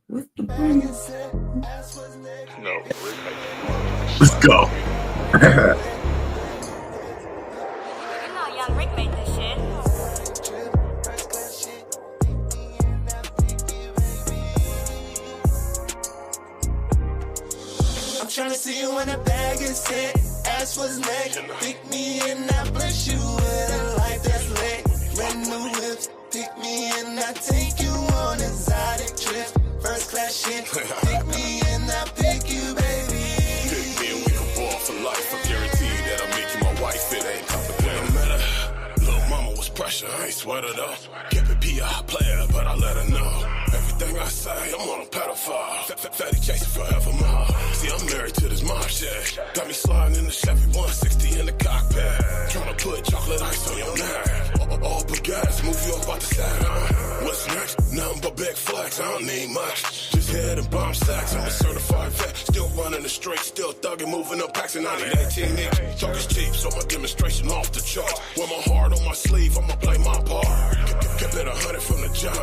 What's the point? No, Let's go. You know Young Rick made this shit. I'm tryna see you when the bag is set. Ass was neck. Pick me and I bless you with a life that's lit. Brand new whips. Pick me and I take you on exotic trips. First class shit. Pick me and I pick you, baby. Pick me and we can ball for life. I guarantee that I'll make you my wife. It ain't complicated. No matter. Little mama was pressure. I ain't sweat it up. Kept it P.I. player, but I let her know. Everything I say, I'm on a pedophile. Fatty chasing forevermore. See, I'm married to this mob shit. Got me sliding in the Chevy 160 in the cockpit. Tryna put chocolate ice on your neck. All but gas, move you up out the side. What's next? Nothing but big flex. I don't need much. Just head and bomb sacks. I'm a certified vet. Still running the street, still thugging, moving up packs. And I need 18 inch. Talk is cheap, so my demonstration off the chart. Wear my heart on my sleeve, I'ma play my part. Kept it 100 from the jump.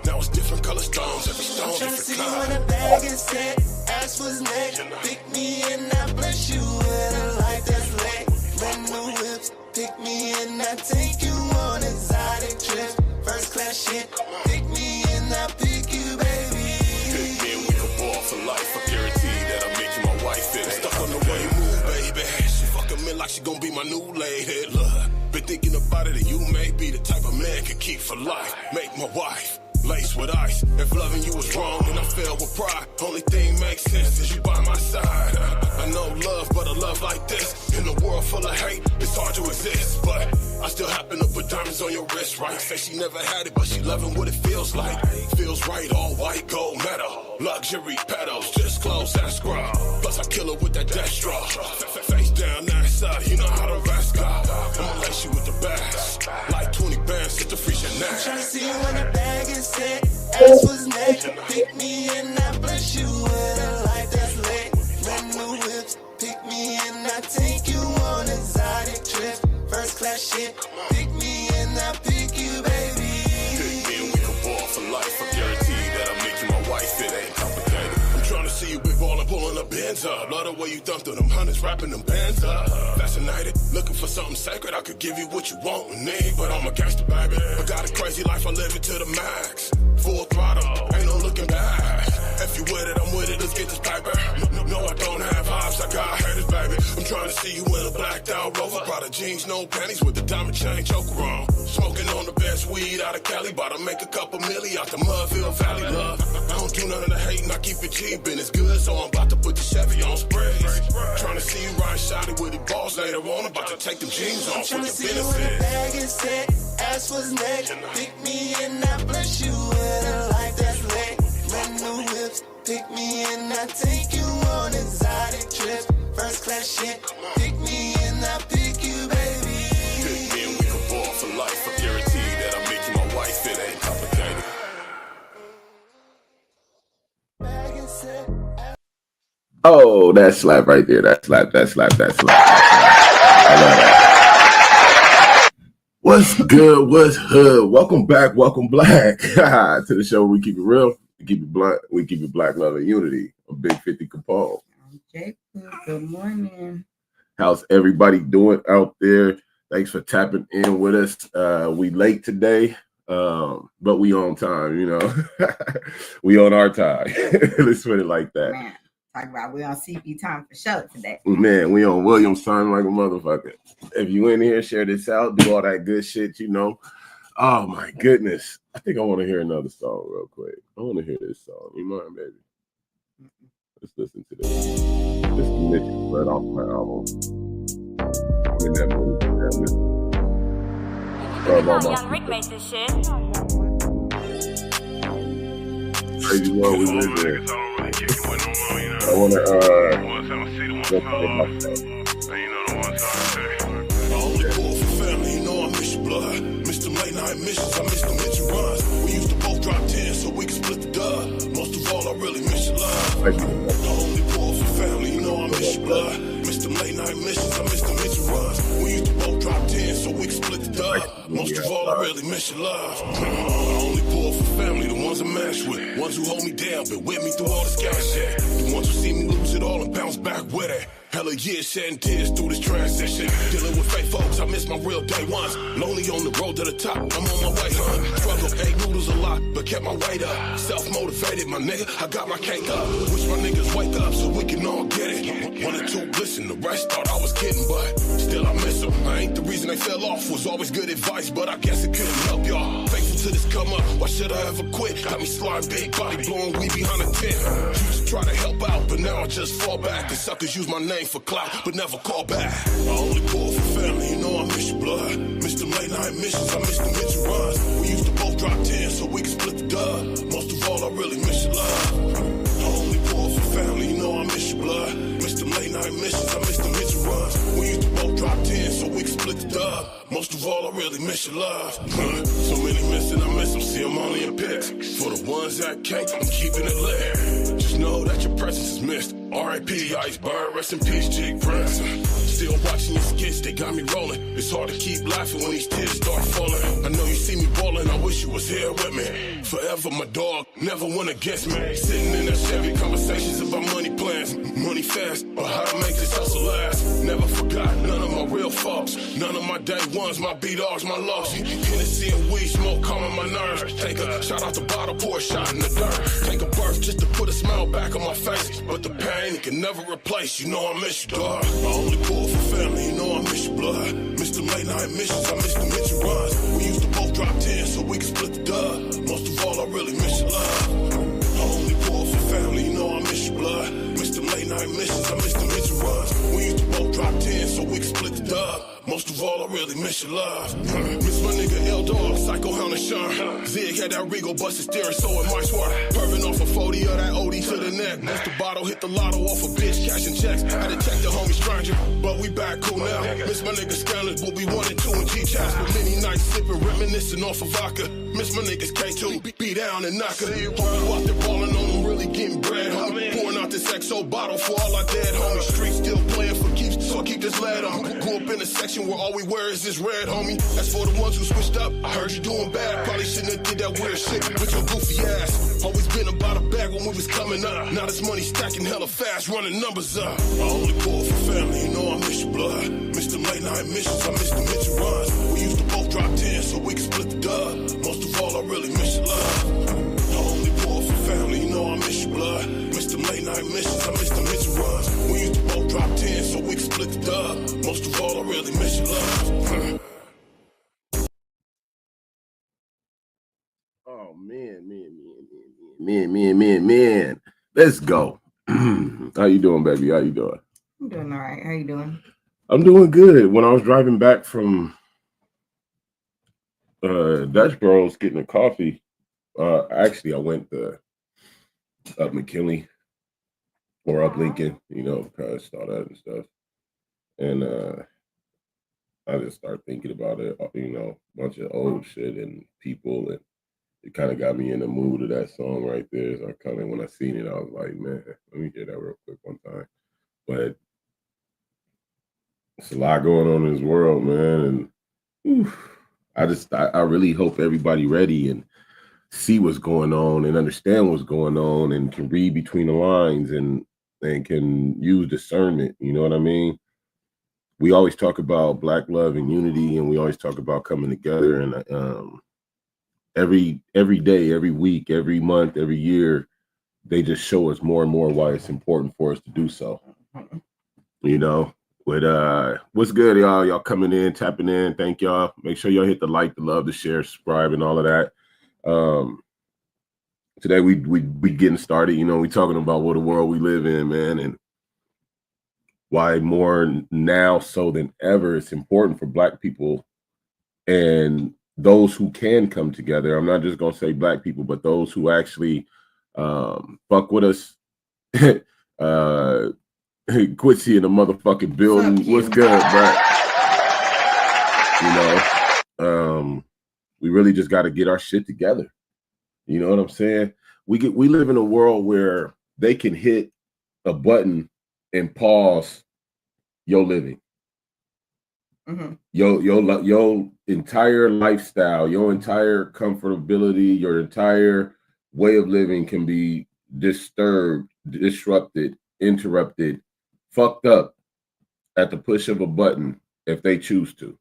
Now it's different color stones, every stone different See you color. when the bag is set. Ass was neck. Pick me and I bless you with a life that's lit. Brand new whips. Pick me and I take you on exotic trips. First class shit. Pick me and I pick you, baby. Pick me and we can ball for life. I guarantee that I'll make you my wife. It ain't stuck on the way you move, baby. She fucking me like she gon' be my new lady. Look, been thinking about it and you may be the type of man could keep for life. Make my wife. Laced with ice. If loving you was wrong, then I fell with pride. Only thing makes sense is you by my side. I know love, but a love like this, in a world full of hate, it's hard to exist. But I still happen to put diamonds on your wrist, right? Say she never had it, but she loving what it feels like. Feels right, all white, gold metal. Luxury pedals, just clothes and scrub. Plus I kill her with that death straw. Face down, ass up, you know how the rest go. I'ma lace you with the best. Like 20 bands, hit the free Chanel. Tryna see you when the bag is set. Ass was neck. Pick me and I bless you with a life that's lit. Brand new whips. Pick me and I take you on exotic trips. First class shit. Pick me and I pick you, baby. Pick me and we can ball for life. I guarantee that I'll make you my wife. It ain't complicated. I'm trying to see you big ballin', pulling the bands up. Love the way you thump through them hundreds, rapping them bands up. Fascinated, looking for something sacred. I could give you what you want and need, but I'm a gangster, baby. I got a crazy life, I live it to the max. Full throttle, ain't no looking back. If you with it, I'm with it, let's get this paper. No, I don't have ops, I got haters, baby. I'm trying to see you in a blacked out Rover. Prada jeans, no panties, with the diamond chain choker on. Smoking on the best weed out of Cali, bout to make a couple milli out the Mudville Valley, love. I don't do none of the hating, I keep it cheap, and it's good, so I'm about to put the Chevy on sprays. Trying to see you ride shotty with the balls later on, about to take them jeans off Tryna with see the you when the benefit. bag is set. Ass was neck. Pick me and I bless you with a life that's lit. Brand new whips. Pick me and I take you on exotic trips. First class shit. Pick me and I pick you, baby. Pick me and we can ball for life. I guarantee that I'll make you my wife. It ain't complicated. Bag is set. Oh, that slap right there. That slap. I love that. What's good? What's hood? Welcome back. Welcome black to the show. We keep it real. We keep it blunt. We keep it black, love, and unity. A big 50 Capone. Jacob, good morning. How's everybody doing out there? Thanks for tapping in with us. We late today, but we on time, you know. We on our time. Let's put it like that. Man, talk about we on CP time for show today. Man, we on Williams time like a motherfucker. If you in here, share this out, do all that good shit, you know. Oh my goodness. I think I want to hear another song real quick. I want to hear this song. You mind, baby? Let's listen to this. This is Mitchell right off my album. I'm in that mood. You know Young Rick made this shit. Crazy world we live in. I want to Only poor for family, you know I miss your blood. Miss them late night missions, I miss them mission runs. We used to both drop 10 so we could split the dub. Most of all, I really miss your love. Only poor for family, you know I miss your blood. Miss them late night missions, I miss them mission runs. We used to both drop 10 so we could split the dub. Most of all, I really miss your love. I only pull for family, the ones I match with. Ones who hold me down, been with me through all the scout shit. The ones who see me lose it all and bounce back with it. Hella years shedding tears through this transition. Dealing with fake folks, I miss my real day ones. Lonely on the road to the top, I'm on my way, huh? Struggled, ate noodles a lot, but kept my weight up. Self-motivated, my nigga, I got my cake up. Wish my niggas wake up so we can all get it. One or two listen, the rest thought I was kidding, but still I miss them. I ain't the reason they fell off, was always good advice, but I guess it couldn't help y'all. Faithful to this come up, why should I ever quit? Got me sliding big body, blowing weed behind a tent. Used to try to help out, but now I just fall back. The suckers use my name for clout, but never call back. I only call for family, you know I miss your blood. Miss them late night missions, I miss the midget runs. We used to both drop 10 so we could split the dub. Most of all, I really miss your love. I only call for family, you know I miss your blood. Miss them late night missions, I miss the midget runs. We used to both drop 10 so we could split the dub. Most of all, I really miss your love. So many missing, I miss them, see them only in pics. For the ones that can't, I'm keeping it lit. Just know that your presence is missed. R.I.P. Iceberg, rest in peace, Jake Prince. Still watching your skits, they got me rolling. It's hard to keep laughing when these tears start falling. I know you see me ballin', I wish you was here with me. Forever my dog, never went against me. Sitting in that Chevy, conversations about money plans, money fast, or how to make this hustle last. Never forgot none of my real folks, none of my day ones, my B-dogs, my lows. Hennessy and weed smoke calming my nerves. Take a shot out the bottle, pour a shot in the dirt. Take a birth just to put a smile back on my face, but the pain it can never replace. You know I miss you, dog. I only pull for family, you know I miss your blood. Miss them late night missions, I miss the midget runs. We used to both drop 10 so we could split the dub. Most of all, I really miss your love. I only pull for family, you know I miss your blood. Miss them late night missions, I miss the midget runs. We used to both drop 10 so we could split the dub. Most of all, I really miss your love. Miss my nigga L-Dog, Psycho Hound and Sean. Zig had that Regal, busted steering, so it my swat. Pervin off a 40 of that OD to the neck. Miss the bottle, hit the lotto off a bitch, cashing checks. Had to check the homie stranger, but we back cool now. Miss my nigga Scandalous, but we 1 and 2 in G-Chats. With many nights sipping, reminiscing off of vodka. Miss my niggas K2, beat down and knock her. Homie out there ballin' on them, really getting bread, homie. Pouring out this XO bottle for all our dead homies. Street still playing for keeps, so I keep this lead on. Grew up in a section where all we wear is this red, homie. As for the ones who switched up, I heard you doing bad. Probably shouldn't have did that weird shit with your goofy ass. Always been about a bag when we was coming up. Now this money stacking hella fast, running numbers up. I only pull for family, you know I miss your blood. Miss them late night missions, I miss the midget runs. We used to both drop 10 so we could split the dub. Most of all, I really miss your love. I only pull for family, you know I miss your blood. Miss them late night missions, I miss the midget runs. We used to both drop 10 so we could split the dub. Most of all, I really miss your love. Oh man. Let's go. How you doing, baby? How you doing? I'm doing all right. How you doing? I'm doing good. When I was driving back from Dutch Bros getting a coffee, actually I went to up McKinley or up Lincoln, you know, because all that and stuff. And I just started thinking about it, you know, a bunch of old shit and people, and it kind of got me in the mood of that song right there. So I kind of, when I seen it, I was like, man, let me hear that real quick one time. But it's a lot going on in this world, man. And I really hope everybody ready and see what's going on and understand what's going on and can read between the lines and can use discernment. You know what I mean? We always talk about Black love and unity, and we always talk about coming together. And every day, every week, every month, every year, they just show us more and more why it's important for us to do so. You know, with what's good, y'all? Y'all coming in, tapping in. Thank y'all. Make sure y'all hit the like, the love, the share, subscribe, and all of that. Today we getting started. You know, we talking about what the world we live in, man, and why more now so than ever it's important for Black people and those who can come together. I'm not just gonna say Black people, but those who actually fuck with us. Quincy in the motherfucking building. What's good, bro? You know, we really just got to get our shit together. You know what I'm saying? We live in a world where they can hit a button and pause your living. Mm-hmm. Your entire lifestyle, your entire comfortability, your entire way of living can be disturbed, disrupted, interrupted, fucked up at the push of a button if they choose to.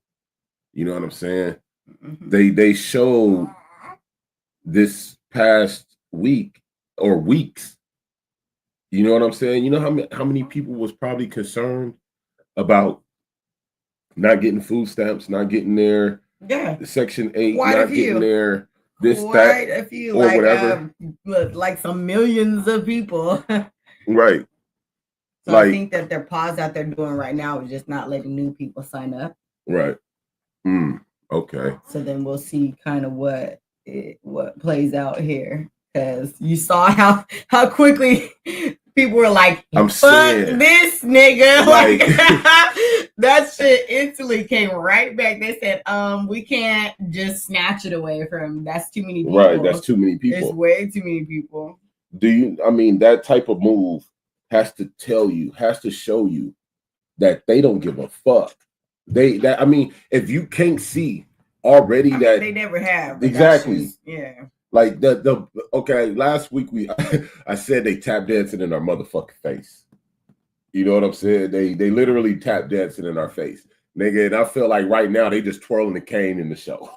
You know what I'm saying? Mm-hmm. They showed this past week or weeks. You know what I'm saying? You know how many people was probably concerned about not getting food stamps, not getting their Section 8, Quite not getting their this, Quite that, a few, or like, whatever. Like some millions of people. Right. So I think that their pause that they're doing right now is just not letting new people sign up. Right. Okay. So then we'll see kind of what plays out here, because you saw how quickly people were like, I'm fuck saying, this nigga. Like, like that shit instantly came right back. They said, we can't just snatch it away from, that's too many people. Right, that's too many people. It's way too many people. That type of move has to show you that they don't give a fuck. If you can't see already that they never have. Exactly. Yeah. Like last week I said they tap dancing in our motherfucking face. You know what I'm saying? They literally tap dancing in our face. Nigga, and I feel like right now they just twirling the cane in the show.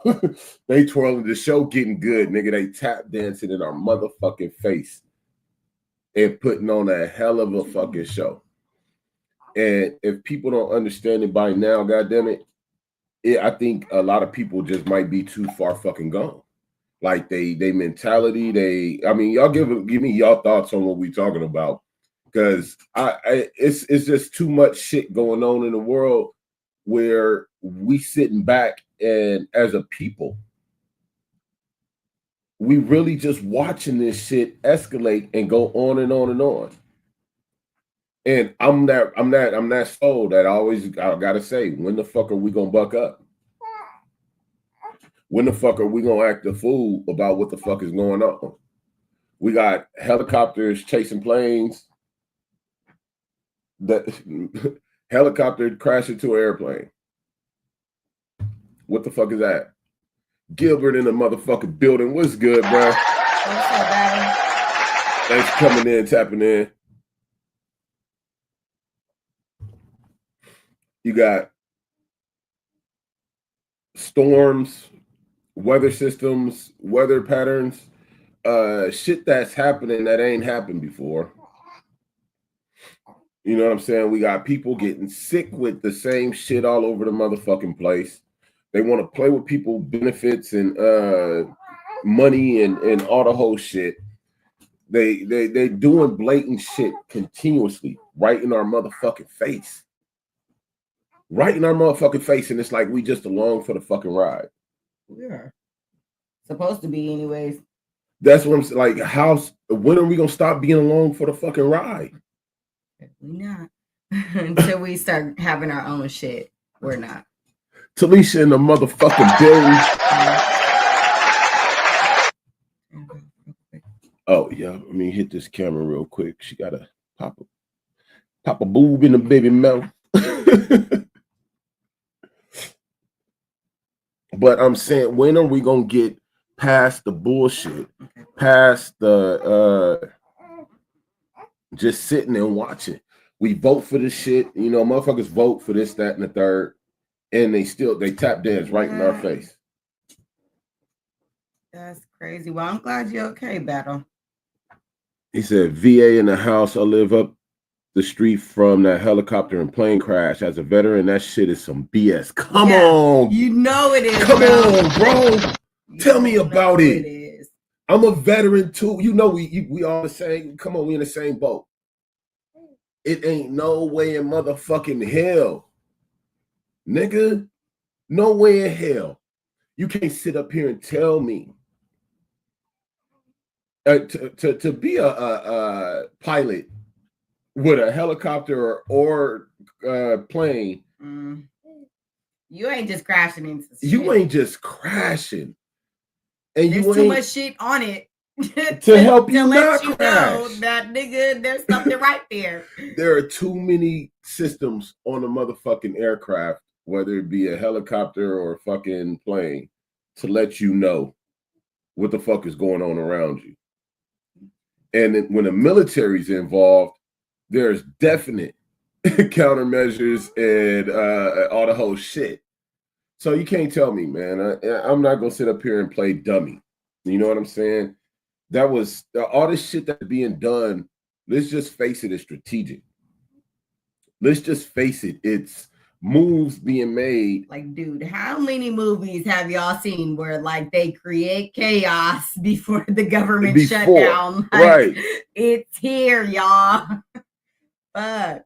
They twirling the show getting good, nigga. They tap dancing in our motherfucking face and putting on a hell of a fucking show. And if people don't understand it by now, goddammit, I think a lot of people just might be too far fucking gone. Like they mentality, y'all give me y'all thoughts on what we talking about, because it's just too much shit going on in the world where we sitting back and as a people, we really just watching this shit escalate and go on and on and on. And I'm that soul that I gotta say, when the fuck are we gonna buck up? When the fuck are we gonna act the fool about what the fuck is going on? We got helicopters chasing planes. The helicopter crashed into an airplane. What the fuck is that? Gilbert in the motherfucking building. What's good, bro? Thanks for coming in, tapping in. You got storms, weather systems, weather patterns, shit that's happening that ain't happened before. You know what I'm saying? We got people getting sick with the same shit all over the motherfucking place. They want to play with people benefits and money and all the whole shit. They doing blatant shit continuously right in our motherfucking face. Right in our motherfucking face, and it's like we just along for the fucking ride. We are supposed to be, anyways. That's what I'm saying. Like, when are we gonna stop being along for the fucking ride? We're not. Until we start having our own shit, we're not. Talisha in the motherfucking building. Oh yeah, let me hit this camera real quick. She gotta pop a boob in the baby mouth. But I'm saying, when are we gonna get past the bullshit, past the just sitting and watching? We vote for this shit, you know, motherfuckers vote for this, that, and the third, and they tap dance right in our face. That's crazy. Well, I'm glad you're okay, Battle. He said, VA in the house. I live up the street from that helicopter and plane crash. As a veteran, that shit is some BS. Come on. You know it is. Come on, bro. Tell me about it. I'm a veteran too. You know, we all the same. Come on, we in the same boat. It ain't no way in motherfucking hell. Nigga, no way in hell. You can't sit up here and tell me to be a pilot with a helicopter or plane. You ain't just crashing into shit. You ain't just crashing. And there's too much shit on it to help you let not you crash. know that, nigga, there's something right there. There are too many systems on a motherfucking aircraft whether it be a helicopter or a fucking plane, to let you know what the fuck is going on around you. And then when the military's involved, there's definite countermeasures and all the whole shit. So you can't tell me, man. I'm not gonna sit up here and play dummy. You know what I'm saying? That was all this shit that's being done. Let's just face it, it's strategic. Let's just face it, it's moves being made. Like, dude, how many movies have y'all seen where like they create chaos before the government shut down? Like, right. It's here, y'all. Fuck.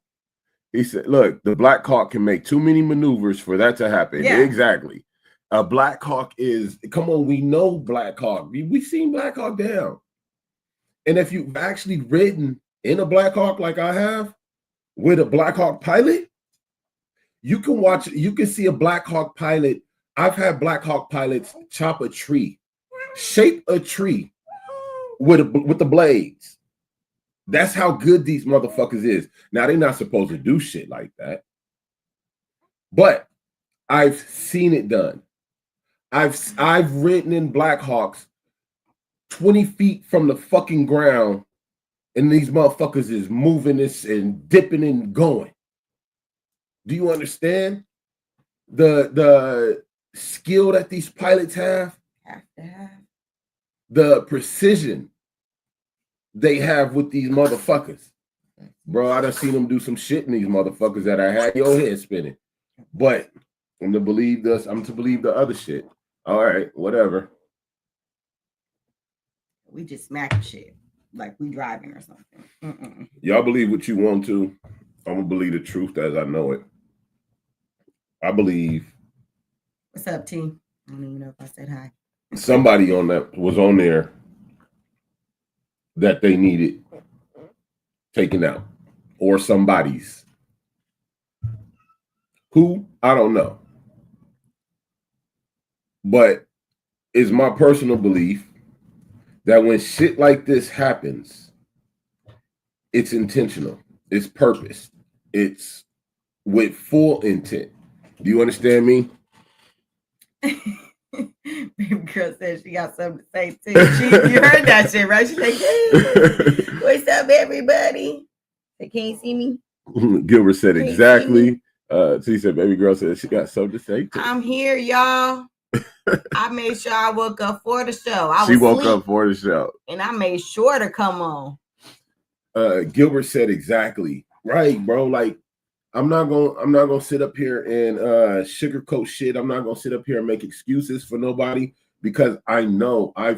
He said, look, the Black Hawk can make too many maneuvers for that to happen. Yeah. Exactly. A Black Hawk is, come on, we know Black Hawk. We've seen Black Hawk down. And if you've actually ridden in a Black Hawk like I have, with a Black Hawk pilot, you can see a Black Hawk pilot. I've had Black Hawk pilots chop a tree, shape a tree with the blades. That's how good these motherfuckers is. Now, they're not supposed to do shit like that. But I've seen it done. I've ridden in Black Hawks 20 feet from the fucking ground, and these motherfuckers is moving this and dipping and going. Do you understand the skill that these pilots have? Have to have. The precision they have with these motherfuckers. Bro, I done seen them do some shit in these motherfuckers that I had your head spinning. But I'm to believe the other shit. All right, whatever. We just smacking shit like we driving or something. Mm-mm. Y'all believe what you want to. I'm gonna believe the truth as I know it. I believe. What's up, T? I don't even know if I said hi. Somebody on that was on there that they needed taken out, or somebody's. Who? I don't know. But it's my personal belief that when shit like this happens, it's intentional. It's purpose. It's with full intent. Do you understand me? Baby girl said she got something to say too. You heard that shit, right? She's like, hey, what's up, everybody? They can't see me. Gilbert said exactly. She said, baby girl said she got something to say too. I'm here, y'all. I made sure I woke up for the show. She woke up for the show. And I made sure to come on. Gilbert said exactly. Right, bro. Like, I'm not gonna sit up here and sugarcoat shit. I'm not gonna sit up here and make excuses for nobody, because I know I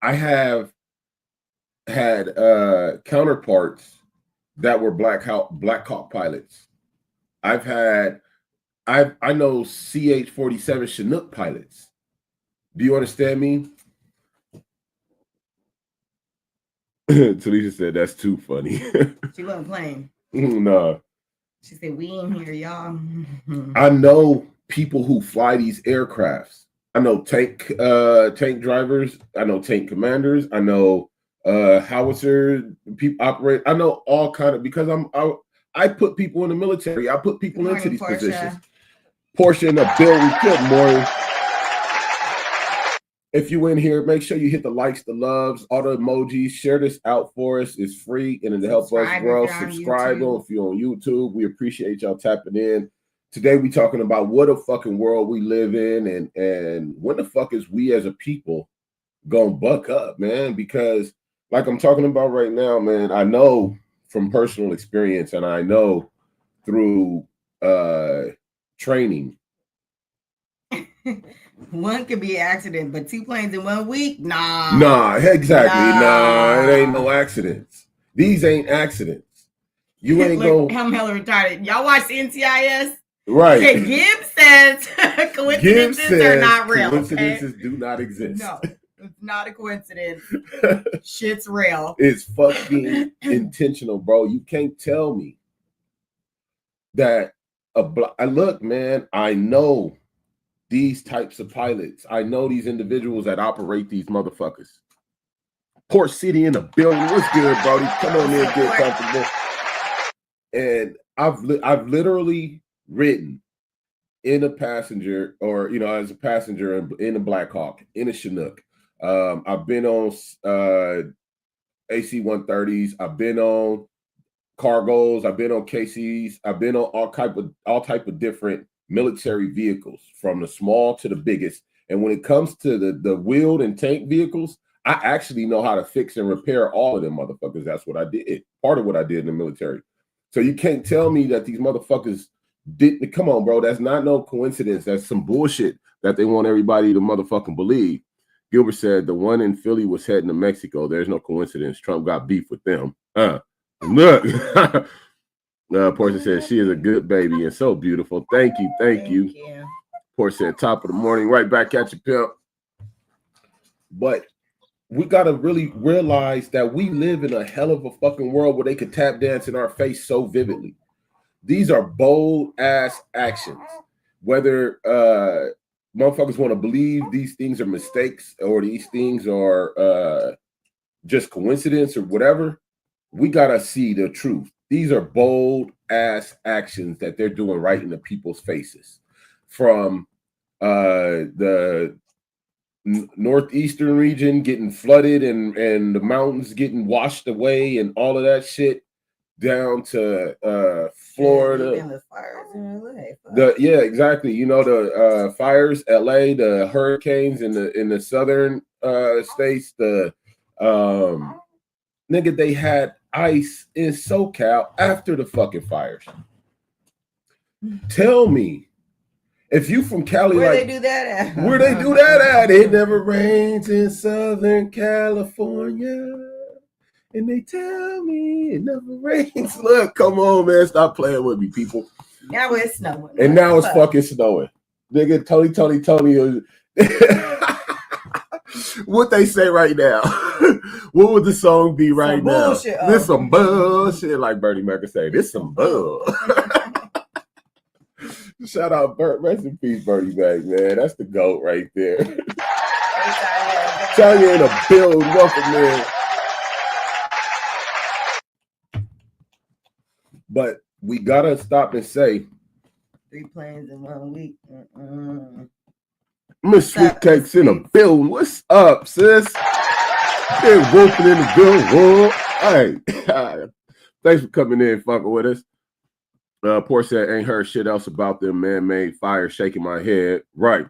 have had counterparts that were Black Hawk pilots. I know CH-47 Chinook pilots. Do you understand me? Talisha said that's too funny. She wasn't playing. No. She said, we in here, y'all. I know people who fly these aircrafts. I know tank drivers. I know tank commanders. I know howitzer people operate. I know all kind of, because I put people in the military. I put people into these positions. Portia in the building. Good morning. If you in here, make sure you hit the likes, the loves, all the emojis. Share this out for us. It's free and it'll help us grow. Subscribe if you're on YouTube. We appreciate y'all tapping in. Today we talking about what a fucking world we live in, and when the fuck is we as a people gonna buck up, man? Because like I'm talking about right now, man, I know from personal experience, and I know through training. One could be an accident, but 2 planes in 1 week? Nah. Nah, exactly. Nah, it ain't no accidents. These ain't accidents. You ain't going. I'm hella retarded. Y'all watch NCIS? Right. Okay, Gibbs says coincidences are not real. Coincidences do not exist. No, it's not a coincidence. Shit's real. It's fucking intentional, bro. You can't tell me that look, man, I know these types of pilots. I know these individuals that operate these motherfuckers. Port City in the building. What's good, Brody? Come on in, get comfortable. And I've literally ridden in a passenger, or as a passenger in a Black Hawk, in a Chinook. I've been on AC-130s. I've been on cargos. I've been on KCs. I've been on all type of different military vehicles, from the small to the biggest. And when it comes to the wheeled and tank vehicles, I actually know how to fix and repair all of them motherfuckers. That's what I did. Part of what I did in the military. So you can't tell me that these motherfuckers didn't. Come on, bro. That's not no coincidence. That's some bullshit that they want everybody to motherfucking believe. Gilbert said the one in Philly was heading to Mexico. There's no coincidence. Trump got beef with them. Look. Portia said she is a good baby and so beautiful. Thank you. Portia said top of the morning. Right back at you, pimp. But we got to really realize that we live in a hell of a fucking world where they could tap dance in our face so vividly. These are bold ass actions. Whether motherfuckers want to believe these things are mistakes or these things are just coincidence or whatever, we got to see the truth. These are bold ass actions that they're doing right in the people's faces. From the northeastern region getting flooded and the mountains getting washed away and all of that shit, down to Florida. And the fires in LA. Exactly. The fires, LA, the hurricanes in the southern states, the nigga, they had ice in SoCal after the fucking fires. Tell me, if you from Cali, where they do that at? Where they do that at? It never rains in Southern California. And they tell me it never rains. Look, come on, man. Stop playing with me, people. Now it's snowing. And now it's fucking snowing. Nigga, Tony. What they say right now? What would the song be right some now? Bullshit. This some bullshit, like Bernie Mac would say. This some bull. Shout out Bert. Rest in peace, Bernie Mac, man. That's the GOAT right there. Tanya in a build. Welcome, man. But we gotta stop and say 3 planes in 1 week. Miss Sweet Cakes in a building. What's up, sis? Been whooping in the building. Hey, thanks for coming in, fucking with us. Portia ain't heard shit else about them man-made fires. Shaking my head. Right.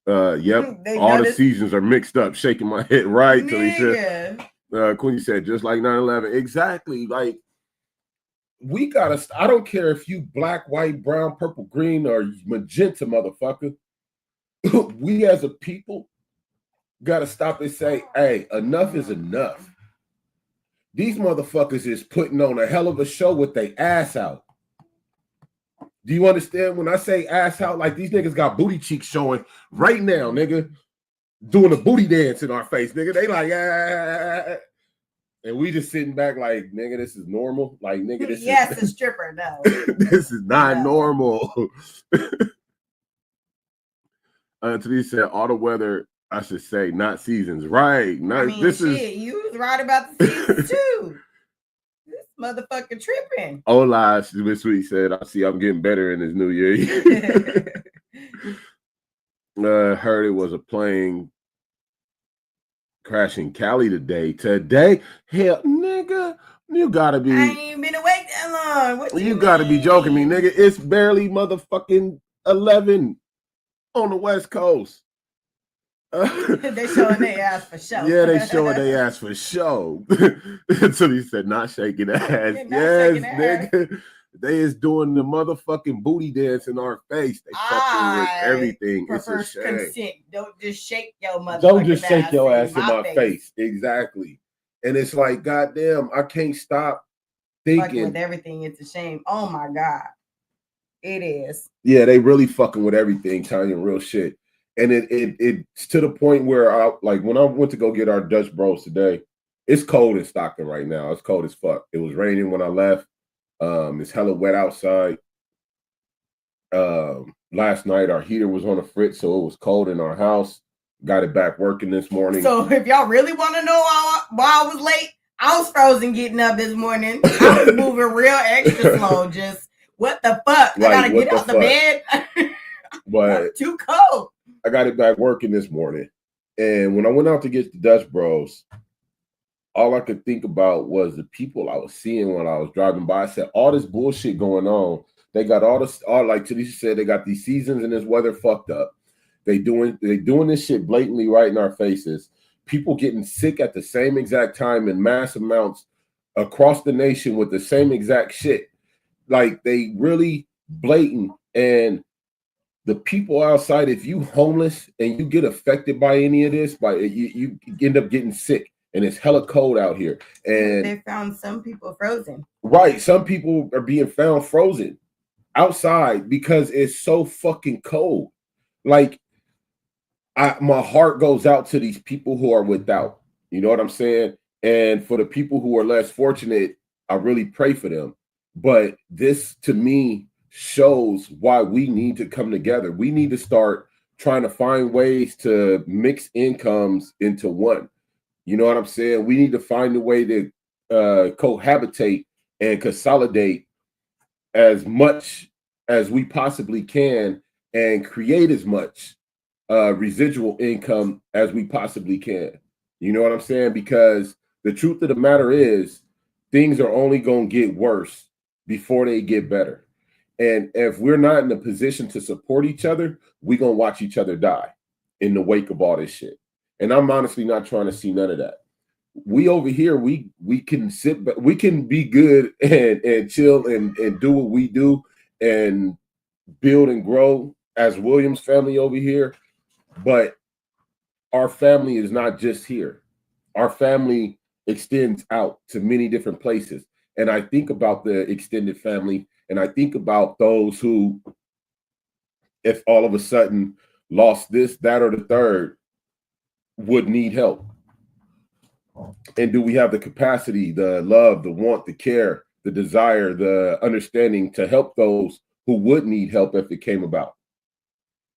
Yep. All the seasons are mixed up. Shaking my head. Right. Talisha. Queenie said just like 9/11. Exactly. Like, we gotta. I don't care if you black, white, brown, purple, green, or magenta, motherfucker. We as a people gotta stop and say, hey, enough is enough. These motherfuckers is putting on a hell of a show with their ass out. Do you understand when I say ass out? Like, these niggas got booty cheeks showing right now, nigga. Doing a booty dance in our face, nigga. They like, ah. And we just sitting back like, nigga, this is normal. Like, nigga, this is a stripper, no. This is not normal. Therese said, all the weather, I should say, not seasons. Right. Not, you was right about the seasons too. This motherfucker tripping. Hola, Miss Sweet said, I see I'm getting better in this new year. Heard it was a plane crashing Cali today. Hell, nigga, you gotta be. I ain't even been awake that long. You gotta be joking me, nigga. It's barely motherfucking 11 on the West Coast. They showing their ass for show. Yeah, they showing their ass for show. Until he said, not shaking ass. Yes, nigga. They is doing the motherfucking booty dance in our face. They fucking with everything. It's a shame. Consent. Don't just shake your motherfucking Don't just shake your ass in my face. Exactly. And it's like, goddamn, I can't stop thinking. Fucking with everything, it's a shame. Oh my God. It is. Yeah, they really fucking with everything, Tanya, real shit. And it's to the point where like when I went to go get our Dutch Bros today, it's cold in Stockton right now. It's cold as fuck. It was raining when I left. It's hella wet outside. Last night our heater was on the fritz, so it was cold in our house. Got it back working this morning. So if y'all really want to know why I was late, I was frozen getting up this morning. I was moving real extra slow, just What the fuck? Like, I gotta what get the out the fuck? bed. But I'm too cold. I got it back working this morning. And when I went out to get the Dutch Bros, all I could think about was the people I was seeing when I was driving by. I said, all this bullshit going on. They got all like Tanisha said, they got these seasons and this weather fucked up. They doing this shit blatantly right in our faces. People getting sick at the same exact time in mass amounts across the nation with the same exact shit. Like, they really blatant. And the people outside, if you homeless and you get affected by any of this, you end up getting sick. And it's hella cold out here. And they found some people frozen. Right. Some people are being found frozen outside because it's so fucking cold. Like, my heart goes out to these people who are without. You know what I'm saying? And for the people who are less fortunate, I really pray for them. But this, to me, shows why we need to come together. We need to start trying to find ways to mix incomes into one. You know what I'm saying? We need to find a way to cohabitate and consolidate as much as we possibly can and create as much residual income as we possibly can. You know what I'm saying? Because the truth of the matter is, things are only going to get worse before they get better. And if we're not in a position to support each other, we're going to watch each other die in the wake of all this shit. And I'm honestly not trying to see none of that. We over here, we can sit back, we can be good and chill and do what we do and build and grow as Williams family over here. But our family is not just here. Our family extends out to many different places. And I think about the extended family, and I think about those who, if all of a sudden lost this, that, or the third, would need help. And do we have the capacity, the love, the want, the care, the desire, the understanding to help those who would need help if it came about?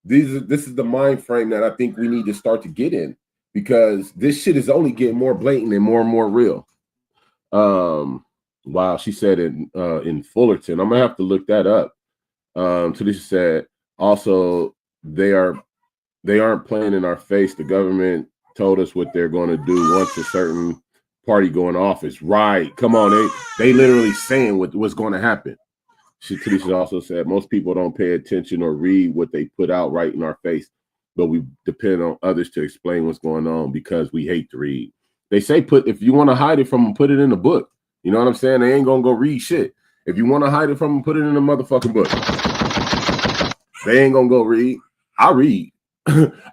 This is the mind frame that I think we need to start to get in, because this shit is only getting more blatant and more real. Wow, she said in Fullerton. I'm gonna have to look that up. Tanisha said also they aren't playing in our face. The government told us what they're going to do once a certain party go in office. Right? Come on, they literally saying what's going to happen. Tanisha also said most people don't pay attention or read what they put out right in our face, but we depend on others to explain what's going on because we hate to read. They say if you want to hide it from them, put it in a book. You know what I'm saying? They ain't gonna go read shit. If you want to hide it from them, put it in a motherfucking book. They ain't gonna go read. I read.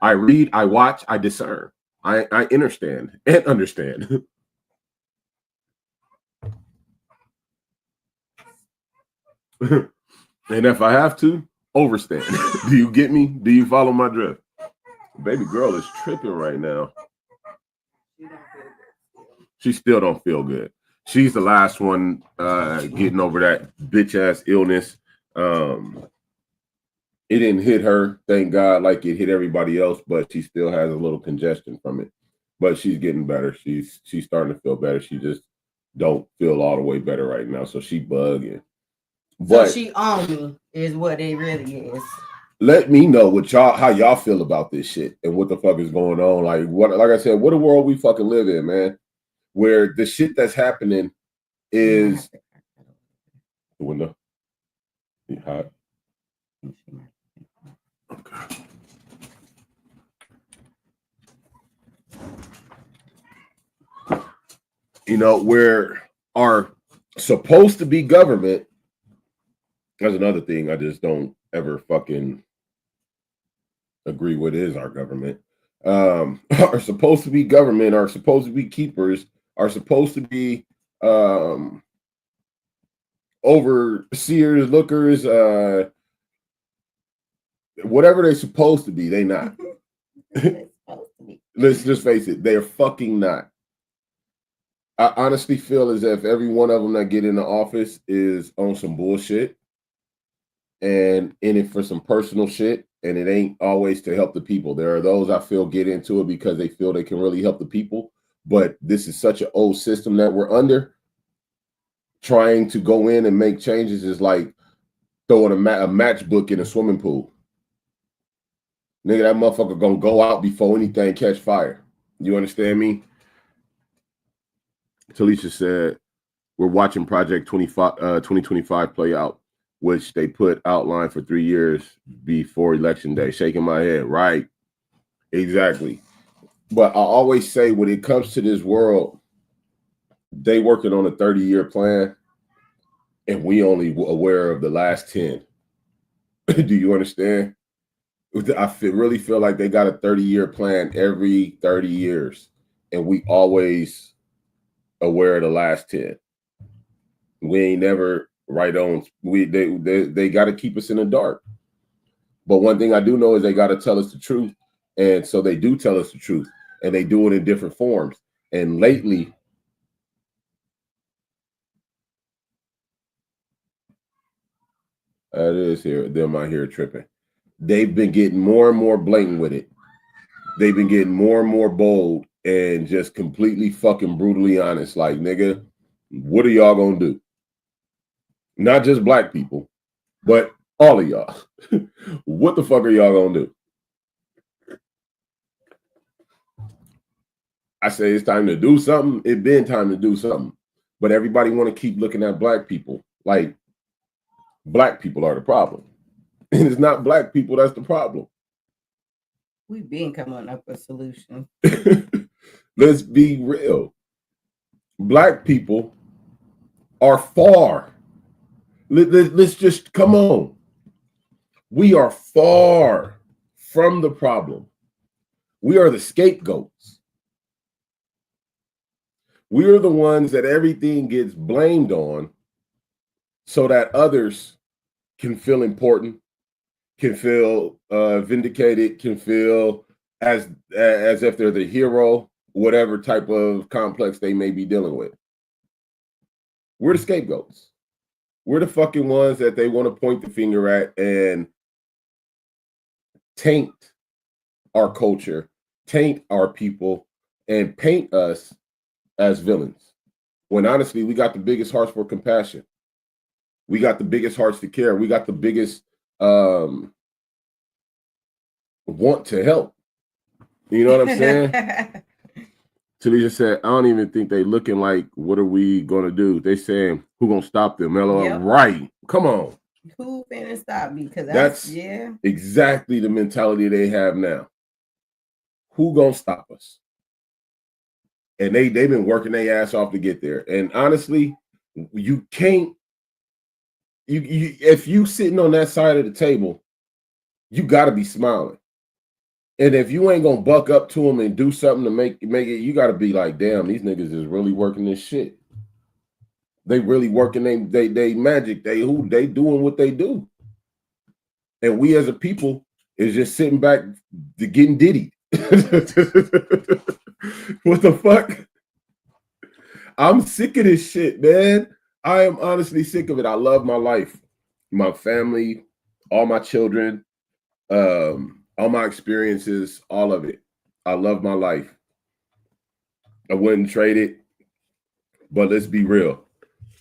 I read, I watch, I discern. I understand and understand. And if I have to, overstand. Do you get me? Do you follow my drift? Baby girl is tripping right now. She still don't feel good. She's the last one getting over that bitch ass illness. It didn't hit her, thank God, like it hit everybody else, but she still has a little congestion from it. But she's getting better. She's starting to feel better. She just don't feel all the way better right now. So she bugging. But so she on me is what it really is. Let me know how y'all feel about this shit and what the fuck is going on. Like I said, what a world we fucking live in, man. Where the shit that's happening is the window. Hot. Okay. You know, where our supposed to be government, that's another thing I just don't ever fucking agree with is our government. Are supposed to be government, are supposed to be keepers, are supposed to be overseers, lookers, whatever they're supposed to be, they not. Let's just face it, they're fucking not. I honestly feel as if every one of them that get into office is on some bullshit and in it for some personal shit, and it ain't always to help the people. There are those I feel get into it because they feel they can really help the people, but this is such an old system that we're under. Trying to go in and make changes is like throwing a matchbook in a swimming pool. Nigga, that motherfucker gonna go out before anything catch fire. You understand me? Talisha said, we're watching Project 2025 play out, which they put outline for 3 years before Election Day. Shaking my head. Right. Exactly. But I always say when it comes to this world, they working on a 30-year plan, and we only aware of the last 10. Do you understand? I really feel like they got a 30-year plan every 30 years, and we always aware of the last 10. We ain't never right on. They got to keep us in the dark. But one thing I do know is they got to tell us the truth, and so they do tell us the truth, and they do it in different forms. And lately, it is here. Them out here tripping. They've been getting more and more blatant with it. They've been getting more and more bold and just completely fucking brutally honest. Like, nigga, what are y'all gonna do? Not just black people, but all of y'all. What the fuck are y'all gonna do? I say it's time to do something. It's been time to do something. But everybody want to keep looking at black people like black people are the problem. And it's not black people that's the problem. We've been coming up with solutions. Let's be real. Black people are far. Let's just come on. We are far from the problem. We are the scapegoats. We are the ones that everything gets blamed on so that others can feel important, can feel vindicated, can feel as if they're the hero, whatever type of complex they may be dealing with. We're the scapegoats. We're the fucking ones that they want to point the finger at and taint our culture, taint our people, and paint us as villains. When honestly, we got the biggest hearts for compassion. We got the biggest hearts to care. We got the biggest want to help. You know what I'm saying? Talisha said, I don't even think they looking like, what are we going to do? They saying, who going to stop them? LOL. Yep. Right. Come on. Who finna stop me? Because that's exactly the mentality they have now. Who going to stop us? And they've been working their ass off to get there. And honestly, you can't, if you sitting on that side of the table, you got to be smiling. And if you ain't gonna buck up to them and do something to make it, you got to be like, damn, these niggas is really working this shit. They really working they magic. They doing what they do. And we as a people is just sitting back to getting diddy. What the fuck? I'm sick of this shit, man. I am honestly sick of it. I love my life, my family, all my children, all my experiences, all of it. I love my life. I wouldn't trade it. But let's be real.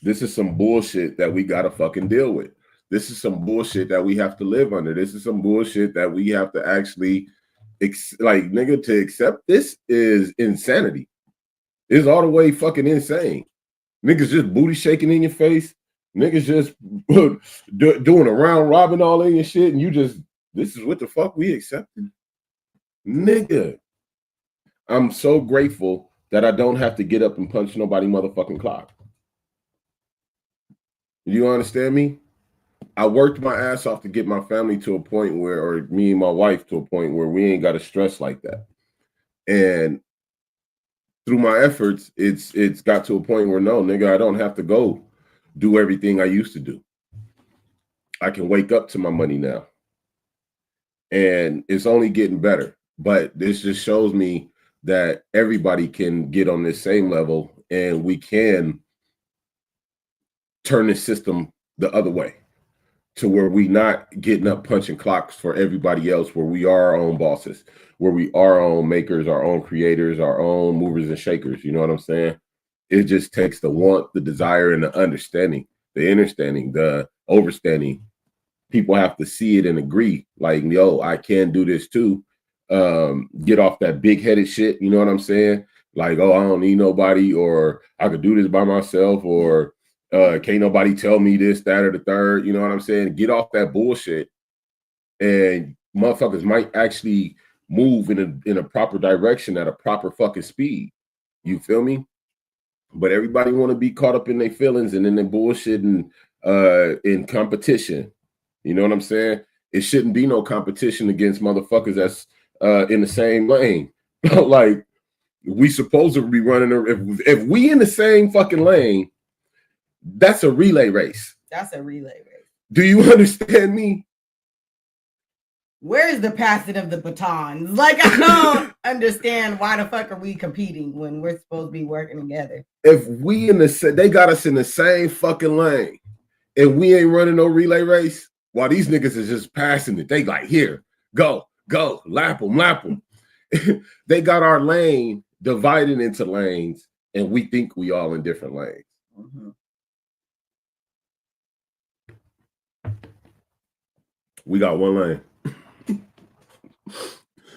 This is some bullshit that we got to fucking deal with. This is some bullshit that we have to live under. This is some bullshit that we have to actually, nigga, to accept this is insanity. It's all the way fucking insane. Niggas just booty shaking in your face. Niggas just doing a round robin all in your shit. And you just, this is what the fuck we accepted? Nigga. I'm so grateful that I don't have to get up and punch nobody motherfucking clock. You understand me? I worked my ass off to get my family to a point where, or me and my wife to a point where we ain't got to stress like that. And through my efforts, it's got to a point where no, nigga, I don't have to go do everything I used to do. I can wake up to my money now. And it's only getting better. But this just shows me that everybody can get on this same level and we can turn this system the other way to where we not getting up punching clocks for everybody else, where we are our own bosses, where we are our own makers, our own creators, our own movers and shakers. You know what I'm saying? It just takes the want, the desire, and the understanding, the understanding, the overstanding people have to see it and agree. Like, yo, I can do this too. Get off that big-headed shit. You know what I'm saying? Like, oh, I don't need nobody, or I could do this by myself, or can't nobody tell me this, that, or the third. You know what I'm saying? Get off that bullshit, and motherfuckers might actually move in a proper direction at a proper fucking speed. You feel me? But everybody want to be caught up in their feelings and in their bullshit and in competition. You know what I'm saying? It shouldn't be no competition against motherfuckers that's in the same lane. Like, we supposed to be running. If we in the same fucking lane, that's a relay race. That's a relay race. Do you understand me? Where's the passing of the batons? Like, I don't understand why the fuck are we competing when we're supposed to be working together? If we they got us in the same fucking lane, and we ain't running no relay race, while these niggas is just passing it. They like, here, go, lap them. They got our lane divided into lanes, and we think we all in different lanes. Mm-hmm. We got one lane.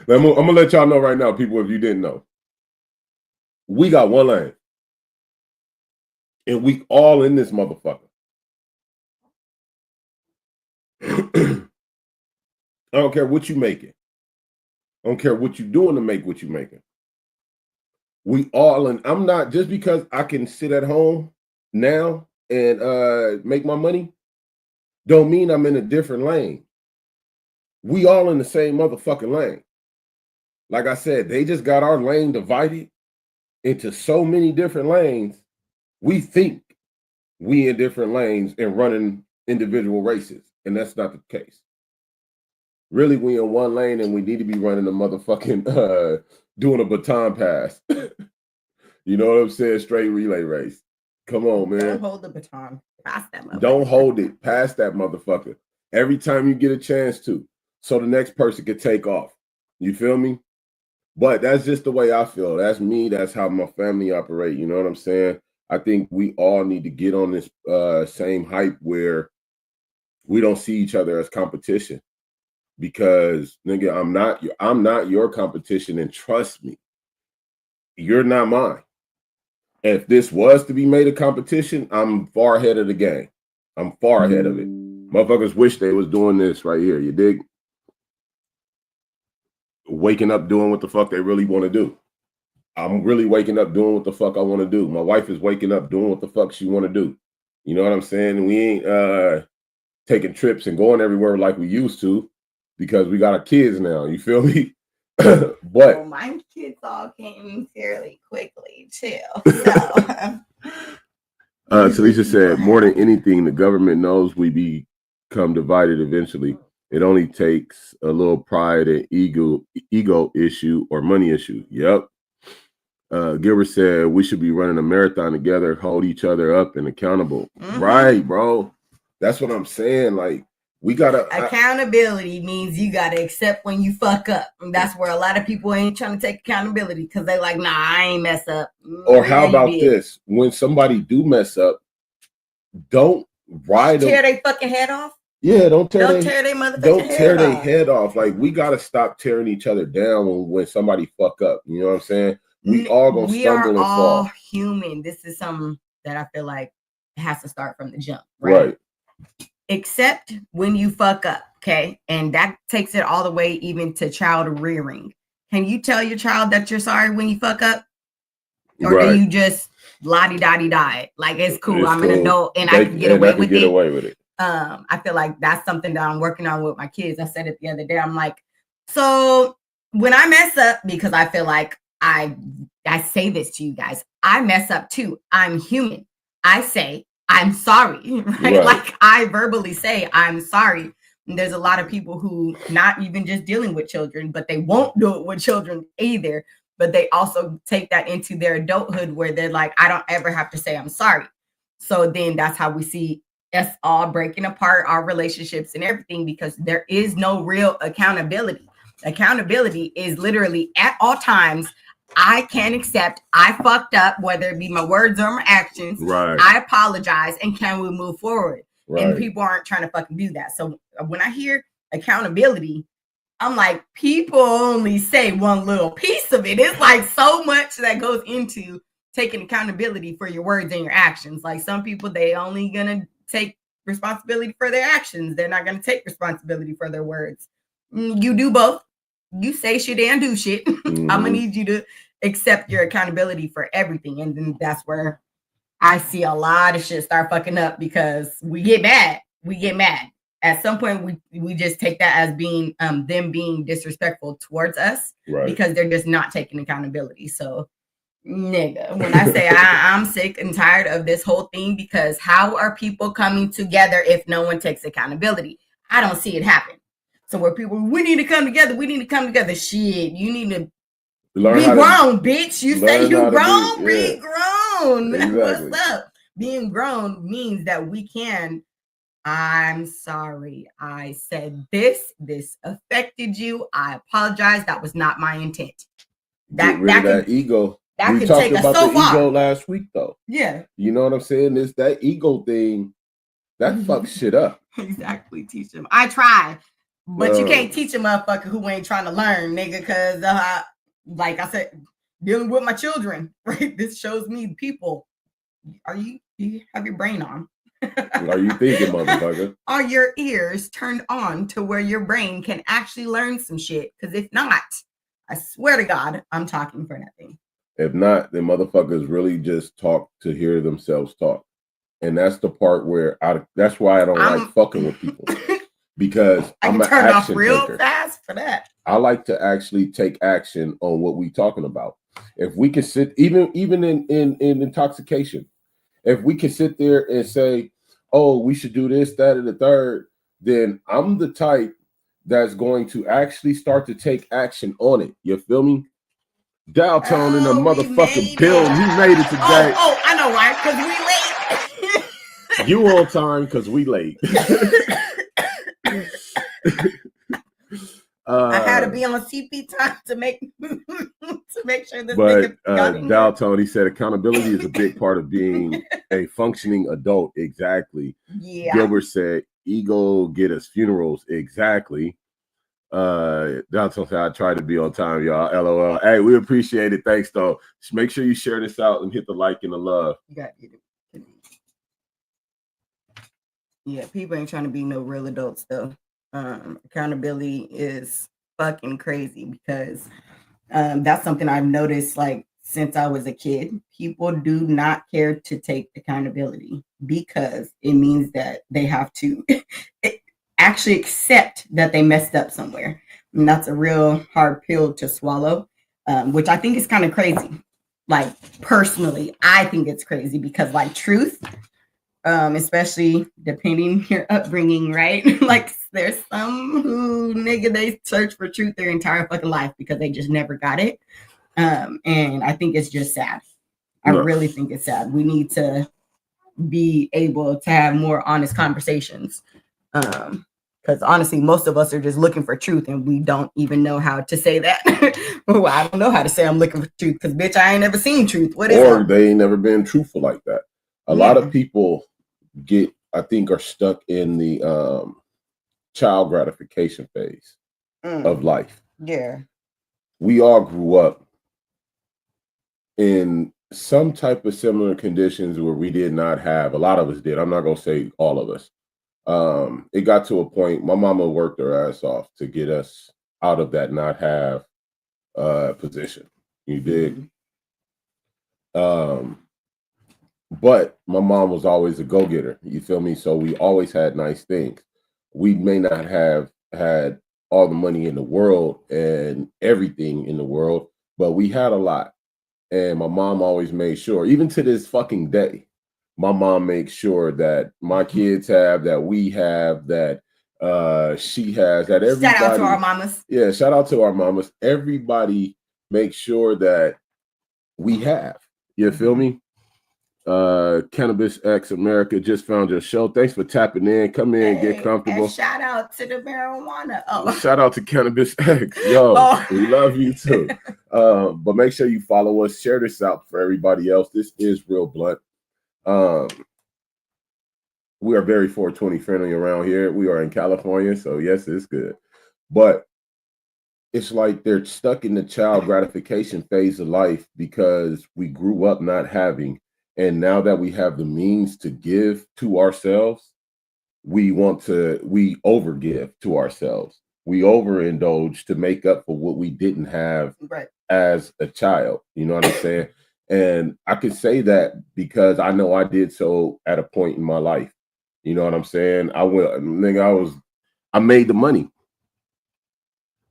I'm gonna let y'all know right now, people, if you didn't know. We got one lane. And we all in this motherfucker. I don't care what you making. I don't care what you doing to make what you making. We all in. I'm not, just because I can sit at home now and make my money, don't mean I'm in a different lane. We all in the same motherfucking lane. Like I said, they just got our lane divided into so many different lanes. We think we in different lanes and running individual races, and that's not the case. Really, we in one lane, and we need to be running a motherfucking doing a baton pass. You know what I'm saying? Straight relay race. Come on, man. Don't hold the baton. Pass that motherfucker. Don't hold it. Pass that motherfucker. Every time you get a chance to, so the next person can take off. You feel me? But that's just the way I feel. That's me. That's how my family operate. You know what I'm saying? I think we all need to get on this same hype where we don't see each other as competition. Because, nigga, I'm not your competition, and trust me, you're not mine. If this was to be made a competition, I'm far ahead of the game. I'm far ahead of it. Motherfuckers wish they was doing this right here. You dig? Waking up doing what the fuck they really want to do. I'm really waking up doing what the fuck I want to do. My wife is waking up doing what the fuck she want to do. You know what I'm saying? We ain't taking trips and going everywhere like we used to because we got our kids now. You feel me? But well, my kids all came fairly quickly too. So. Talisha said, more than anything, the government knows we become divided eventually. It only takes a little pride and ego issue or money issue. Yep. Gilbert said we should be running a marathon together, hold each other up and accountable. Mm-hmm. Right, bro. That's what I'm saying. Like, we gotta accountability means you gotta accept when you fuck up. And that's where a lot of people ain't trying to take accountability because they like, nah, I ain't mess up. Or how about this? When somebody do mess up, don't ride tear their fucking head off. Yeah, don't tear their motherfucking head off. Like, we gotta stop tearing each other down when somebody fuck up. You know what I'm saying? We all gonna stumble and fall. We are all human. This is something that I feel like has to start from the jump, right? Except when you fuck up, okay? And that takes it all the way even to child rearing. Can you tell your child that you're sorry when you fuck up? Or do you just la-di-da-di-die? Like, it's cool. I'm an adult and I can get away with it. I feel like that's something that I'm working on with my kids. I said it the other day. I'm like, so when I mess up, because I feel like I say this to you guys, I mess up too. I'm human. I say, I'm sorry, right? Like, I verbally say, I'm sorry. And there's a lot of people who not even just dealing with children, but they won't do it with children either. But they also take that into their adulthood where they're like, I don't ever have to say I'm sorry. So then that's how we see us all breaking apart our relationships and everything, because there is no real accountability. Accountability is literally at all times, I can accept I fucked up, whether it be my words or my actions. Right. I apologize, and can we move forward? and people aren't trying to fucking do that. So when I hear accountability, I'm like, people only say one little piece of it. It's like so much that goes into taking accountability for your words and your actions. Like some people, they only gonna take responsibility for their actions. They're not gonna take responsibility for their words. You do both. You say shit and do shit. I'm gonna need you to accept your accountability for everything. And then that's where I see a lot of shit start fucking up because we get mad. At some point, we just take that as being them being disrespectful towards us because they're just not taking accountability. So, nigga, when I say I'm sick and tired of this whole thing, because how are people coming together if no one takes accountability? I don't see it happen. So where people, we need to come together. Shit, you need to be grown, bitch. You say you grown, be grown. Exactly. What's up? Being grown means that we can. I'm sorry. I said this affected you. I apologize. That was not my intent. That ego. We talked about the ego last week, though. Yeah. You know what I'm saying? It's that ego thing that fucks shit up. Exactly. Teach them. I try, but you can't teach a motherfucker who ain't trying to learn, nigga. Because, like I said, dealing with my children, right? This shows me people. You have your brain on? Are you thinking, motherfucker? Are your ears turned on to where your brain can actually learn some shit? Because if not, I swear to God, I'm talking for nothing. If not, then motherfuckers really just talk to hear themselves talk. And that's the part where that's why I don't like fucking with people. Because I'm an turn off action real taker. Fast for that. I like to actually take action on what we talking about. If we can sit, even in intoxication, if we can sit there and say, oh, we should do this, that, and the third, then I'm the type that's going to actually start to take action on it. You feel me? Daltone in the motherfucking building. He made it today. Oh, I know why. Because we late. You on time because we late. I had to be on CP time to make sure this. But Daltone, he said accountability is a big part of being a functioning adult. Exactly. Yeah. Gilbert said ego get us funerals. Exactly. Daltone said I try to be on time, y'all. LOL. Hey, we appreciate it. Thanks, though. Just make sure you share this out and hit the like and the love. You got it. Yeah, people ain't trying to be no real adults though. Accountability is fucking crazy because that's something I've noticed like since I was a kid. People do not care to take accountability because it means that they have to actually accept that they messed up somewhere. And that's a real hard pill to swallow, which I think is kind of crazy. Like personally, I think it's crazy because like truth, especially depending your upbringing, right? Like there's some who they search for truth their entire fucking life because they just never got it. And I think it's just sad. I really think it's sad. We need to be able to have more honest conversations. Because honestly, most of us are just looking for truth and we don't even know how to say that. Oh, I don't know how to say I'm looking for truth because bitch, I ain't never seen truth. What is or they ain't never been truthful like that. A lot of people are stuck in the child gratification phase of life. Yeah. We all grew up in some type of similar conditions where we did not have, a lot of us did. I'm not going to say all of us. It got to a point, my mama worked her ass off to get us out of that not have position. You did. But my mom was always a go-getter. You feel me? So we always had nice things. We may not have had all the money in the world and everything in the world, but we had a lot. And my mom always made sure, even to this fucking day, my mom makes sure that my kids have, that we have, that she has, that everybody. Shout out to our mamas. Yeah, shout out to our mamas. Everybody makes sure that we have. You feel me? Cannabis X America just found your show. Thanks for tapping in. Come in, get comfortable. And shout out to the marijuana. Oh, shout out to Cannabis X. Yo, we love you too. But make sure you follow us. Share this out for everybody else. This is Real Blunt. we are very 420 friendly around here. We are in California, so yes, it's good. But it's like they're stuck in the child gratification phase of life because we grew up not having, and now that we have the means to give to ourselves, we overgive to ourselves. We overindulge to make up for what we didn't have as a child. You know what I'm saying? And I can say that because I know I did so at a point in my life. You know what I'm saying? I made the money.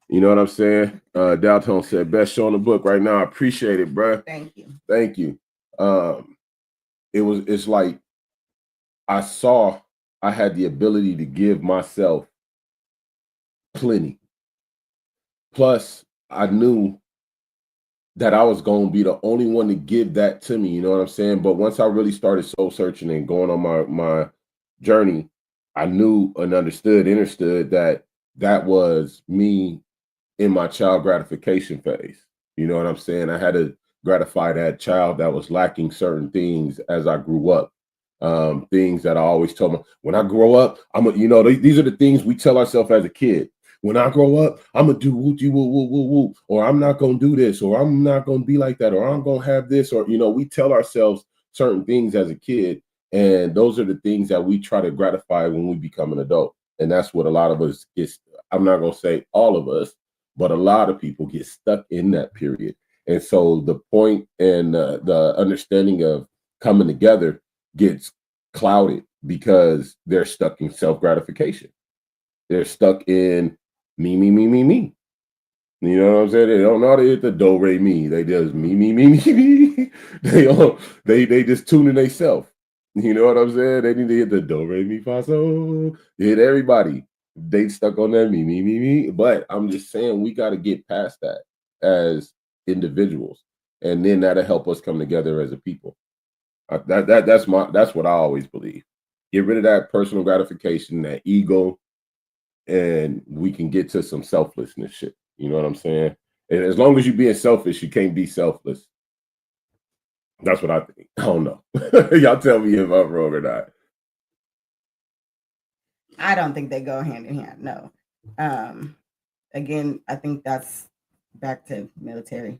You know what I'm saying? Dalton said, best show in the book right now. I appreciate it, bro. Thank you. Thank you. It's like I saw I had the ability to give myself plenty. Plus, I knew that I was going to be the only one to give that to me. You know what I'm saying? But once I really started soul searching and going on my journey, I knew and understood that was me in my child gratification phase. You know what I'm saying? I had to gratify that child that was lacking certain things as I grew up. Things that I always told me, when I grow up, these are the things we tell ourselves as a kid. When I grow up, I'm going to do woo, or I'm not going to do this, or I'm not going to be like that, or I'm going to have this, or, we tell ourselves certain things as a kid. And those are the things that we try to gratify when we become an adult. And that's what a lot of us I'm not going to say all of us, but a lot of people get stuck in that period. And so the point and the understanding of coming together gets clouded because they're stuck in self-gratification. They're stuck in me. You know what I'm saying? They don't know how to hit the do, re, mi. They just me. They just tune in themselves. You know what I'm saying? They need to hit the do, re, mi, fa, so. Hit everybody. They stuck on that me. But I'm just saying we got to get past that as individuals, and then that'll help us come together as a people. That's what I always believe. Get rid of that personal gratification, that ego, and we can get to some selflessness shit. You know what I'm saying? And as long as you're being selfish, you can't be selfless. That's what I think. I don't know. Y'all tell me if I'm wrong or not. I don't think they go hand in hand. No. Again, I think that's back to military.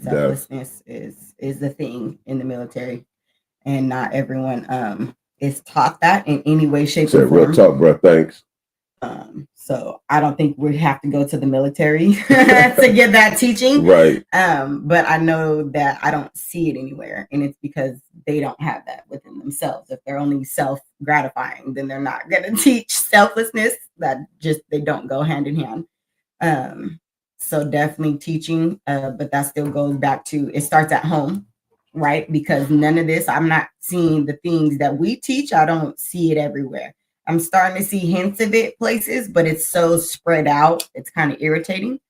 Selflessness is the thing in the military, and not everyone is taught that in any way, shape, or form. Real talk, bro. Thanks. So I don't think we have to go to the military to get that teaching. Right. But I know that I don't see it anywhere, and it's because they don't have that within themselves. If they're only self-gratifying, then they're not going to teach selflessness. They don't go hand in hand. So definitely teaching, but that still goes back to, it starts at home, right? Because none of this, I'm not seeing the things that we teach. I don't see it everywhere. I'm starting to see hints of it places, but it's so spread out. It's kind of irritating.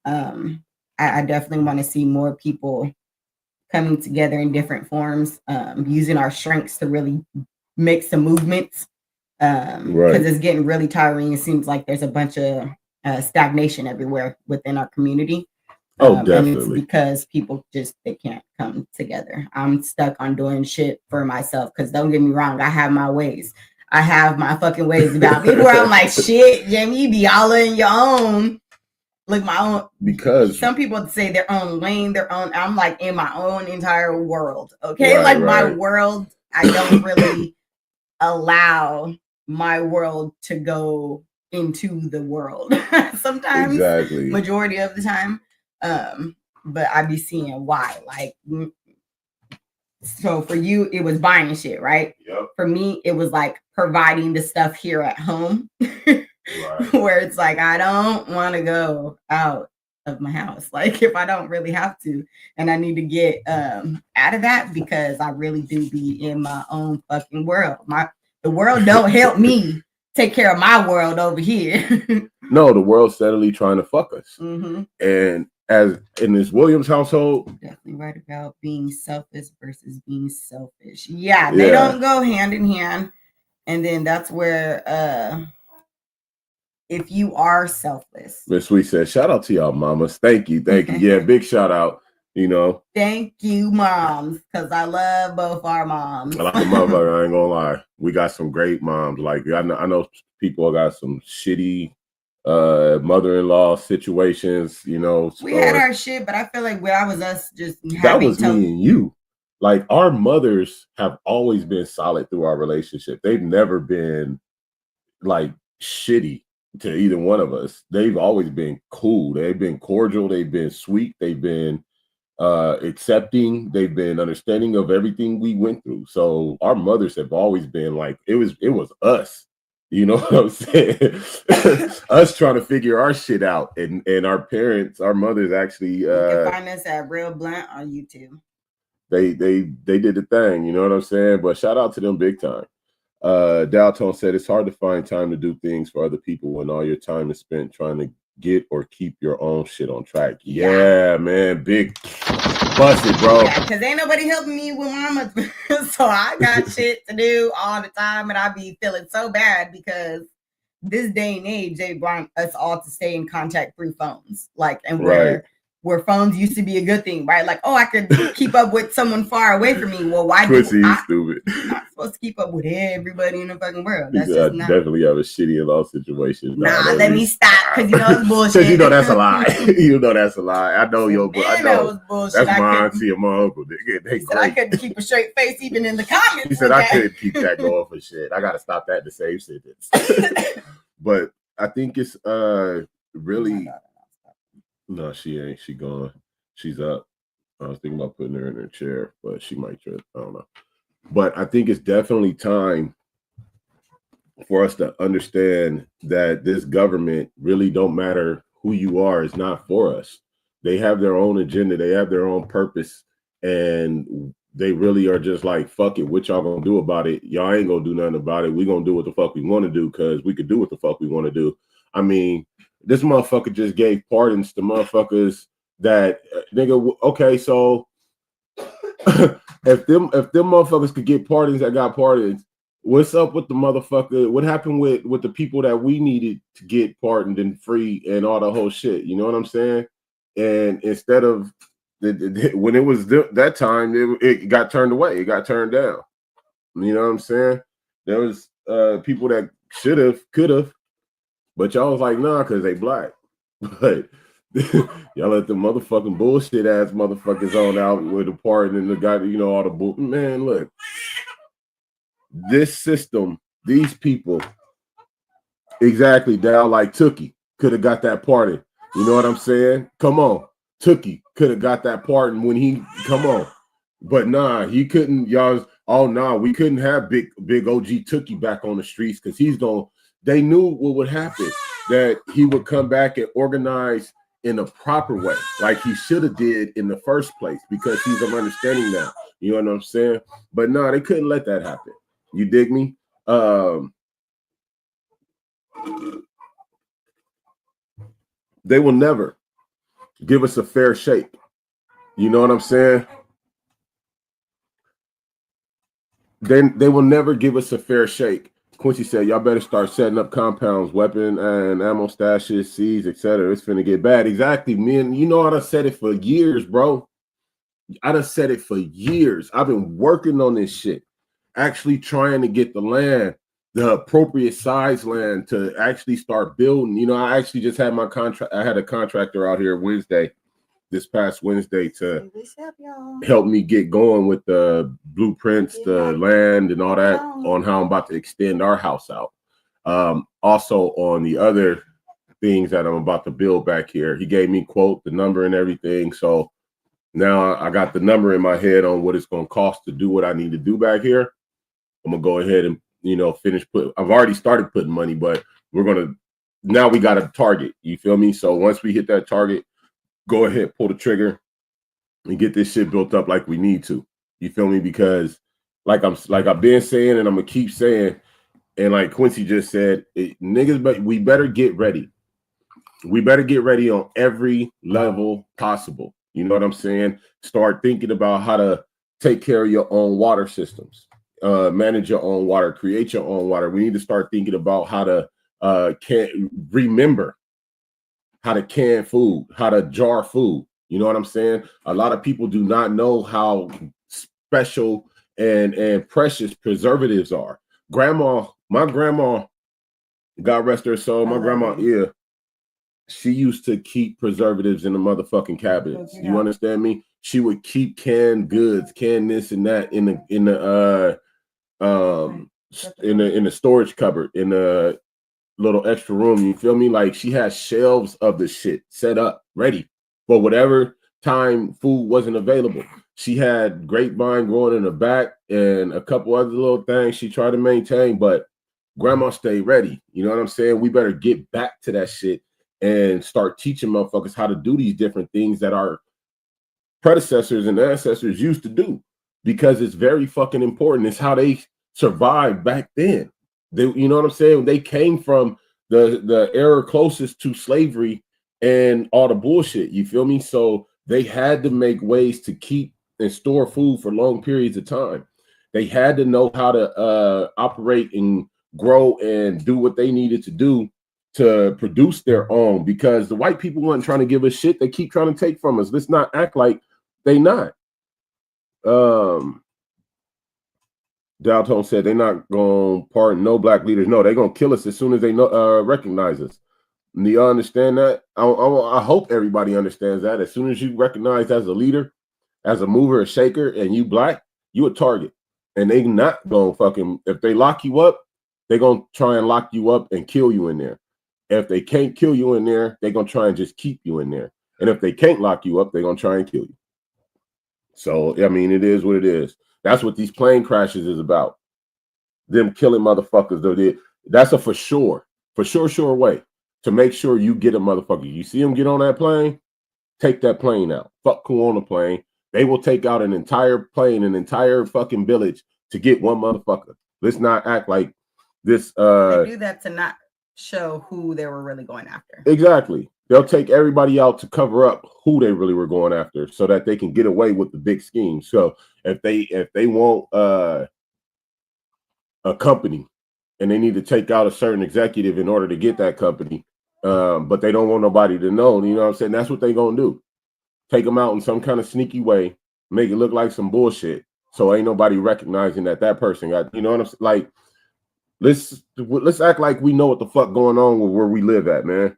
I definitely want to see more people coming together in different forms, using our strengths to really make some movements. Because it's getting really tiring. It seems like there's a bunch of stagnation everywhere within our community. Definitely. And it's because people they can't come together. I'm stuck on doing shit for myself, because don't get me wrong, I have my ways. I have my fucking ways about me where I'm like, shit, Jamie, you be all in your own. Like my own. Because some people say their own lane, I'm like in my own entire world. Okay. My world, I don't really allow my world to go into the world sometimes. Exactly. Majority of the time. But I be seeing why. Like, so for you, it was buying shit, right? Yep. For me, it was like providing the stuff here at home. Where it's like, I don't want to go out of my house, like if I don't really have to, and I need to get out of that, because I really do be in my own fucking world. The world don't help me take care of my world over here. No, the world's steadily trying to fuck us. Mm-hmm. And as in this Williams household, definitely right about being selfish versus being selfish. Yeah, they don't go hand in hand. And then that's where if you are selfless. Miss Sweet said, shout out to y'all mamas. Thank you. Yeah, big shout out. You know, Thank you, moms, because I love both our moms. like a motherfucker, I ain't gonna lie. We got some great moms. Like I know people got some shitty mother-in-law situations, you know. We had our shit, but I feel like when I was us just that was me and you. Like our mothers have always been solid through our relationship. They've never been like shitty to either one of us. They've always been cool. They've been cordial. They've been sweet. They've been accepting. They've been understanding of everything we went through. So our mothers have always been like, it was us. You know what I'm saying? Us trying to figure our shit out, and our parents, our mothers actually. You can find us at Real Blunt on YouTube. They did the thing. You know what I'm saying? But shout out to them big time. Dalton said it's hard to find time to do things for other people when all your time is spent trying to get or keep your own shit on track. Yeah, man, big busted, bro. Yeah, because ain't nobody helping me with mama. So I got shit to do all the time, and I be feeling so bad because this day and age they want us all to stay in contact through phones, like, and where phones used to be a good thing, right? Like, oh, I could keep up with someone far away from me. Well, why do stupid? I'm not supposed to keep up with everybody in the fucking world. That's just not... definitely have a shitty in-law situation. Nah, let me stop, because you know it's bullshit. Because you know that's a lie. You know that's a lie. I know your book. I know was bullshit. That's my auntie and my uncle. They said I couldn't keep a straight face even in the comments. He said I couldn't keep that going for shit. I got to stop that in the same sentence. But I think it's really. No, she ain't. She gone. She's up. I was thinking about putting her in her chair, but she might trip. I don't know. But I think it's definitely time for us to understand that this government really don't matter who you are. It's not for us. They have their own agenda. They have their own purpose. And they really are just like, fuck it. What y'all gonna do about it? Y'all ain't gonna do nothing about it. We gonna do what the fuck we want to do because we could do what the fuck we want to do. I mean, this motherfucker just gave pardons to motherfuckers that nigga. Okay, so if them motherfuckers could get pardons that got pardons, what's up with the motherfucker? What happened with the people that we needed to get pardoned and free and all the whole shit? You know what I'm saying? And instead of when it was that time, it got turned away. It got turned down. You know what I'm saying? There was people that should have, could have, but y'all was like, nah, because they black. But y'all let the motherfucking bullshit ass motherfuckers on out with the pardon and the guy, you know, all the bull. Man, look, this system, these people, exactly, down like Tookie could have got that pardon. You know what I'm saying? Come on. Tookie could have got that pardon when he, come on. But nah, he couldn't, y'all, we couldn't have big OG Tookie back on the streets because they knew what would happen, that he would come back and organize in a proper way, like he should have did in the first place, because he's of understanding now. You know what I'm saying? But no, they couldn't let that happen. You dig me? They will never give us a fair shake. You know what I'm saying? They will never give us a fair shake. Quincy said, y'all better start setting up compounds, weapon and ammo stashes, seeds, etc. It's finna get bad. Exactly, man. You know, I done said it for years, bro. I done said it for years. I've been working on this shit, actually trying to get the land, the appropriate size land to actually start building. You know, I actually just had my contract. I had a contractor out here this past Wednesday to help me get going with the blueprints, the land and all that on how I'm about to extend our house out. Also on the other things that I'm about to build back here. He gave me the number and everything. So now I got the number in my head on what it's going to cost to do what I need to do back here. I'm going to go ahead and, you know, I've already started putting money, but now we got a target. You feel me? So once we hit that target, go ahead, pull the trigger and get this shit built up like we need to. You feel me? Because like I've been saying, and I'm gonna keep saying, and like Quincy just said, niggas, but we better get ready. We better get ready on every level possible. You know what I'm saying? Start thinking about how to take care of your own water systems, manage your own water, create your own water. We need to start thinking about how to remember how to can food, how to jar food. You know what I'm saying? A lot of people do not know how special and precious preservatives are. My grandma, God rest her soul, my grandma, she used to keep preservatives in the motherfucking cabinets. You understand me? She would keep canned goods, canned this and that in the storage cupboard in the little extra room. You feel me? Like she has shelves of the shit set up, ready for whatever time food wasn't available. She had grapevine growing in the back and a couple other little things she tried to maintain, but grandma stayed ready. You know what I'm saying? We better get back to that shit and start teaching motherfuckers how to do these different things that our predecessors and ancestors used to do, because it's very fucking important. It's how they survived back then. You know what I'm saying? They came from the era closest to slavery and all the bullshit. You feel me? So they had to make ways to keep and store food for long periods of time. They had to know how to operate and grow and do what they needed to do to produce their own, because the white people weren't trying to give us shit. They keep trying to take from us. Let's not act like they not. Dalton said they're not going to pardon no black leaders. No, they're going to kill us as soon as they recognize us. Do you understand that? I hope everybody understands that. As soon as you recognize as a leader, as a mover, a shaker, and you black, you a target. And they not going to fucking, if they lock you up, they're going to try and lock you up and kill you in there. If they can't kill you in there, they're going to try and just keep you in there. And if they can't lock you up, they're going to try and kill you. So, I mean, it is what it is. That's what these plane crashes is about. Them killing motherfuckers. That's a for sure way to make sure you get a motherfucker. You see them get on that plane, take that plane out. Fuck who on the plane. They will take out an entire plane, an entire fucking village to get one motherfucker. Let's not act like this. They do that to not show who they were really going after. Exactly. They'll take everybody out to cover up who they really were going after so that they can get away with the big scheme. So if they want a company and they need to take out a certain executive in order to get that company, but they don't want nobody to know, you know what I'm saying? That's what they're going to do. Take them out in some kind of sneaky way, make it look like some bullshit. So ain't nobody recognizing that person got, you know what I'm saying? Like, let's act like we know what the fuck going on with where we live at, man.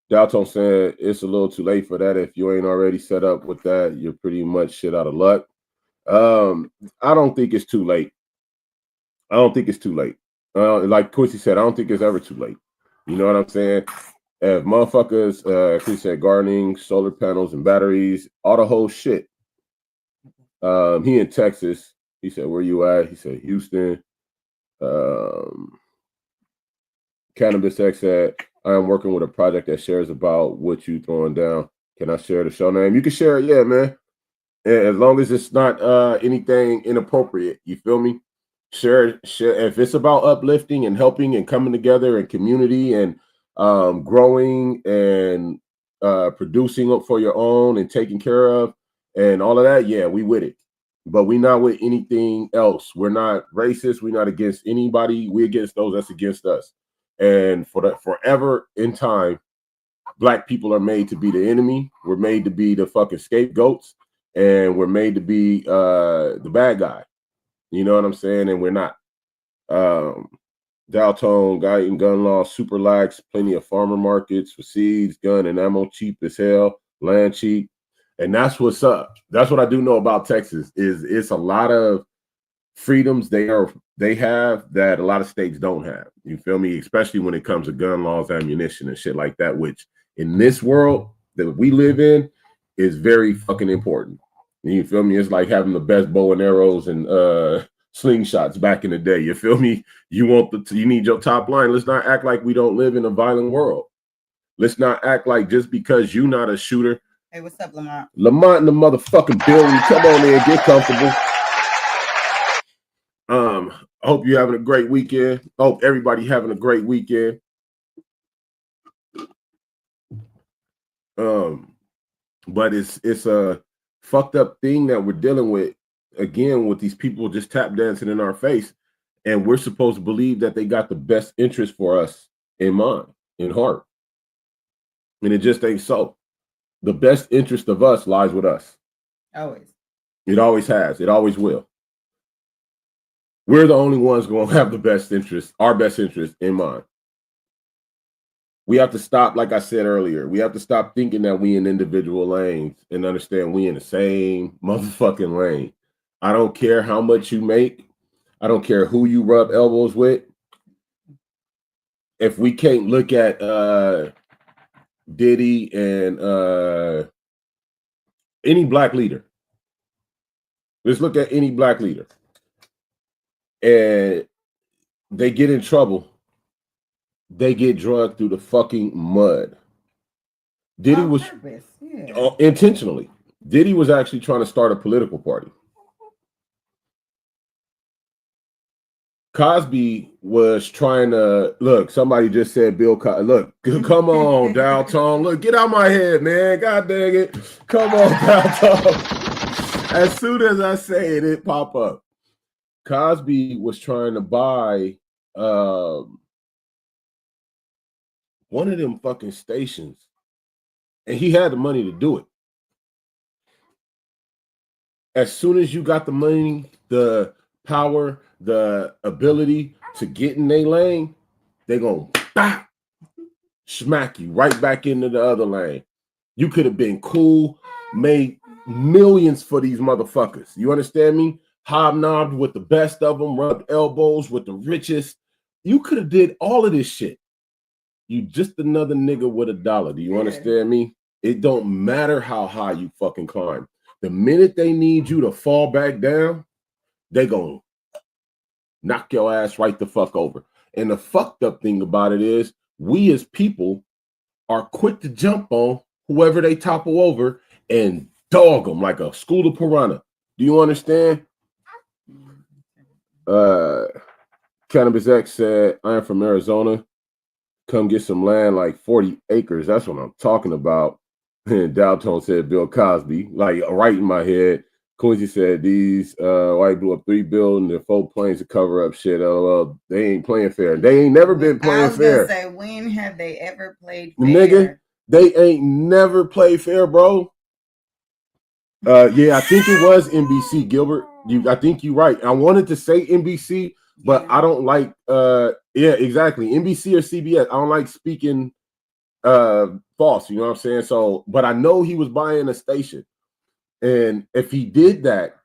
Dalton said it's a little too late for that. If you ain't already set up with that, you're pretty much shit out of luck. I don't think it's too late. Like Quincy said, I don't think it's ever too late. You know what I'm saying? If motherfuckers, Quincy said gardening, solar panels, and batteries, all the whole shit. He in Texas. He said, where you at? He said, Houston. Cannabis X said, I am working with a project that shares about what you throwing down. Can I share the show name? You can share it, yeah, man. As long as it's not anything inappropriate, you feel me? Share. If it's about uplifting and helping and coming together and community and growing and producing for your own and taking care of and all of that, yeah, we with it. But we not with anything else. We're not racist. We're not against anybody. We're against those that's against us. And forever in time, black people are made to be the enemy. We're made to be the fucking scapegoats, and we're made to be the bad guy. You know what I'm saying? And we're not. Dalton, guiding gun law, super lax, plenty of farmer markets for seeds, gun and ammo cheap as hell, land cheap. And that's what's up. That's what I do know about Texas is it's a lot of freedoms they have that a lot of states don't have. You feel me? Especially when it comes to gun laws, ammunition, and shit like that, which in this world that we live in is very fucking important. You feel me? It's like having the best bow and arrows and slingshots back in the day. You feel me? You need your top line. Let's not act like we don't live in a violent world. Let's not act like just because you're not a shooter. Hey, what's up, Lamont? Lamont in the motherfucking building. Come on in, get comfortable. I hope you're having a great weekend. I hope everybody having a great weekend. But it's a fucked up thing that we're dealing with again with these people just tap dancing in our face, and we're supposed to believe that they got the best interest for us in mind, in heart, and it just ain't so. the best interest of us lies with us. Always. It always has. It always will. We're the only ones going to have the best interest, our best interest in mind. We have to stop, like I said earlier, we have to stop thinking that we in individual lanes and understand we in the same motherfucking lane. I don't care how much you make. I don't care who you rub elbows with. If we can't look at Diddy and any black leader, let's look at any black leader, and they get in trouble, they get drugged through the fucking mud. Diddy was intentionally. Diddy was actually trying to start a political party. Cosby was trying to look. Somebody just said Bill Cosby. Look, come on, Downtown. Look, get out my head, man. God dang it. Come on, Downtown. As soon as I say it, it pop up. Cosby was trying to buy one of them fucking stations, and he had the money to do it. As soon as you got the money, the power, the ability to get in their lane, they're going to smack you right back into the other lane. You could have been cool, made millions for these motherfuckers. You understand me? Hobnobbed with the best of them, rubbed elbows with the richest. You could have did all of this shit. You just another nigga with $1. Do you understand me? It don't matter how high you fucking climb. The minute they need you to fall back down, they gonna knock your ass right the fuck over. And the fucked up thing about it is we as people are quick to jump on whoever they topple over and dog them like a school of piranha. Do you understand? Cannabis X said, I am from Arizona. Come get some land like 40 acres. That's what I'm talking about. And Dalton said Bill Cosby, like right in my head. Quincy said these white blew up 3 buildings and 4 planes to cover up shit. They ain't playing fair. They ain't never been playing fair. Say, when have they ever played fair? Nigga, they ain't never played fair, bro. Yeah, I think it was NBC, Gilbert. I think you're right. I wanted to say NBC, but I don't like yeah, exactly. NBC or CBS. I don't like speaking false, you know what I'm saying? So, but I know he was buying a station. And if he did that,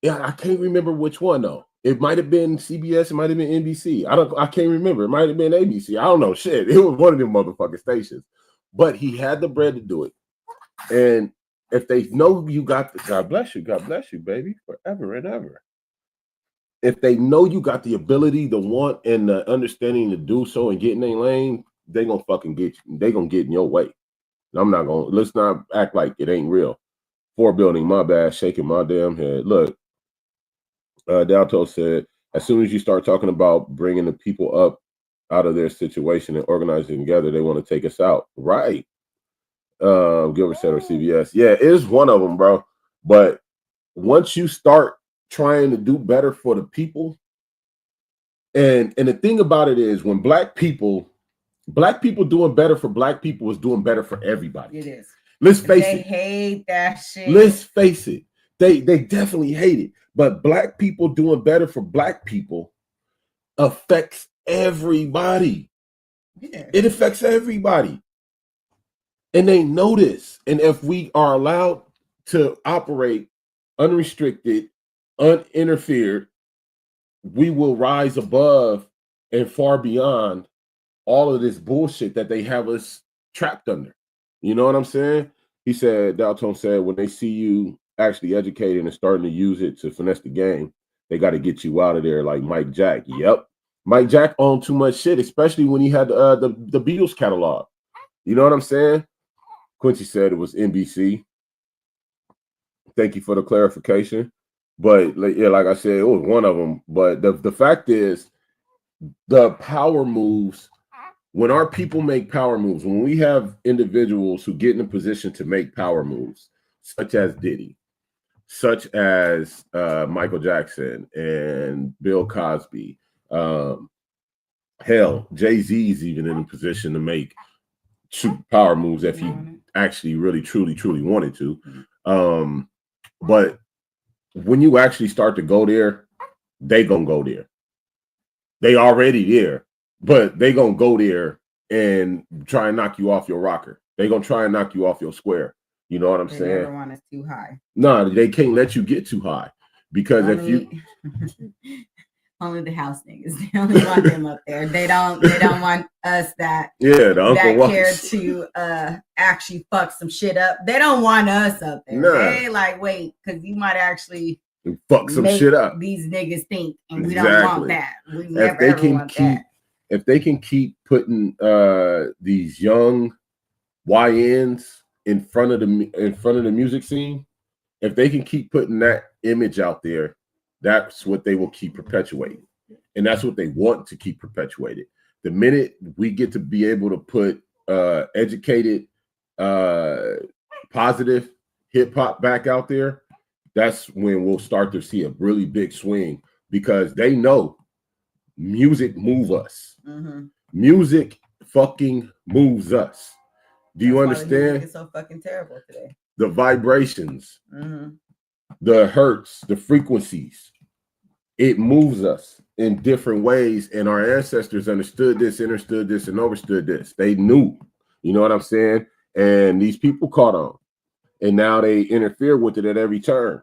yeah, I can't remember which one though. It might have been CBS, it might have been NBC. I can't remember. It might have been ABC. I don't know. Shit. It was one of them motherfucking stations. But he had the bread to do it. And if they know you got the God bless you, baby, forever and ever. If they know you got the ability, the want, and the understanding to do so and get in their lane, they gonna fucking get you. They gonna get in your way. And let's not act like it ain't real. 4 building, my bad, shaking my damn head. Look, Dalto said, as soon as you start talking about bringing the people up out of their situation and organizing together, they want to take us out. Right. Gilbert said, or CBS. Yeah, it is one of them, bro. But once you start trying to do better for the people, and the thing about it is when black people doing better for black people is doing better for everybody. It is. Let's face it. They hate that shit. Let's face it. They definitely hate it. But black people doing better for black people affects everybody. Yeah. It affects everybody. And they know this. And if we are allowed to operate unrestricted, uninterfered, we will rise above and far beyond all of this bullshit that they have us trapped under. You know what I'm saying? He said, Dalton said, when they see you actually educated and starting to use it to finesse the game, they got to get you out of there like Mike Jack. Yep. Mike Jack owned too much shit, especially when he had the Beatles catalog. You know what I'm saying? Quincy said it was NBC. Thank you for the clarification. But yeah, like I said, it was one of them. But the fact is, the power moves, when our people make power moves, when we have individuals who get in a position to make power moves, such as Diddy, such as Michael Jackson and Bill Cosby, hell, Jay-Z's even in a position to make power moves if he actually really truly wanted to. But when you actually start to go there, they gonna go there. They already there, but they gonna go there and try and knock you off your rocker. They gonna try and knock you off your square. You know what I'm saying? Never want us too high. No, they can't let you get too high because if you only the house niggas, they only want them up there. They don't want us that care to actually fuck some shit up. They don't want us up there. Nah. They like wait, because you might actually fuck some shit up. These niggas think, and we don't want that. We never ever want that. If they can keep putting these young YNs in front of the music scene, if they can keep putting that image out there, that's what they will keep perpetuating, and that's what they want to keep perpetuated. The minute we get to be able to put educated, positive hip hop back out there, that's when we'll start to see a really big swing, because they know music moves us. Mm-hmm. Music fucking moves us. Do you understand? It's so fucking terrible today. The vibrations, mm-hmm. the hertz, the frequencies, it moves us in different ways. And our ancestors understood this, and understood this. They knew, you know what I'm saying? And these people caught on, and now they interfere with it at every turn.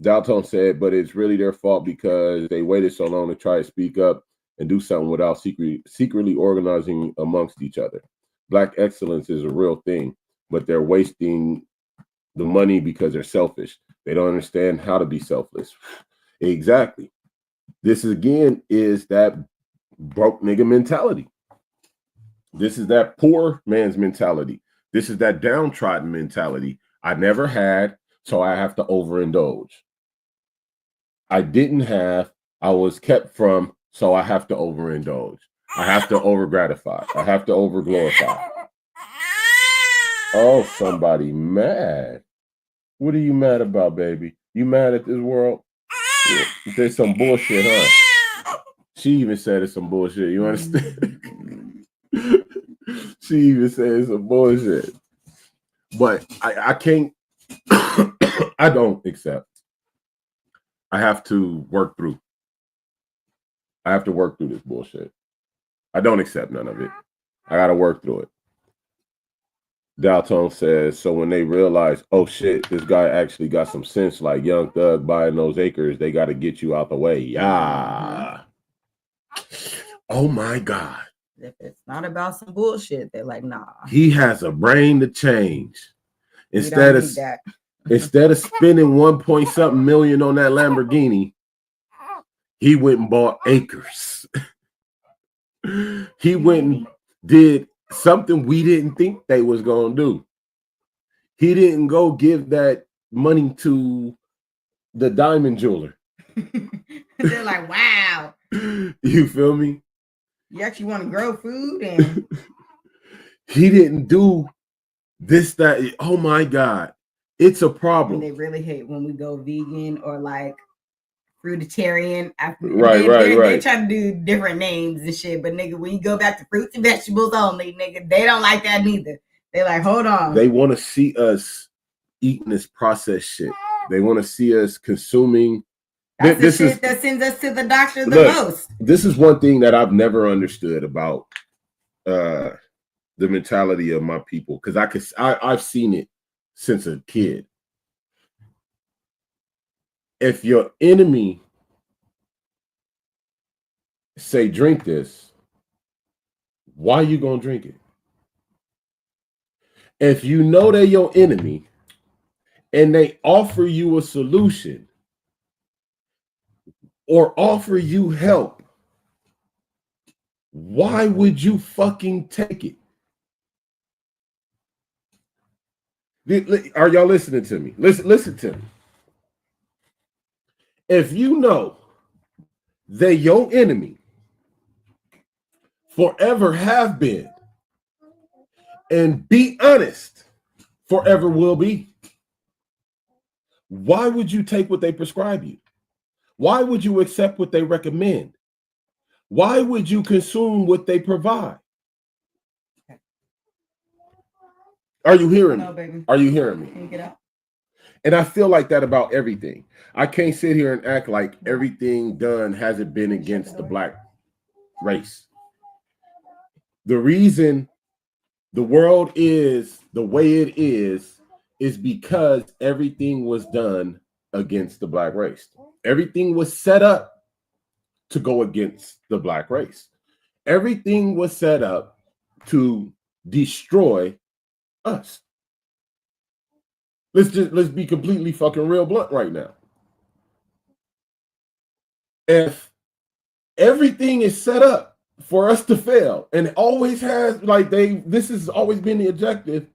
Dalton said, but it's really their fault because they waited so long to try to speak up and do something without secretly organizing amongst each other. Black excellence is a real thing, but they're wasting the money because they're selfish. They don't understand how to be selfless. Exactly. This is that broke nigga mentality. This is that poor man's mentality. This is that downtrodden mentality. I never had, so I have to overindulge. I didn't have, I was kept from, so I have to overindulge. I have to overgratify. I have to overglorify. Oh, somebody mad. What are you mad about, baby? You mad at this world? Yeah. There's some bullshit, huh? She even said it's some bullshit. You understand? She even said it's some bullshit. But I can't, I don't accept. I have to work through. I have to work through this bullshit. I don't accept none of it. I got to work through it. Dalton says, so when they realize, oh shit, this guy actually got some sense, like Young Thug buying those acres, they got to get you out the way. Yeah. Oh my God. If it's not about some bullshit, they're like, nah. He has a brain to change. Instead of spending 1 point something million on that Lamborghini, he went and bought acres. He went and did something we didn't think they was gonna do. He didn't go give that money to the diamond jeweler. They're like, wow. You feel me? You actually want to grow food, and he didn't do this, that. Oh my God. It's a problem. And they really hate when we go vegan or like fruitarian. Right. They try to do different names and shit, but nigga, when you go back to fruits and vegetables only, nigga, they don't like that neither. They like, hold on. They want to see us eating this processed shit. They want to see us consuming. That's the shit that sends us to the doctor the most. This is one thing that I've never understood about the mentality of my people, because I've seen it since a kid. If your enemy say drink this, why you gonna drink it? If you know they're your enemy and they offer you a solution or offer you help, why would you fucking take it? Are y'all listening to me? Listen to me. If you know they're your enemy, forever have been, and be honest, forever will be, why would you take what they prescribe you? Why would you accept what they recommend? Why would you consume what they provide? Are you hearing me? No, baby. Are you hearing me? Can you get out? And I feel like that about everything. I can't sit here and act like everything done hasn't been against the black race. The reason the world is the way it is because everything was done against the black race. Everything was set up to go against the black race. Everything was set up to destroy us. Let's be completely fucking real blunt right now. If everything is set up for us to fail, and it always has, this has always been the objective,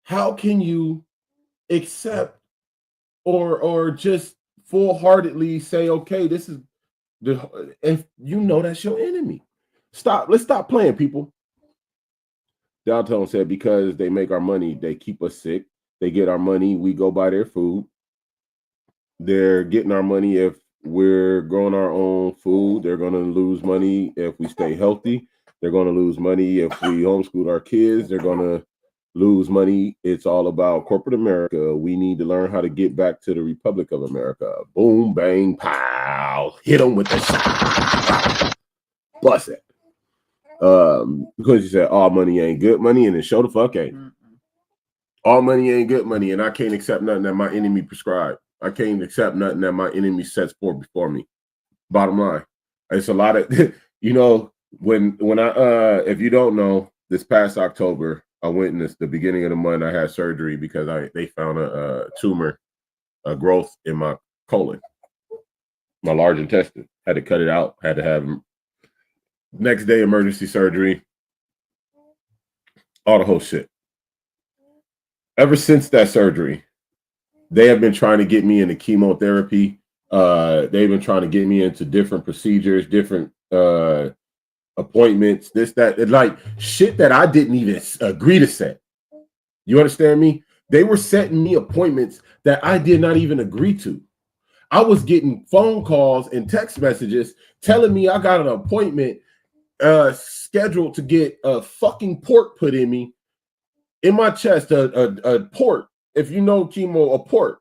how can you accept or just full-heartedly say, okay, this is if you know that's your enemy? Let's stop playing, people. Downtown said, because they make our money, they keep us sick. They get our money, we go buy their food. They're getting our money if we're growing our own food. They're going to lose money if we stay healthy. They're going to lose money if we homeschool our kids. They're going to lose money. It's all about corporate America. We need to learn how to get back to the Republic of America. Boom, bang, pow. Hit them with the shot. Bust it. Because you said all money ain't good money, and then show the fuck ain't. All money ain't good money, and I can't accept nothing that my enemy prescribed. I can't accept nothing that my enemy sets forth before me. Bottom line, it's a lot of, when I if you don't know, this past October, I witnessed the beginning of the month. I had surgery because they found a tumor, a growth in my colon, my large intestine. Had to cut it out. Had to have next day emergency surgery. All the whole shit. Ever since that surgery, they have been trying to get me into chemotherapy. They've been trying to get me into different procedures, different appointments, this, that, like shit that I didn't even agree to set. You understand me? They were setting me appointments that I did not even agree to. I was getting phone calls and text messages telling me I got an appointment scheduled to get a fucking port put in me, in my chest, a port, if you know chemo, a port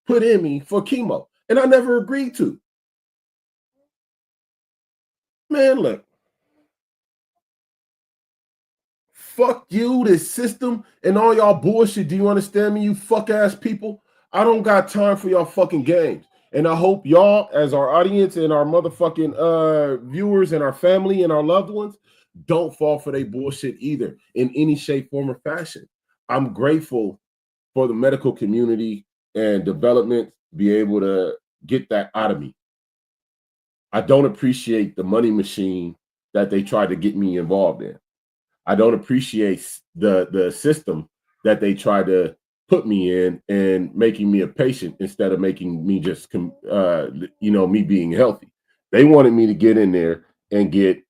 put in me for chemo. And I never agreed to. Man, look. Fuck you, this system, and all y'all bullshit. Do you understand me, you fuck ass people? I don't got time for y'all fucking games. And I hope y'all, as our audience and our motherfucking viewers and our family and our loved ones, don't fall for their bullshit either in any shape, form, or fashion. I'm grateful for the medical community and development be able to get that out of me. I don't appreciate the money machine that they tried to get me involved in. I don't appreciate the system that they tried to put me in and making me a patient instead of making me just, me being healthy. They wanted me to get in there and get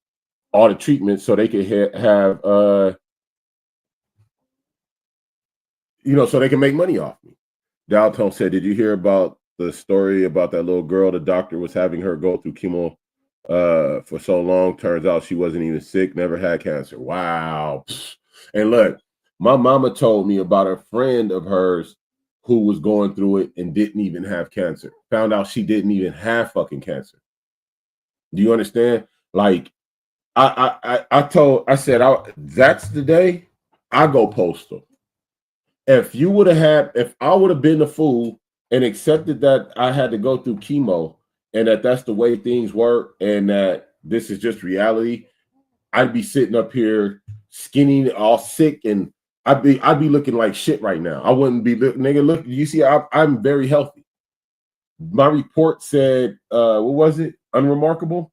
all the treatment so they could have, so they can make money off me. Dalton said, did you hear about the story about that little girl? The doctor was having her go through chemo for so long. Turns out she wasn't even sick, never had cancer. Wow. And look, my mama told me about a friend of hers who was going through it and didn't even have cancer. Found out she didn't even have fucking cancer. Do you understand? Like, I said, that's the day I go postal. If I would have been the fool and accepted that I had to go through chemo and that's the way things work and that this is just reality, I'd be sitting up here skinny, all sick, and I'd be looking like shit right now. I wouldn't be nigga. Look, you see, I'm very healthy. My report said, what was it? Unremarkable.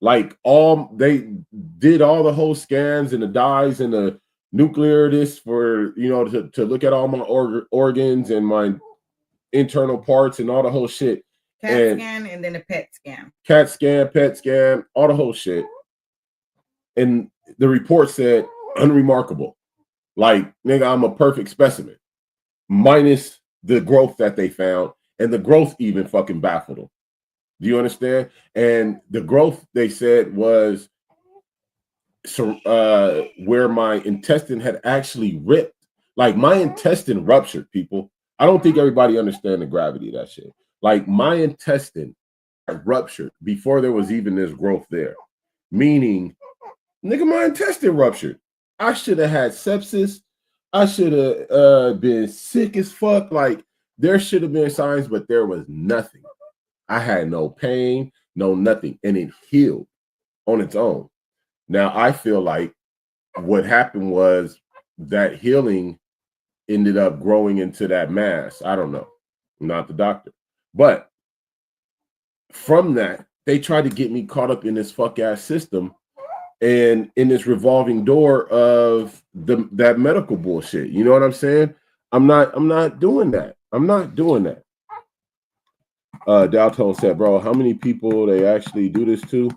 Like they did all the whole scans and the dyes and the nuclear this for to look at all my organs and my internal parts and all the whole shit. CAT scan and then a PET scan. CAT scan, PET scan, all the whole shit. And the report said unremarkable. Like, nigga, I'm a perfect specimen. Minus the growth that they found. And the growth even fucking baffled them. Do you understand? And the growth, they said, was where my intestine had actually ripped Like my intestine ruptured, people. I don't think everybody understand the gravity of that shit. Like my intestine ruptured before there was even this growth there. Meaning, nigga, my intestine ruptured. I should have had sepsis. I should have been sick as fuck. Like there should have been signs, but there was nothing. I had no pain, no nothing, and it healed on its own. Now I feel like what happened was that healing ended up growing into that mass. I don't know. I'm not the doctor. But from that, they tried to get me caught up in this fuck ass system and in this revolving door of that medical bullshit. You know what I'm saying? I'm not doing that. I'm not doing that. Dalton said, bro, how many people they actually do this to?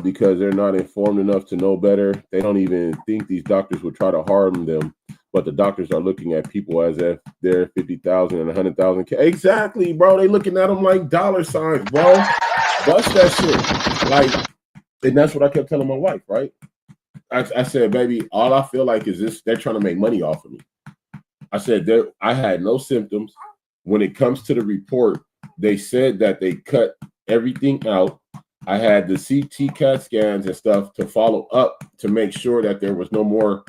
Because they're not informed enough to know better. They don't even think these doctors would try to harm them, but the doctors are looking at people as if they're 50,000 and 100,000. Exactly, bro. They looking at them like dollar signs, bro. Bust that shit. Like, and that's what I kept telling my wife, right? I said, baby, all I feel like is this, they're trying to make money off of me. I said, I had no symptoms. When it comes to the report, they said that they cut everything out. I had the CT CAT scans and stuff to follow up to make sure that there was no more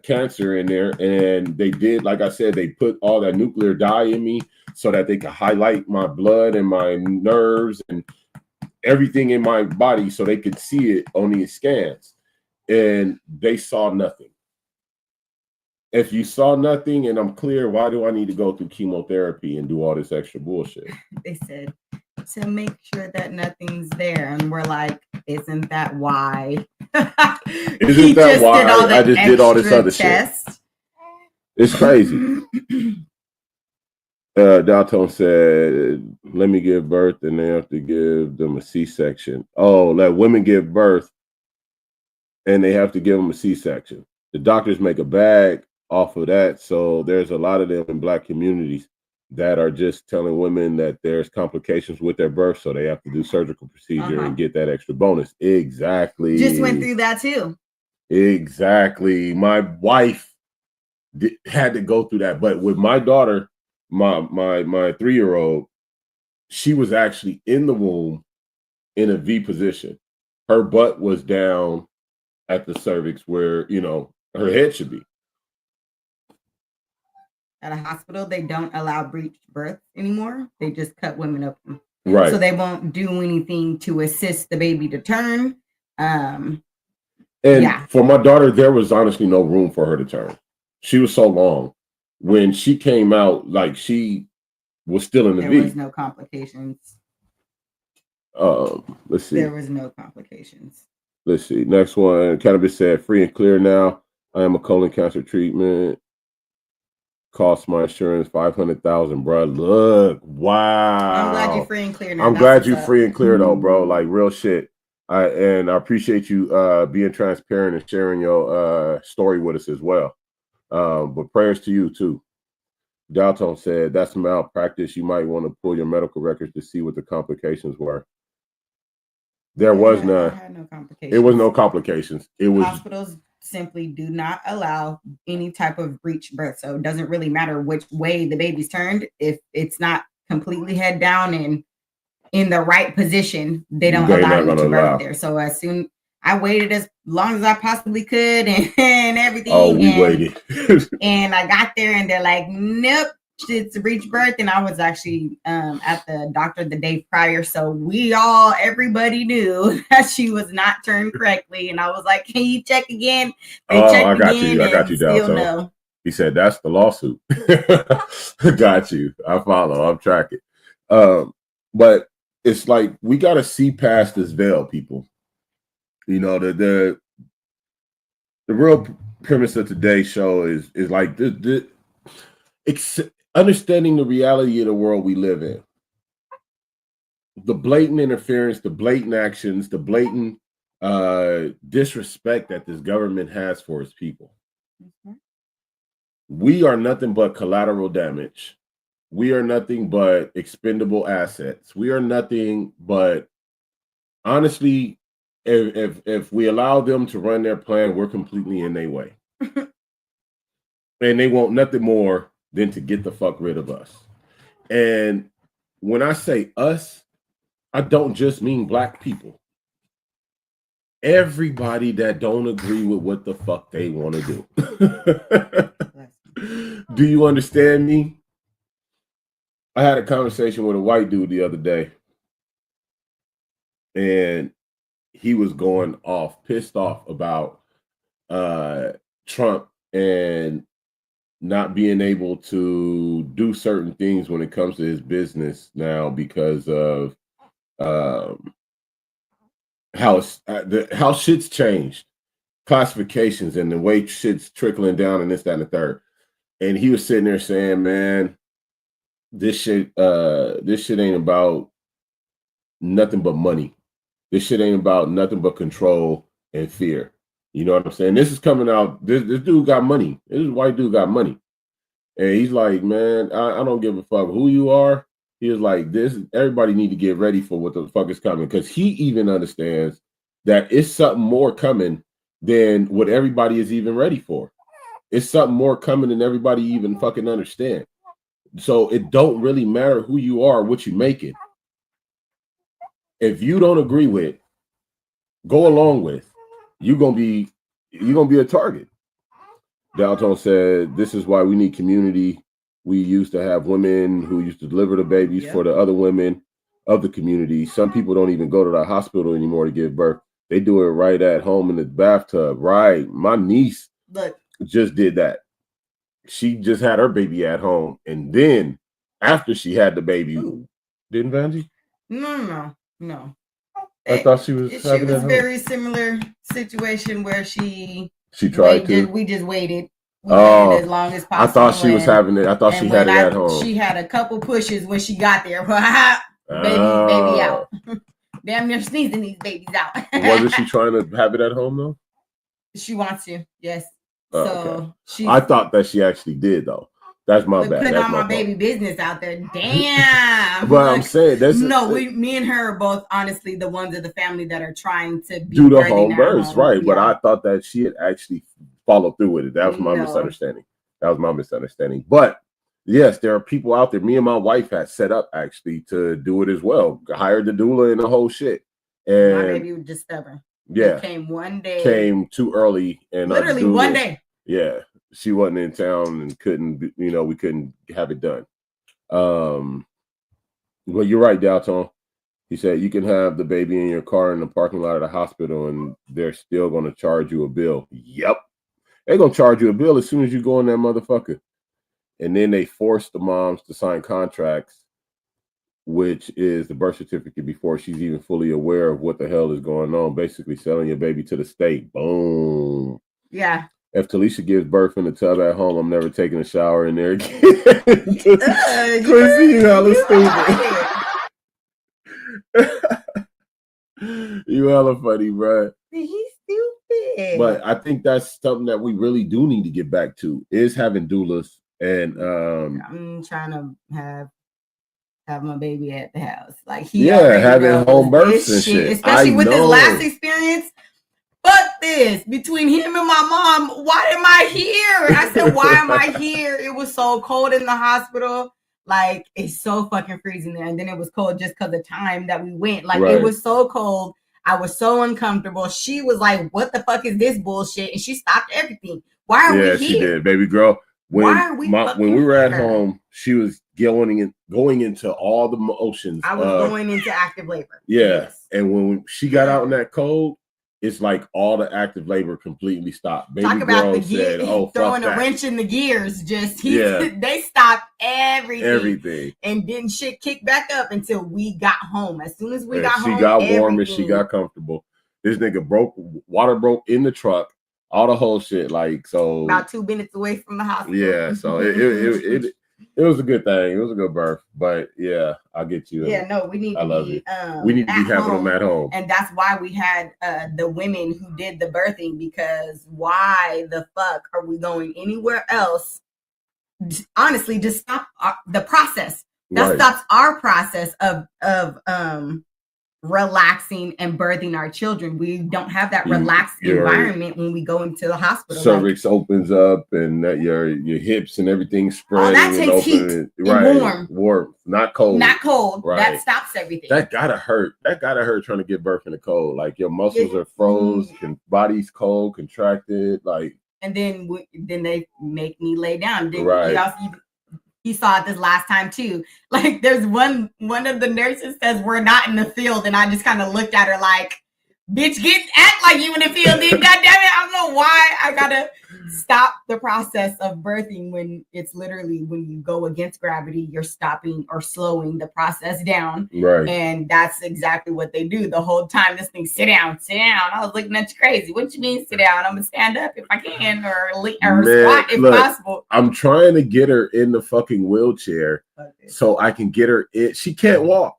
cancer in there. And they did, like I said, they put all that nuclear dye in me so that they could highlight my blood and my nerves and everything in my body so they could see it on these scans. And they saw nothing. If you saw nothing and I'm clear, why do I need to go through chemotherapy and do all this extra bullshit? They said to make sure that nothing's there. And we're like, isn't that why? Isn't that why I just did all this other shit? It's crazy. Dalton said, let me give birth and they have to give them a C-section. Oh, let women give birth and they have to give them a C-section. The doctors make a bag off of that. So there's a lot of them in Black communities that are just telling women that there's complications with their birth, so they have to do surgical procedure and get that extra bonus. Exactly. Just went through that too. Exactly. My wife had to go through that, but with my daughter, my 3-year-old, she was actually in the womb in a V position. Her butt was down at the cervix where, you know, her head should be. At a hospital, they don't allow breech birth anymore. They just cut women open. Right. So they won't do anything to assist the baby to turn. For my daughter, there was honestly no room for her to turn. She was so long. When she came out, like she was still in the V. There was no complications. Let's see. There was no complications. Let's see. Next one. Cannabis said, free and clear now. I am a colon cancer treatment. Cost my insurance $500,000, bro. Look, wow. I'm glad you're free and clear now. I'm glad you're free and clear though, bro. Like real shit. I appreciate you being transparent and sharing your story with us as well. But prayers to you too. Dalton said that's malpractice. You might want to pull your medical records to see what the complications were. There was none. Had no complications. It was no complications. It was hospitals simply do not allow any type of breech birth. So it doesn't really matter which way the baby's turned. If it's not completely head down and in the right position, they don't allow you to birth there. So as soon I waited as long as I possibly could and everything. Oh, we waited. And I got there and they're like, nope, it's a breech birth. And I was actually at the doctor the day prior. So everybody knew that she was not turned correctly. And I was like, can you check again? I got you, Dalton. He said, that's the lawsuit. Got you. I follow. I'm tracking. But it's like, we got to see past this veil, people. You know, the real premise of today's show is like understanding the reality of the world we live in. The blatant interference, the blatant actions, the blatant disrespect that this government has for its people. Mm-hmm. We are nothing but collateral damage. We are nothing but expendable assets. We are nothing but, honestly, if we allow them to run their plan, we're completely in their way. And they want nothing more than to get the fuck rid of us. And when I say us, I don't just mean black people. Everybody that don't agree with what the fuck they want to do. Do you understand me? I had a conversation with a white dude the other day, and he was going off, pissed off about Trump and not being able to do certain things when it comes to his business now because of how shit's changed, classifications and the way shit's trickling down and this, that, and the third. And he was sitting there saying, man, this shit ain't about nothing but money. This shit ain't about nothing but control and fear. You know what I'm saying? This is coming out. This dude got money. This white dude got money. And he's like, man, I don't give a fuck who you are. He was like, everybody need to get ready for what the fuck is coming. Because he even understands that it's something more coming than what everybody is even ready for. It's something more coming than everybody even fucking understand. So it don't really matter who you are, what you making. If you don't agree with, go along with, you're gonna be a target. Dalton said, this is why we need community. We used to have women who used to deliver the babies for the other women of the community. Some people don't even go to the hospital anymore to give birth. They do it right at home in the bathtub. Right. My niece just did that. She just had her baby at home. And then after she had the baby, didn't Vanjie? No. I thought she was. She was very similar situation where she tried to. We just waited. We waited as long as possible. I thought she was having it. I thought she had it at home. She had a couple pushes when she got there. Baby out. Damn near sneezing these babies out. Wasn't she trying to have it at home though? She wants to. Yes. So I thought that she actually did though. That's my bad. Put all my baby business out there. Damn. But I'm saying me and her are both honestly the ones of the family that are trying to do the home births, right? Yeah. But I thought that she had actually followed through with it. That was my misunderstanding. But yes, there are people out there. Me and my wife had set up actually to do it as well. Hired the doula and the whole shit. And my baby was just stubborn. Yeah. It came one day. Came too early and literally one day. Yeah. She wasn't in town and we couldn't have it done. Well, you're right, Dalton. He said you can have the baby in your car in the parking lot of the hospital and they're still going to charge you a bill. Yep. They're going to charge you a bill as soon as you go in that motherfucker. And then they force the moms to sign contracts, which is the birth certificate before she's even fully aware of what the hell is going on. Basically selling your baby to the state. Boom. Yeah. If Talisha gives birth in the tub at home, I'm never taking a shower in there again. Quincy, you hella stupid. You hella funny, bro. He's stupid. But I think that's something that we really do need to get back to is having doulas. And I'm trying to have my baby at the house. Like having home births and shit. Especially with his last experience. Fuck this. Between him and my mom, why am I here? I said, why am I here? It was so cold in the hospital. Like, it's so fucking freezing there. And then it was cold just because of the time that we went. Like, It was so cold. I was so uncomfortable. She was like, what the fuck is this bullshit? And she stopped everything. Why are we here? Yeah, she did, baby girl. When we were at home, she was going into all the motions. I was going into active labor. Yeah. Yes. And when she got out in that cold, it's like all the active labor completely stopped. Baby Talk about girl the gear, said, throwing a wrench in the gears. They stopped everything. And didn't shit kick back up until we got home. As soon as we got home, she got warm and she got comfortable. This nigga water broke in the truck, all the whole shit. Like, so about 2 minutes away from the hospital. Yeah, so it was a good thing. It was a good birth, but yeah, I get you. Yeah, no, we need. I love it. We need to be having them at home, and that's why we had the women who did the birthing. Because why the fuck are we going anywhere else? Honestly, just stop the process. That stops our process of relaxing and birthing our children. We don't have that You- relaxed you're- environment when we go into the hospital. cervix opens up and that your hips and everything spreading that and takes heat open. and Right. warm. Not cold. Not cold. Right. That stops everything. That gotta hurt. That gotta hurt trying to give birth in the cold. Like your muscles are froze, body's cold, contracted. Like, and then then they make me lay down. Then Right. he saw it this last time too. Like there's one of the nurses says we're not in the field, and I just kind of looked at her like, bitch, act like you in the field. Then God damn it, I don't know why I gotta stop the process of birthing when it's literally when you go against gravity, you're stopping or slowing the process down. right. And that's exactly what they do the whole time. This thing, sit down. I was looking at you crazy. What you mean sit down? I'm gonna stand up if I can, or Man, squat if look, possible. I'm trying to get her in the fucking wheelchair so I can get her in. She can't walk.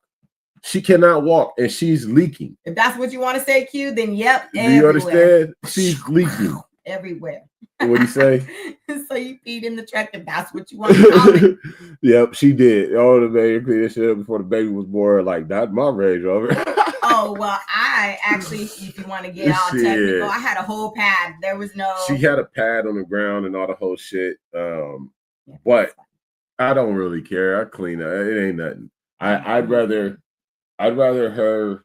She cannot walk, and she's leaking. If that's what you want to say, Q, then yep. Do you Everywhere. understand? She's leaking. Everywhere. What do you say? So you feed in the truck if that's what you want to call it. Yep, she did. Oh, the baby cleaned this shit up before the baby was born. Like, not my Range Rover. Oh, well, I actually, if you want to get all Shit. technical, I had a whole pad. There was no. She had a pad on the ground and all the whole shit. But I don't really care. I clean it. It ain't nothing. I'd rather her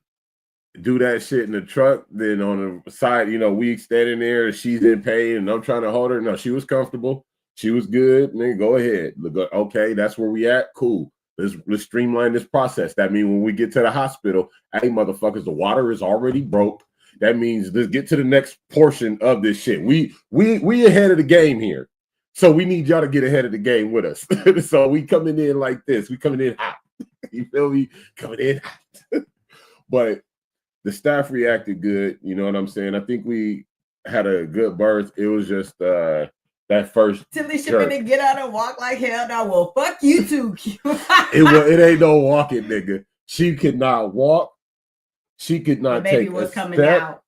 do that shit in the truck than on the side. You know, we standing there, she's in pain, and I'm trying to hold her. No, she was comfortable. She was good. Man, go ahead. Look, okay, that's where we at. Cool. Let's streamline this process. That means when we get to the hospital, hey, motherfuckers, the water is already broke. That means let's get to the next portion of this shit. We ahead of the game here. So we need y'all to get ahead of the game with us. So we coming in like this. We coming in hot. You feel me? Coming in hot. But the staff reacted good. You know what I'm saying? I think we had a good birth. It was just that first. Tilly should have get out and walk like hell. Now, well, fuck you too. It ain't no walking, nigga. She could not walk. She could not the baby take was a coming step. out.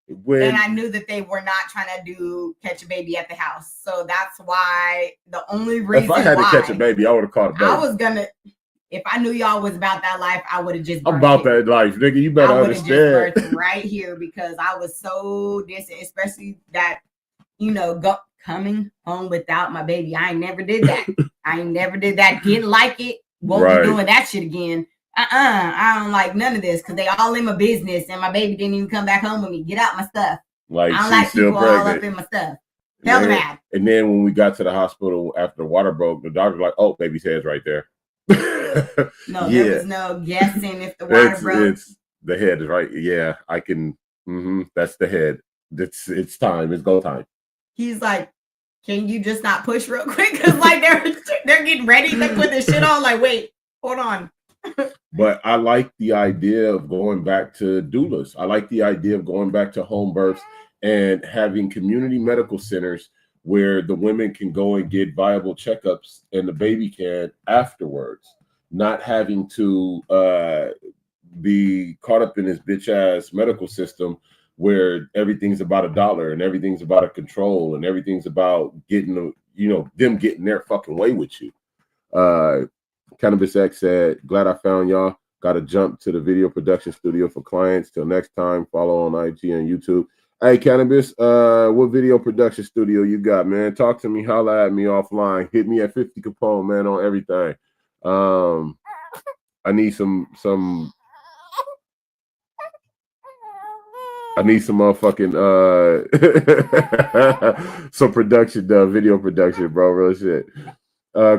When And I knew that they were not trying to catch a baby at the house. So that's why the only reason if I had why to catch a baby, I would have caught a baby. I was gonna, if I knew y'all was about that life, I would have just I'm about that life, nigga. You better I would have understand. just birthed right here because I was so distant, especially that, you know, coming home without my baby. I ain't never did that. Didn't like it. Won't be doing that shit again. I don't like none of this because they all in my business and my baby didn't even come back home with me. Get out my stuff. Like I don't she's like still people all pregnant. up in my stuff. Hell Man, mad. And then when we got to the hospital after the water broke, the doctor was like, "Oh, baby's head's right there." No, there was no guessing if the water broke. It's the head is right. Yeah, I can. That's the head. It's time. It's go time. He's like, "Can you just not push real quick?" Because like they're getting ready to put this shit on. Like, wait, hold on. But I like the idea of going back to doulas. I like the idea of going back to home births and having community medical centers where the women can go and get viable checkups and the baby can afterwards, not having to be caught up in this bitch ass medical system where everything's about $1 and everything's about a control and everything's about getting them getting their fucking way with you. Cannabis X said, "Glad I found y'all. Got to jump to the video production studio for clients. Till next time, follow on IG and YouTube." Hey, Cannabis, what video production studio you got, man? Talk to me. Holla at me offline. Hit me at 50 Capone, man, on everything. I need some motherfucking some production, video production, bro. Real shit.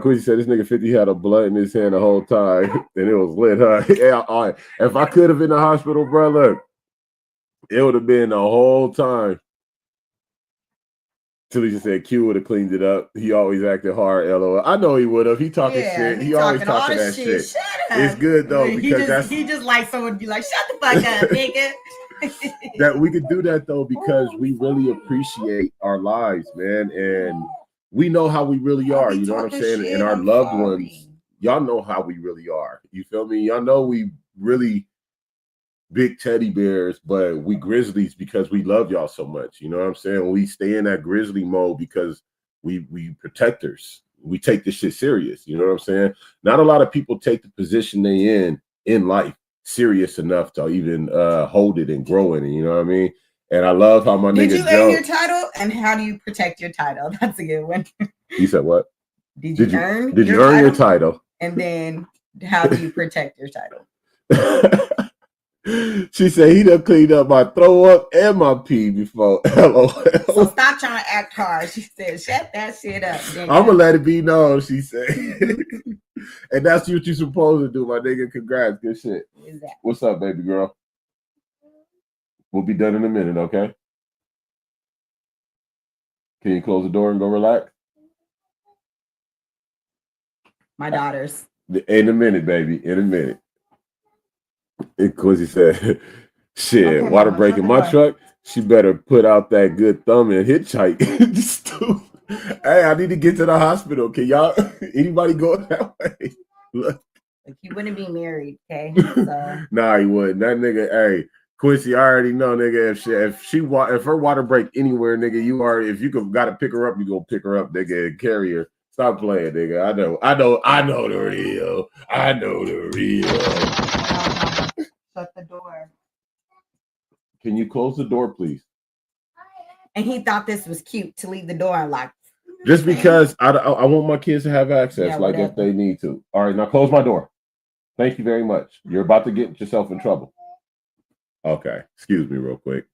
Quincy said this nigga 50 had a blunt in his hand the whole time and it was lit, huh? Yeah, all right. If I could have been in the hospital, bro, look, it would have been the whole time. Talisha said Q would have cleaned it up. He always acted hard, LOL. I know he would have. He talking shit. He always talking that shit. Shut up. It's good though because he just like someone to be like, shut the fuck up, nigga. That we could do that though because we really appreciate our lives, man, and we know how we really are. You know what I'm saying? And our loved ones, y'all know how we really are. You feel me? Y'all know we really big teddy bears, but we grizzlies because we love y'all so much. You know what I'm saying? We stay in that grizzly mode because we protectors. We take this shit serious. You know what I'm saying? Not a lot of people take the position they in life. serious enough to even hold it and grow in it. You know what I mean? And I love how my Did nigga you Joe. earn your title? And how do you protect your title? That's a good one. You said what? Did you earn your title? And then how do you protect your title? She said he done cleaned up my throw up and my pee before. LOL. So stop trying to act hard. She said, shut that shit up. I'm gonna let it be known, she said. And that's what you're supposed to do, my nigga. Congrats, good shit. What's up, baby girl? We'll be done in a minute, okay? Can you close the door and go relax? My daughters. In a minute, baby. In a minute. And Quincy said, shit, Okay, water Mama, breaking my truck. She better put out that good thumb and hitchhike. Hey, I need to get to the hospital. Can y'all, anybody go that way? Look. Like, he wouldn't be married, okay? So. Nah, he wouldn't. That nigga, hey, Quincy, I already know, nigga. If her water break anywhere, nigga, if you gotta pick her up, you go pick her up, nigga, and carry her. Stop playing, nigga. I know the real. I know the real. Shut the door. Can you close the door, please? And he thought this was cute to leave the door unlocked. Just because I want my kids to have access, Yeah, like whatever. if they need to. All right, now close my door. Thank you very much. You're about to get yourself in trouble. Okay, excuse me real quick.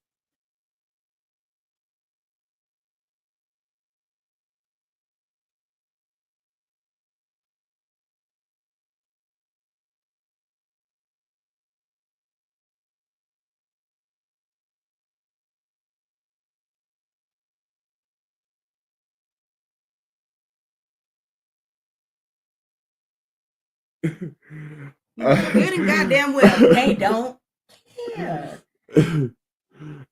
Good and goddamn well. They don't. Yeah.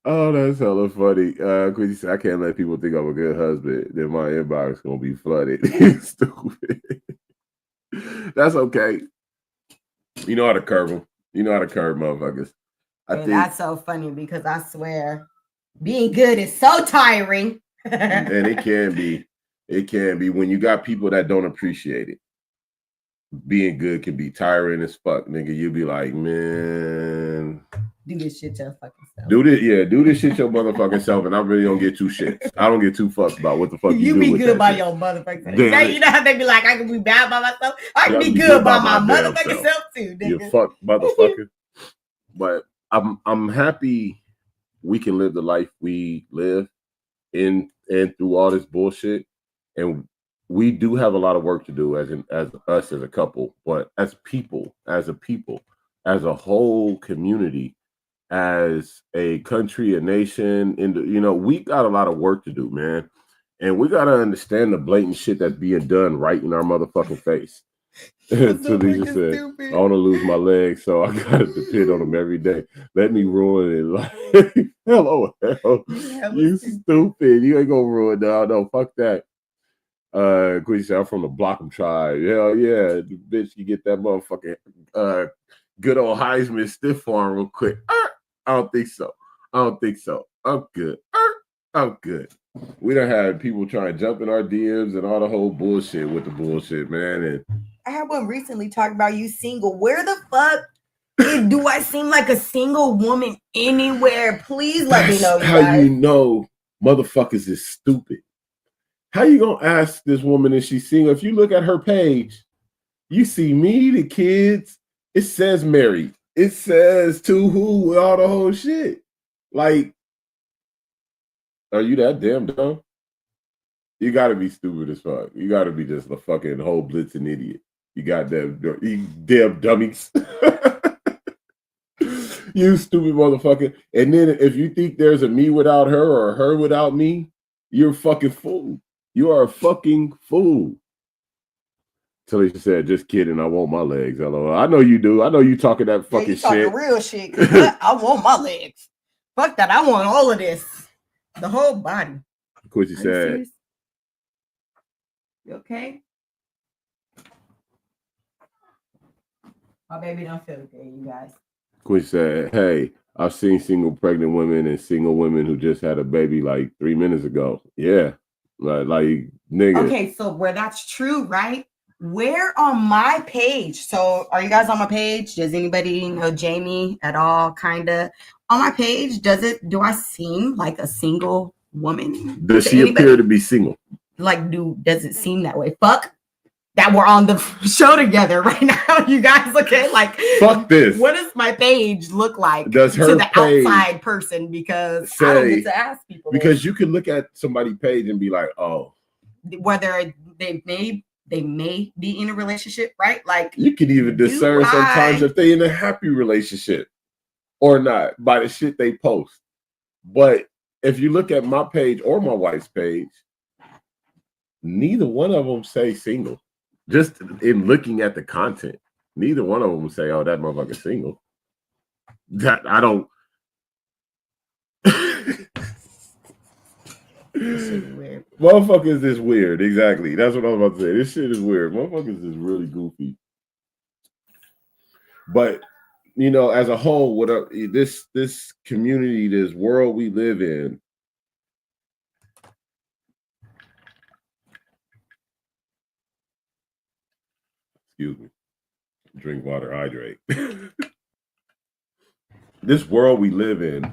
Oh, that's hella funny. Quincy said, I can't let people think I'm a good husband. Then my inbox gonna be flooded. Stupid. That's okay. You know how to curve them. You know how to curve motherfuckers. That's so funny because I swear, being good is so tiring. And it can be. It can be when you got people that don't appreciate it. Being good can be tiring as fuck, nigga. You'll be like, man, do this shit your fucking self. Do this shit your motherfucking self, and I really don't get two shits. I don't get two fucks about what the fuck you do be with good that by shit. your motherfucking self. You know how they be like, I can be bad by myself. I can Yeah, be good by my damn motherfucking self too, nigga. You fuck motherfucker. But I'm happy we can live the life we live in and through all this bullshit. And we do have a lot of work to do as us as a couple, but as people, as a whole community, as a country, a nation, we got a lot of work to do, man. And we got to understand the blatant shit that's being done right in our motherfucking face. Talisa said, I want to lose my legs, so I got to depend on them every day. Let me ruin it. Like, hello, you stupid. You ain't going to ruin it. No, fuck that. Quincy said, I'm from the Blockham tribe. Hell yeah, bitch, you get that motherfucking good old Heisman stiff arm real quick. I don't think so. I'm good. I'm good. We done had people trying to jump in our DMs and all the whole bullshit with the bullshit, man. And I had one recently talk about you single. Where the fuck do I seem like a single woman anywhere? Please let me know. How you know motherfuckers is stupid. How you gonna ask this woman if she's single? If you look at her page, you see me, the kids. It says married. It says to who, all the whole shit. Like, are you that damn dumb? You gotta be stupid as fuck. You gotta be just a fucking whole blitzing idiot. You damn dummies. You stupid motherfucker. And then if you think there's a me without her or a her without me, you're a fucking fool. You are a fucking fool. Talisa said, just kidding. I want my legs. LOL. I know you do. I know you talking that fucking shit. Talking real shit. I want my legs. Fuck that. I want all of this. The whole body. Quincy said. You okay? My baby don't feel good, you guys. Quincy said, hey, I've seen single pregnant women and single women who just had a baby like 3 minutes ago. Yeah. Like nigga. Okay, so where that's true, right? Where on my page? So are you guys on my page? Does anybody know Jamie at all? Kinda on my page. Do I seem like a single woman? Does she appear to be single? Like, does it seem that way? Fuck that we're on the show together right now, you guys. Okay, like fuck this. What does my page look like does her to the page outside person? Because I don't get to ask people. Because you can look at somebody's page and be like, oh, whether they may be in a relationship, right? Like you can even discern sometimes if they in a happy relationship or not by the shit they post. But if you look at my page or my wife's page, neither one of them say single. Just in looking at the content, neither one of them say, "Oh, that motherfucker's single." That I don't. This shit is weird. Motherfuckers is weird. Exactly. That's what I was about to say. This shit is weird. Motherfuckers is really goofy. But you know, as a whole, this community, this world we live in. Excuse me. Drink water, hydrate. This world we live in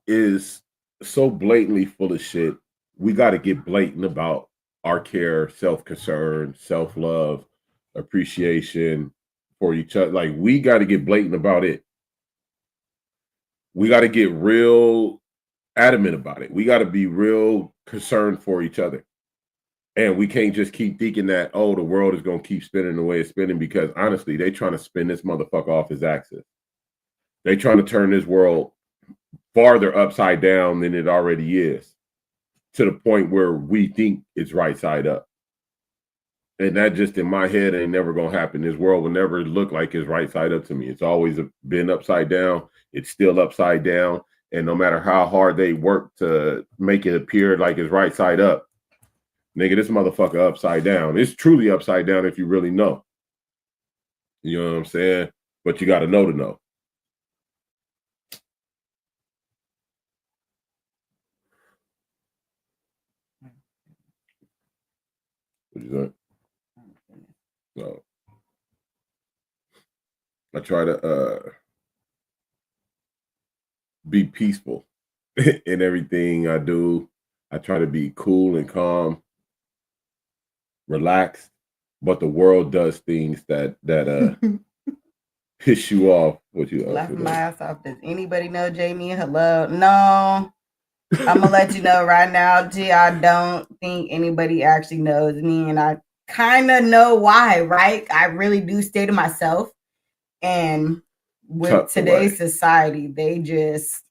is so blatantly full of shit. We got to get blatant about our care, self-concern, self-love, appreciation for each other. Like, we got to get blatant about it. We got to get real adamant about it. We got to be real concerned for each other. And we can't just keep thinking that, oh, the world is going to keep spinning the way it's spinning, because honestly, they trying to spin this motherfucker off his axis. They trying to turn this world farther upside down than it already is, to the point where we think it's right side up. And that just in my head ain't never going to happen. This world will never look like it's right side up to me. It's always been upside down. It's still upside down. And no matter how hard they work to make it appear like it's right side up, nigga, this motherfucker upside down. It's truly upside down if you really know. You know what I'm saying? But you got to know to know. What you say? No. I try to be peaceful in everything I do. I try to be cool and calm, relaxed, but the world does things that piss you off. What you laughing my ass off? Does anybody know Jamie? Hello? No. I'm gonna let you know right now, G. I don't think anybody actually knows me, and I kind of know why, right? I really do stay to myself, and with today's society, they just,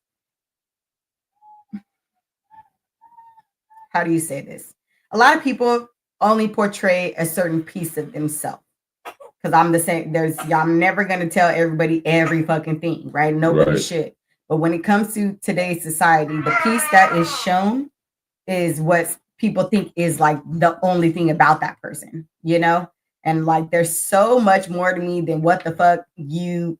how do you say this? A lot of people only portray a certain piece of themselves. Because I'm the same. I'm never gonna tell everybody every fucking thing, right? Nobody should. But when it comes to today's society, the piece that is shown is what people think is like the only thing about that person, you know? And like, there's so much more to me than what the fuck you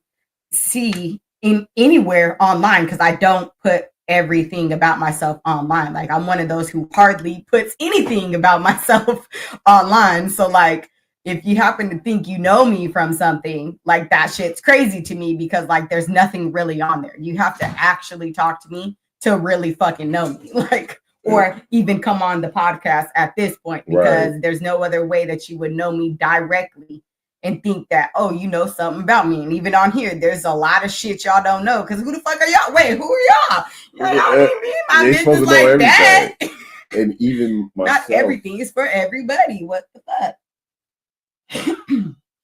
see in anywhere online, because I don't put everything about myself online. Like, I'm one of those who hardly puts anything about myself online. So like, if you happen to think you know me from something, like, that shit's crazy to me, because like, there's nothing really on there. You have to actually talk to me to really fucking know me, like, or even come on the podcast at this point, because there's no other way that you would know me directly and think that, oh, you know something about me. And even on here, there's a lot of shit y'all don't know, because who the fuck are y'all? Wait, who are y'all? Y'all ain't be in my business like that. And even myself, not everything is for everybody. What the fuck?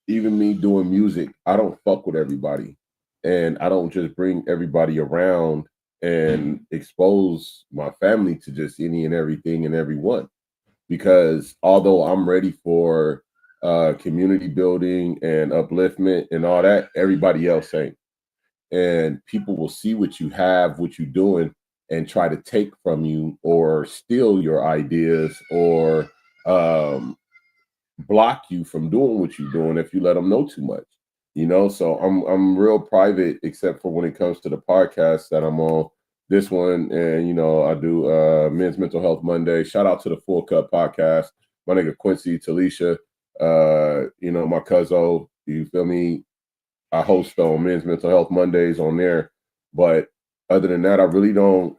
Even me doing music, I don't fuck with everybody, and I don't just bring everybody around and expose my family to just any and everything and everyone, because although I'm ready for community building and upliftment and all that, everybody else ain't. And people will see what you have, what you're doing, and try to take from you or steal your ideas or block you from doing what you're doing if you let them know too much, you know. So I'm real private, except for when it comes to the podcast that I'm on, this one, and you know, I do Men's Mental Health Monday. Shout out to the Full Cup podcast, my nigga Quincy, Talisha, You know, my cousin, you feel me? I host on Men's Mental Health Mondays on there. But other than that, I really don't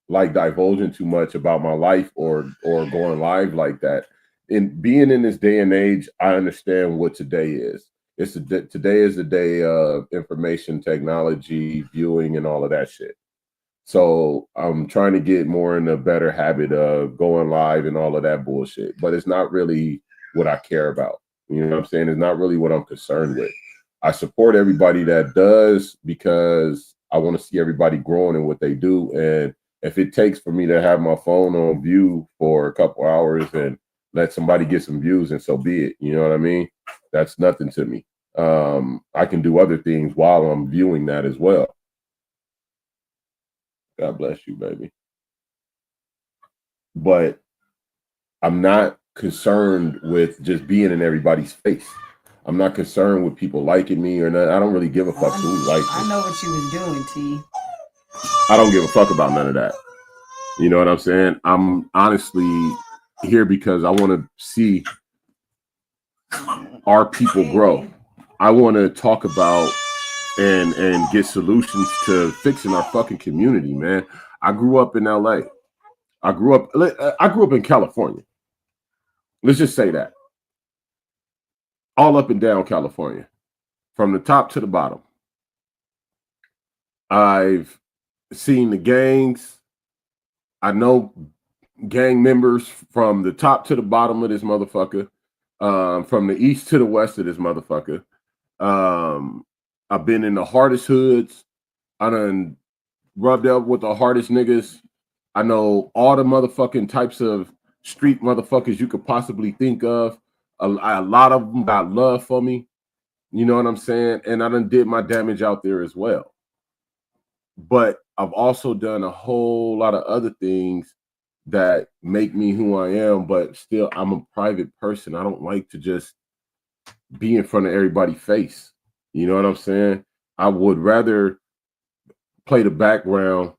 like divulging too much about my life or going live like that. And being in this day and age, I understand what today is. Today is the day of information technology, viewing, and all of that shit. So I'm trying to get more in a better habit of going live and all of that bullshit. But it's not really what I care about. You know what I'm saying? It's not really what I'm concerned with. I support everybody that does because I want to see everybody growing in what they do. And if it takes for me to have my phone on view for a couple hours and let somebody get some views, and so be it. You know what I mean? That's nothing to me. I can do other things while I'm viewing that as well. God bless you, baby. But I'm not concerned with just being in everybody's face. I'm not concerned with people liking me or not. I don't really give a fuck who likes me. I know what you was doing, T. I don't give a fuck about none of that. You know what I'm saying? I'm honestly here because I want to see our people grow. I want to talk about and get solutions to fixing our fucking community, man. I grew up in LA. I grew up in California. Let's just say that. All up and down California, from the top to the bottom. I've seen the gangs. I know gang members from the top to the bottom of this motherfucker, from the east to the west of this motherfucker. I've been in the hardest hoods. I done rubbed up with the hardest niggas. I know all the motherfucking types of street motherfuckers you could possibly think of. A lot of them got love for me. You know what I'm saying? And I done did my damage out there as well. But I've also done a whole lot of other things that make me who I am, but still I'm a private person. I don't like to just be in front of everybody's face. You know what I'm saying? I would rather play the background,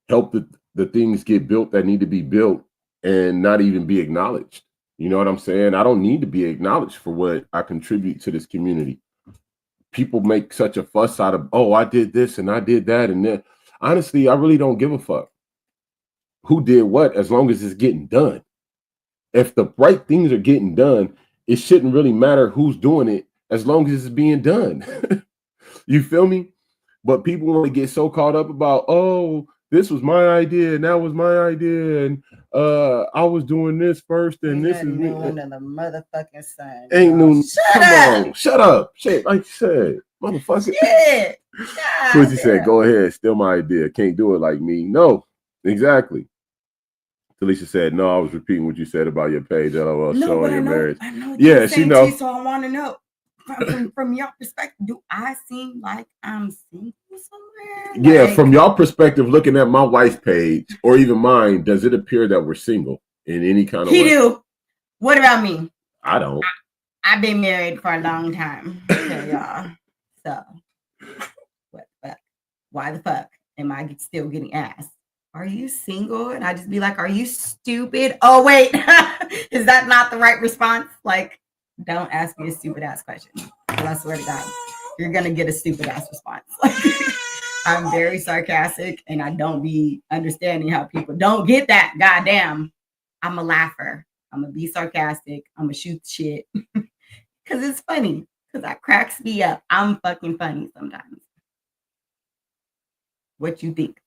help the things get built that need to be built, and not even be acknowledged. You know what I'm saying? I don't need to be acknowledged for what I contribute to this community. People make such a fuss out of, oh, I did this and I did that and that. Honestly, I really don't give a fuck who did what, as long as it's getting done. If the right things are getting done, it shouldn't really matter who's doing it, as long as it's being done. You feel me? But people want to get so caught up about, oh, this was my idea and that was my idea, and I was doing this first, and this is me. Under the motherfucking sun. Ain't no. Shut up. Shut up. Shit, like you said, motherfucker. Shit. Quincy said, "Go ahead, still my idea. Can't do it like me." No, exactly. Talisha said, "No, I was repeating what you said about your page. LOL, showing your marriage." I know yeah, she knows. So I want to know from your perspective, do I seem like I'm single somewhere? Yeah, like, from your perspective, looking at my wife's page or even mine, does it appear that we're single in any kind of way? He do. What about me? I don't. I've been married for a long time, y'all. So, what the fuck? Why the fuck am I still getting asked? Are you single? And I just be like, are you stupid? Oh, wait. Is that not the right response? Like, don't ask me a stupid ass question. Because I swear to God, you're going to get a stupid ass response. I'm very sarcastic and I don't be understanding how people don't get that. Goddamn. I'm a laugher. I'm going to be sarcastic. I'm going to shoot shit. Because it's funny. Because that cracks me up. I'm fucking funny sometimes. What you think?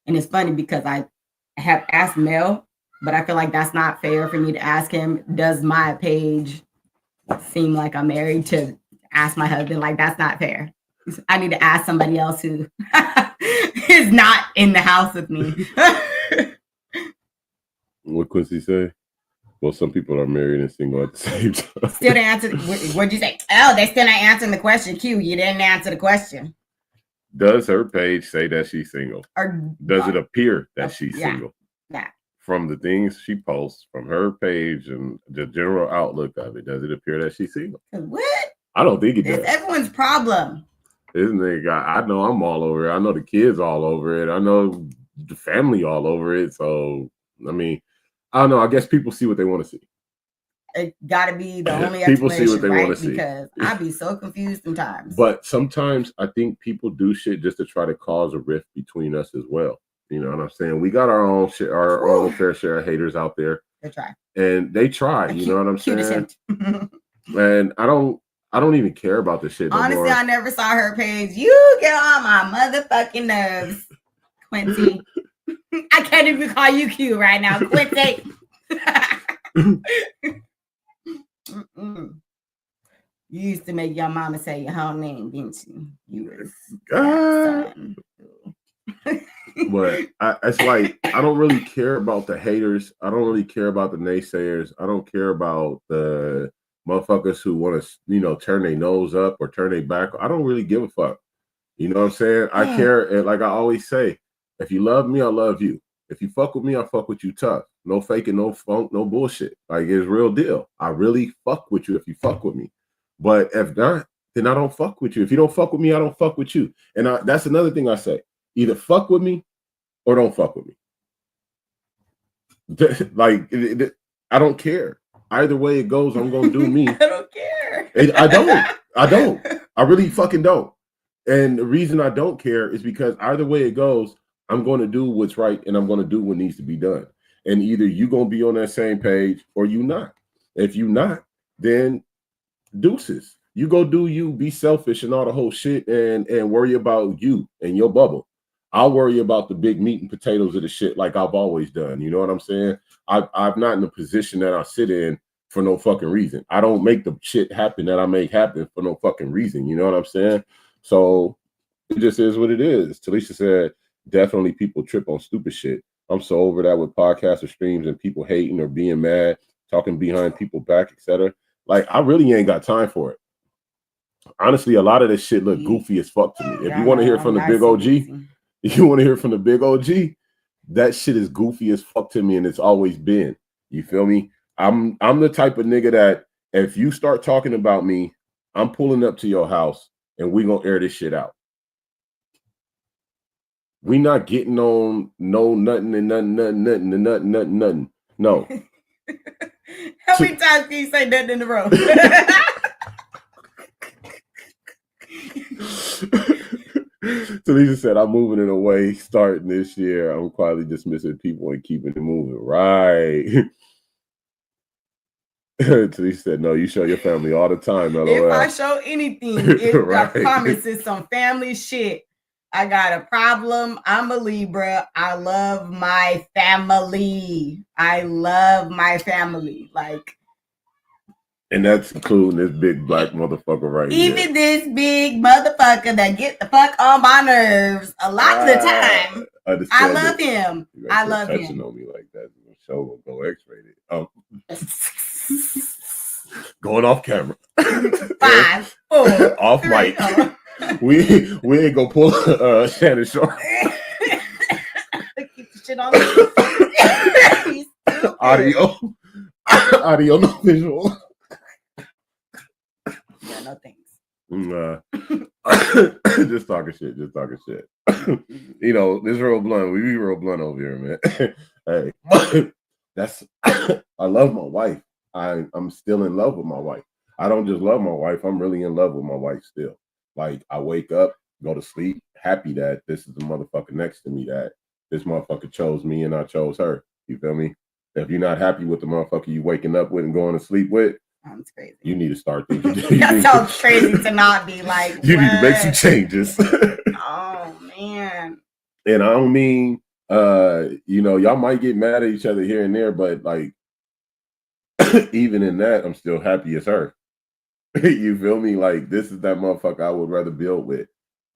And it's funny because I have asked Mel, but I feel like that's not fair for me to ask him. Does my page seem like I'm married, to ask my husband? Like, that's not fair. I need to ask somebody else who is not in the house with me. What Quincy say? Well, some people are married and single at the same time. Still didn't answer. What'd you say? Oh, they still not answering the question. Q, you didn't answer the question. Does her page say that she's single? Or does it appear that she's yeah, single? Yeah. From the things she posts, from her page and the general outlook of it, does it appear that she's single? What? I don't think it does. It's everyone's problem. Isn't it? I know I'm all over it. I know the kids all over it. I know the family all over it. So, I mean, I don't know. I guess people see what they want to see. It gotta be the only People see what explanation, they right? want to see. Because I be so confused sometimes. But sometimes I think people do shit just to try to cause a rift between us as well. You know what I'm saying? We got our own shit, our own fair share of haters out there. They try. And they try, you know what I'm saying? And I don't even care about this shit no Honestly, more. I never saw her page. You get on my motherfucking nerves, Quincy. I can't even call you cute right now, Quincy. You used to make your mama say your whole name, didn't you? You was son. But it's like I don't really care about the haters. I don't really care about the naysayers. I don't care about the motherfuckers who want to, turn their nose up or turn their back. I don't really give a fuck. You know what I'm saying? I care, and like I always say, if you love me, I love you. If you fuck with me, I fuck with you tough. No faking, no funk, no bullshit. Like, it's real deal. I really fuck with you if you fuck with me. But if not, then I don't fuck with you. If you don't fuck with me, I don't fuck with you. And that's another thing I say. Either fuck with me or don't fuck with me. Like, I don't care. Either way it goes, I'm going to do me. I don't care. I don't. I really fucking don't. And the reason I don't care is because either way it goes, I'm going to do what's right and I'm going to do what needs to be done. And either you're going to be on that same page or you not. If you not, then deuces. You go do you, be selfish and all the whole shit and worry about you and your bubble. I'll worry about the big meat and potatoes of the shit like I've always done. You know what I'm saying? I'm not in the position that I sit in for no fucking reason. I don't make the shit happen that I make happen for no fucking reason. You know what I'm saying? So it just is what it is. Talisha said, definitely people trip on stupid shit. I'm so over that with podcasts or streams and people hating or being mad, talking behind people's back, etc. Like, I really ain't got time for it. Honestly, a lot of this shit look goofy as fuck to me. If you want to hear from the big OG, that shit is goofy as fuck to me, and it's always been. You feel me? I'm the type of nigga that if you start talking about me, I'm pulling up to your house and we gonna air this shit out. We not getting on nothing. No. How many times can you say nothing in a row? Talisha said, I'm moving it away starting this year. I'm quietly dismissing people and keeping it moving. Right. Talisha said, no, you show your family all the time, LOL. If I show anything, I promise it's some family shit. I got a problem. I'm a Libra. I love my family. Like, and that's including this big black motherfucker right here. Even this big motherfucker that get the fuck on my nerves a lot of the time. I love him. I love him. Touching on me like that, the show will go X-rated. Going off camera. 5, 4, off 3, mic. We ain't gonna pull Shannon Sharp. Keep the shit on me. Audio, no visual. Yeah, no thanks. Just talking shit. You know, this real blunt. We be real blunt over here, man. Hey, that's. I love my wife. I'm still in love with my wife. I don't just love my wife. I'm really in love with my wife still. Like, I wake up, go to sleep, happy that this is the motherfucker next to me, that this motherfucker chose me and I chose her. You feel me? If you're not happy with the motherfucker you waking up with and going to sleep with, sounds crazy. You need to start thinking. That sounds crazy to not be like, you need to make some changes. Oh, man. And I don't mean, y'all might get mad at each other here and there, but like, even in that, I'm still happy as her. You feel me? Like, this is that motherfucker I would rather build with.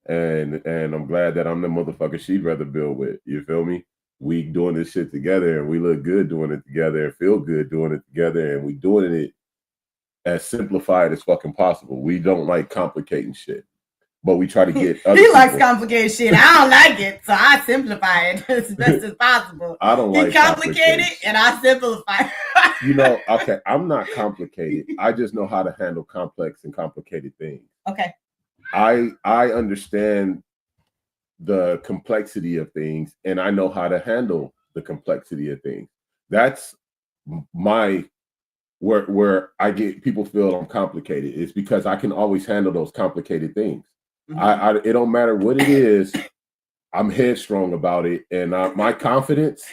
And I'm glad that I'm the motherfucker she'd rather build with. You feel me? We doing this shit together and we look good doing it together and feel good doing it together, and we doing it as simplified as fucking possible. We don't like complicating shit, but we try to get other He likes complicated shit. I don't like it, so I simplify it as best as possible. I don't like complicated and I simplify. Okay, I'm not complicated. I just know how to handle complex and complicated things. Okay. I understand the complexity of things, and I know how to handle the complexity of things. That's my where I get people feel I'm complicated is because I can always handle those complicated things. It don't matter what it is. I'm headstrong about it, and my confidence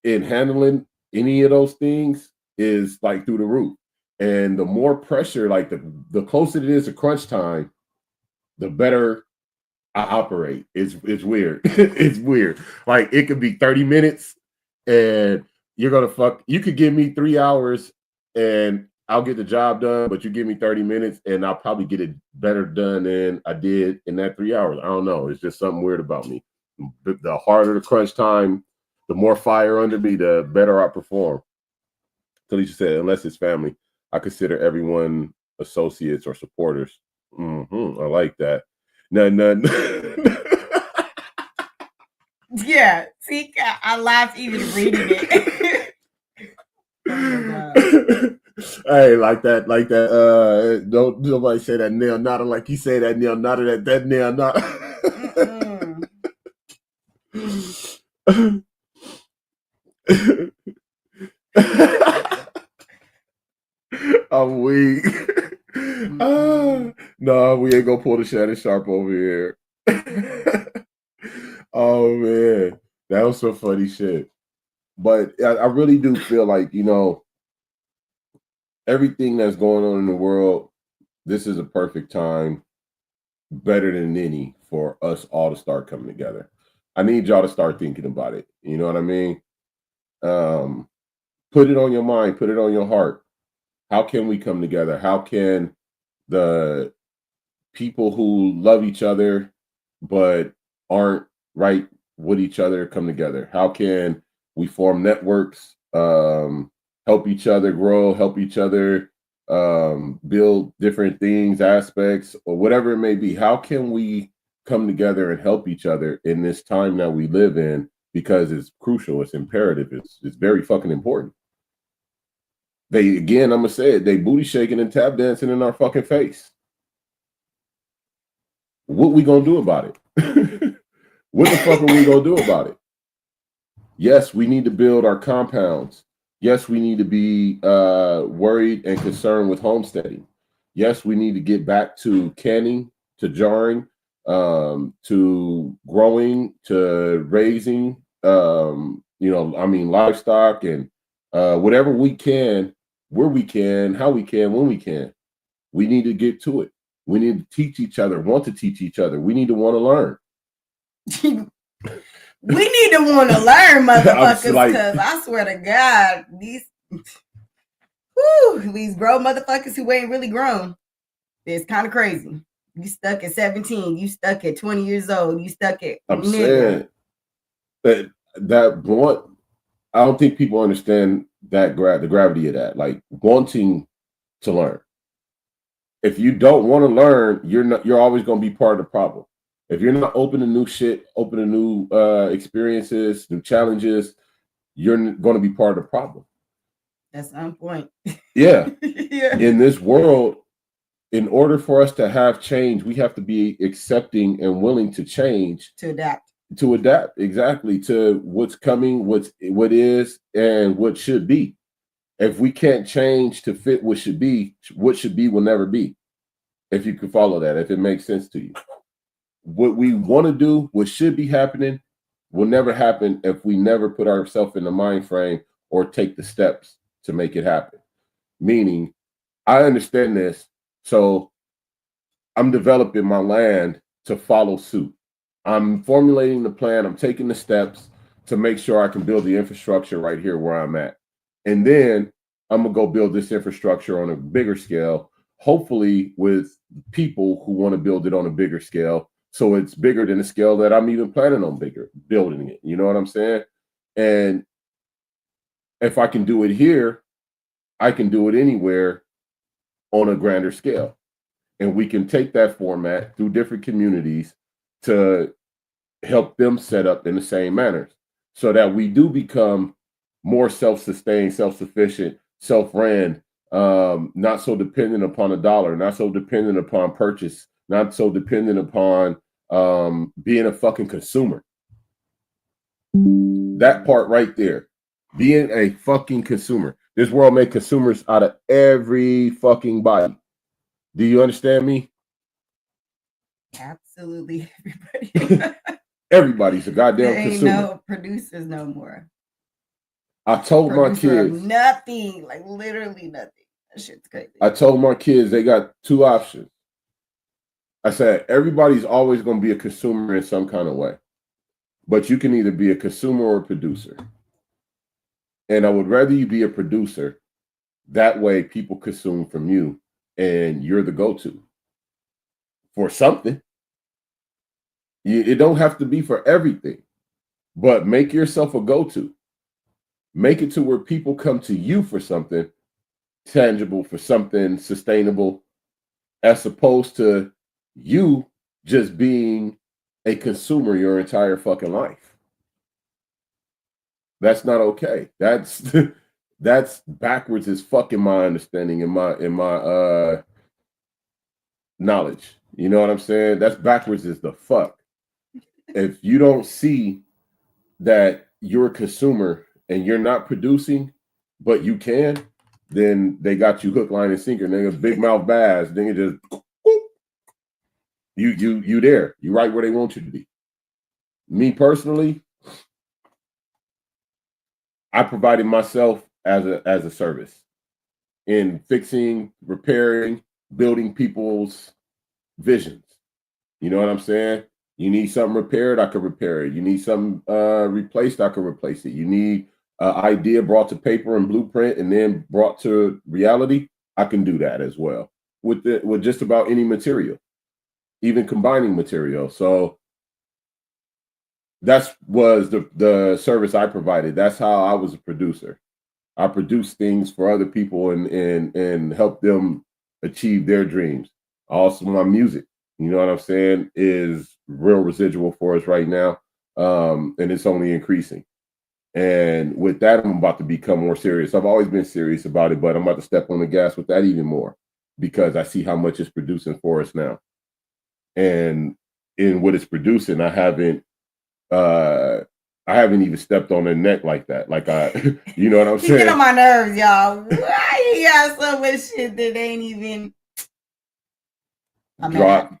in handling any of those things is like through the roof. And the more pressure, like the closer it is to crunch time, the better I operate. It's weird. It's weird. Like it could be 30 minutes and you're gonna you could give me 3 hours and I'll get the job done, but you give me 30 minutes and I'll probably get it better done than I did in that 3 hours. I don't know. It's just something weird about me. The harder the crunch time, the more fire under me, the better I perform. Talisha said, unless it's family, I consider everyone associates or supporters. I like that. No. Yeah, see, I laughed even reading it. Oh my God. Hey, like that. Don't nobody say that nail nada like you say that nail nada. That nail nada. I'm weak. No, we ain't gonna pull the Shannon Sharp over here. Oh man, that was some funny shit. But I really do feel like, everything that's going on in the world, this is a perfect time, better than any, for us all to start coming together. I need y'all to start thinking about it. You know what I mean? Put it on your mind, put it on your heart. How can we come together? How can the people who love each other but aren't right with each other come together? How can we form networks, help each other grow, help each other build different things, aspects, or whatever it may be? How can we come together and help each other in this time that we live in? Because it's crucial, it's imperative, it's very fucking important. I'm gonna say it, they booty shaking and tap dancing in our fucking face. What we gonna do about it? What the fuck are we gonna do about it? Yes, we need to build our compounds. Yes, we need to be worried and concerned with homesteading. Yes, we need to get back to canning, to jarring, to growing, to raising, livestock and whatever we can, where we can, how we can, when we can. We need to get to it. We need to teach each other, want to teach each other. We need to want to learn. We need to want to learn, motherfuckers, because I swear to God, these grown motherfuckers who ain't really grown, it's kind of crazy. You stuck at 17, you stuck at 20 years old, you stuck at saying that blunt. I don't think people understand that the gravity of that, like wanting to learn. If you don't want to learn, you're always going to be part of the problem. If you're not open to new shit, open to new experiences, new challenges, you're going to be part of the problem. That's on point. Yeah. In this world, in order for us to have change, we have to be accepting and willing to change. To adapt. To adapt, exactly, to what's coming, what is, and what should be. If we can't change to fit what should be will never be. If you can follow that, if it makes sense to you. What we want to do, what should be happening, will never happen if we never put ourselves in the mind frame or take the steps to make it happen. Meaning, I understand this, so I'm developing my land to follow suit. I'm formulating the plan, I'm taking the steps to make sure I can build the infrastructure right here where I'm at. And then I'm going to go build this infrastructure on a bigger scale, hopefully with people who want to build it on a bigger scale. So it's bigger than the scale that I'm even planning on building it. You know what I'm saying? And if I can do it here, I can do it anywhere on a grander scale. And we can take that format through different communities to help them set up in the same manner so that we do become more self-sustained, self-sufficient, self-ran, not so dependent upon a dollar, not so dependent upon purchase, not so dependent upon being a fucking consumer. That part right there, being a fucking consumer. This world make consumers out of every fucking body. Do you understand me? Absolutely everybody. Everybody's a goddamn There ain't consumer. no producers no more. I told my Producer of kids. nothing, like literally nothing. That shit's crazy. I told my kids they got two options. I said, everybody's always going to be a consumer in some kind of way, but you can either be a consumer or a producer. And I would rather you be a producer. That way people consume from you and you're the go-to for something. It don't have to be for everything, but make yourself a go-to. Make it to where people come to you for something tangible, for something sustainable, as opposed to you just being a consumer your entire fucking life. That's not okay. That's backwards as fucking my understanding in my knowledge. You know what I'm saying? That's backwards as the fuck. If you don't see that you're a consumer and you're not producing, but you can, then they got you hook, line, and sinker. Nigga, big mouth bass. Nigga, just whoop. You there. You right where they want you to be. Me personally, I provided myself as a service in fixing, repairing, building people's visions. You know what I'm saying? You need something repaired, I could repair it. You need something replaced, I could replace it. You need an idea brought to paper and blueprint and then brought to reality, I can do that as well with just about any material, even combining material. So that was the service I provided. That's how I was a producer. I produced things for other people and help them achieve their dreams. Also, my music, you know what I'm saying, is real residual for us right now, and it's only increasing. And with that, I'm about to become more serious. I've always been serious about it, but I'm about to step on the gas with that even more because I see how much it's producing for us now. And in what it's producing, I haven't even stepped on their neck like that. Like you know what I'm saying? You get on my nerves, y'all. Why you got so much shit that ain't even dropped?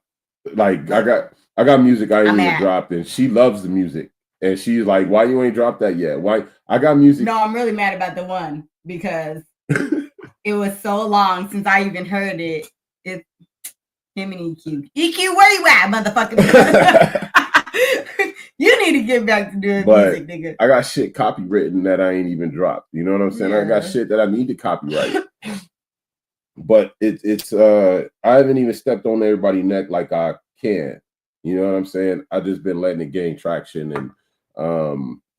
Like I got music I ain't even dropped, and she loves the music. And she's like, why you ain't dropped that yet? Why? I got music. No, I'm really mad about the one because it was so long since I even heard it. It's him and EQ. EQ, where you at, motherfucker? You need to get back to doing music, nigga. I got shit copywritten that I ain't even dropped. You know what I'm saying? Yeah. I got shit that I need to copyright. But it's I haven't even stepped on everybody's neck like I can. You know what I'm saying? I just been letting it gain traction and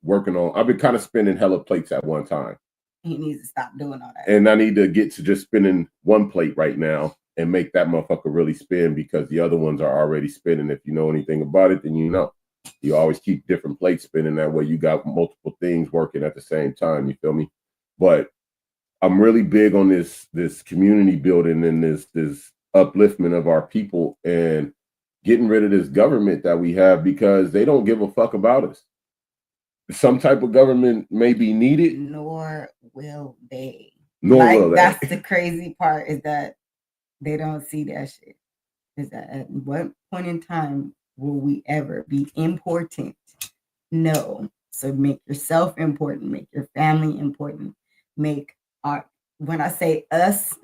working on. I've been kind of spinning hella plates at one time. He needs to stop doing all that. And I need to get to just spinning one plate right now and make that motherfucker really spin because the other ones are already spinning. If you know anything about it, then you know. You always keep different plates spinning. That way you got multiple things working at the same time. You feel me? But I'm really big on this community building and this upliftment of our people and getting rid of this government that we have because they don't give a fuck about us. Some type of government may be needed. Nor will they. Will that's the crazy part is that they don't see that shit. Is that at what point in time will we ever be important? No. So make yourself important. Make your family important. Make when I say us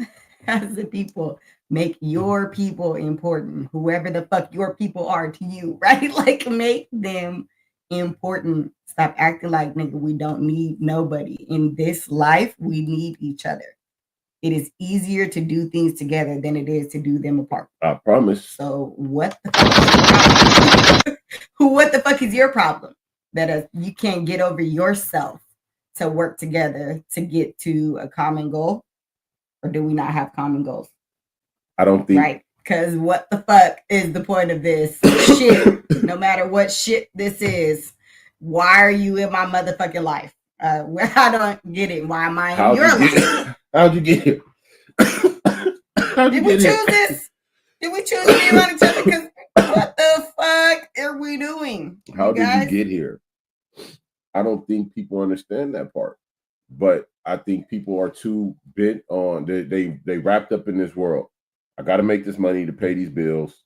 as the people, make your people important. Whoever the fuck your people are to you, right? Like make them important. Stop acting like nigga, we don't need nobody. In this life, we need each other. It is easier to do things together than it is to do them apart. I promise. So what the fuck is your problem? What the fuck is your problem? That you can't get over yourself to work together to get to a common goal? Or do we not have common goals? I don't think. Right. Because what the fuck is the point of this shit? No matter what shit this is, why are you in my motherfucking life? I don't get it. Why am I in your life? How'd you get here? Did we choose this? Did we choose to be around each other? Because what the fuck are we doing? How did you get here? I don't think people understand that part. But I think people are too bent on they wrapped up in this world. I got to make this money to pay these bills,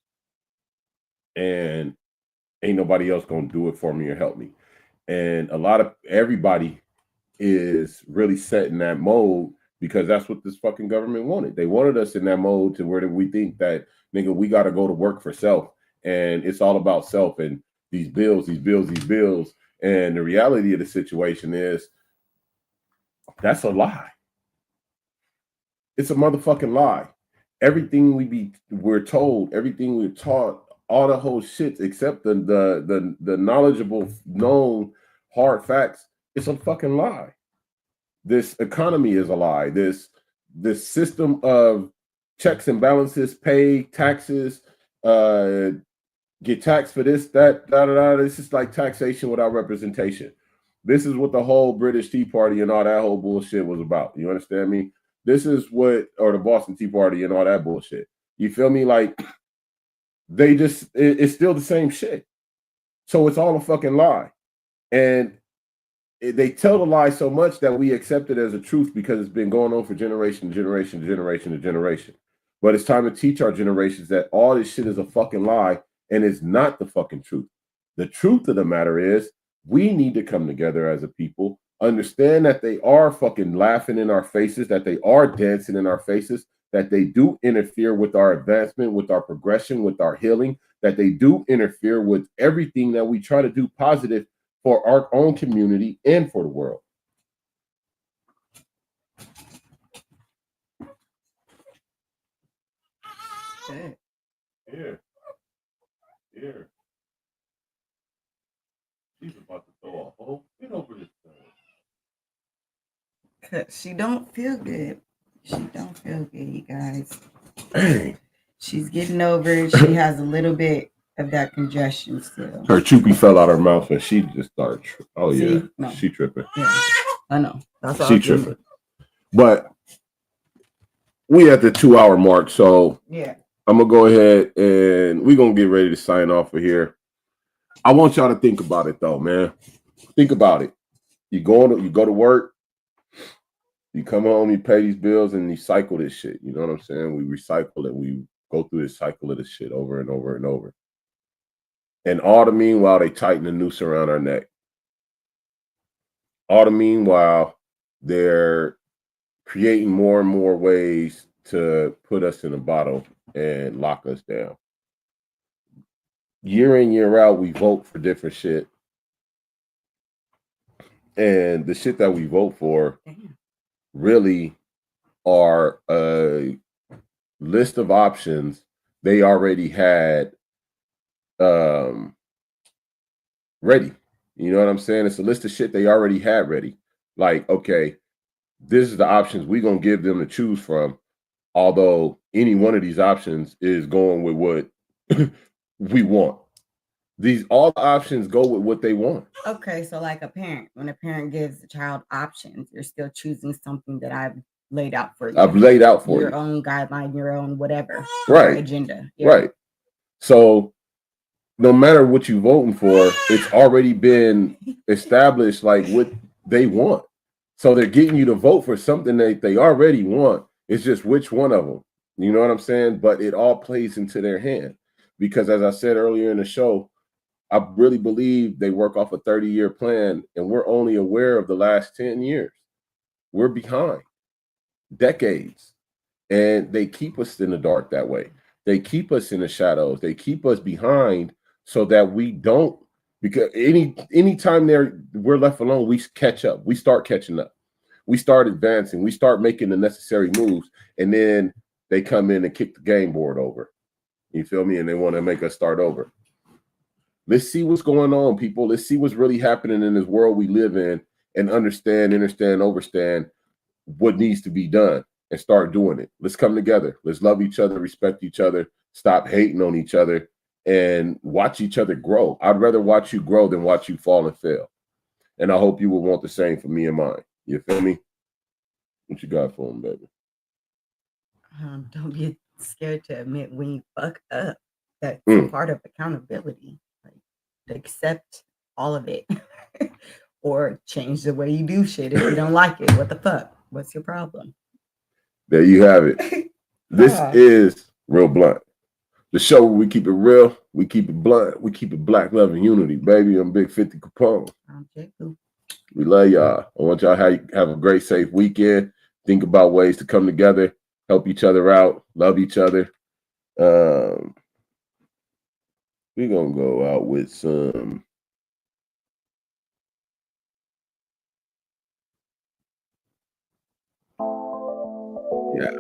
and ain't nobody else gonna do it for me or help me. And everybody is really set in that mode because that's what this fucking government wanted. They wanted us in that mode to where we think that, nigga, we got to go to work for self, and it's all about self and these bills. And the reality of the situation is that's a lie. It's a motherfucking lie. Everything we're told, everything we're taught, all the whole shit except the knowledgeable, known hard facts, it's a fucking lie. This economy is a lie. This system of checks and balances, pay taxes, get taxed for this, that, da. This is like taxation without representation. This is what the whole British Tea Party and all that whole bullshit was about. You understand me? This is or the Boston Tea Party and all that bullshit. You feel me? Like, it's still the same shit. So it's all a fucking lie. And they tell the lie so much that we accept it as a truth because it's been going on for generation to generation. But it's time to teach our generations that all this shit is a fucking lie and it's not the fucking truth. The truth of the matter is we need to come together as a people, understand that they are fucking laughing in our faces, that they are dancing in our faces, that they do interfere with our advancement, with our progression, with our healing, that they do interfere with everything that we try to do positive for our own community and for the world. Good. Here. She's about to throw a whole fit over this thing. Cause she don't feel good. She don't feel good, you guys. Dang. She's getting over it. She has a little bit of that congestion still. Her choopy fell out her mouth and she just started. She tripping. Yeah, I know. That's she tripping. But we at the 2-hour mark, so yeah. I'm gonna go ahead and we're gonna get ready to sign off of here. I want y'all to think about it though, man. Think about it. You go to work, you come home, you pay these bills, and you cycle this shit. You know what I'm saying? We recycle it. We go through this cycle of this shit over and over and over. And all the meanwhile, they tighten the noose around our neck. All the meanwhile, they're creating more and more ways to put us in a bottle and lock us down. Year in, year out, we vote for different shit. And the shit that we vote for really are a list of options they already had ready. You know what I'm saying? It's a list of shit they already had ready. Like, okay, this is the options we're going to give them to choose from. Although any one of these options is going with what we want. All the options go with what they want. Okay, so like a parent, when a parent gives a child options, you're still choosing something that I've laid out for you. I've laid out for your own guideline, your own whatever, right? Your agenda, yeah. Right. So no matter what you're voting for, it's already been established like what they want. So they're getting you to vote for something that they already want. It's just which one of them. You know what I'm saying? But it all plays into their hand because, as I said earlier in the show, I really believe they work off a 30-year plan, and we're only aware of the last 10 years. We're behind decades, and they keep us in the dark that way. They keep us in the shadows. They keep us behind so that we don't, because anytime we're left alone, we catch up. We start catching up. We start advancing. We start making the necessary moves, and then they come in and kick the game board over. You feel me? And they want to make us start over. Let's see what's going on, people. Let's see what's really happening in this world we live in and understand, overstand what needs to be done and start doing it. Let's come together. Let's love each other, respect each other, stop hating on each other, and watch each other grow. I'd rather watch you grow than watch you fall and fail. And I hope you will want the same for me and mine. You feel me? What you got for them, baby? Don't get scared to admit when you fuck up. That's part of accountability. Like, to accept all of it. or change the way you do shit if you don't like it. What the fuck? What's your problem? There you have it. This is Real Blunt. The show where we keep it real, we keep it blunt, we keep it black love and unity, baby. I'm Big 50 Capone. I'm J-Boo. We love y'all. I want y'all to have a great, safe weekend. Think about ways to come together, help each other out, love each other. We're going to go out with some... Yeah.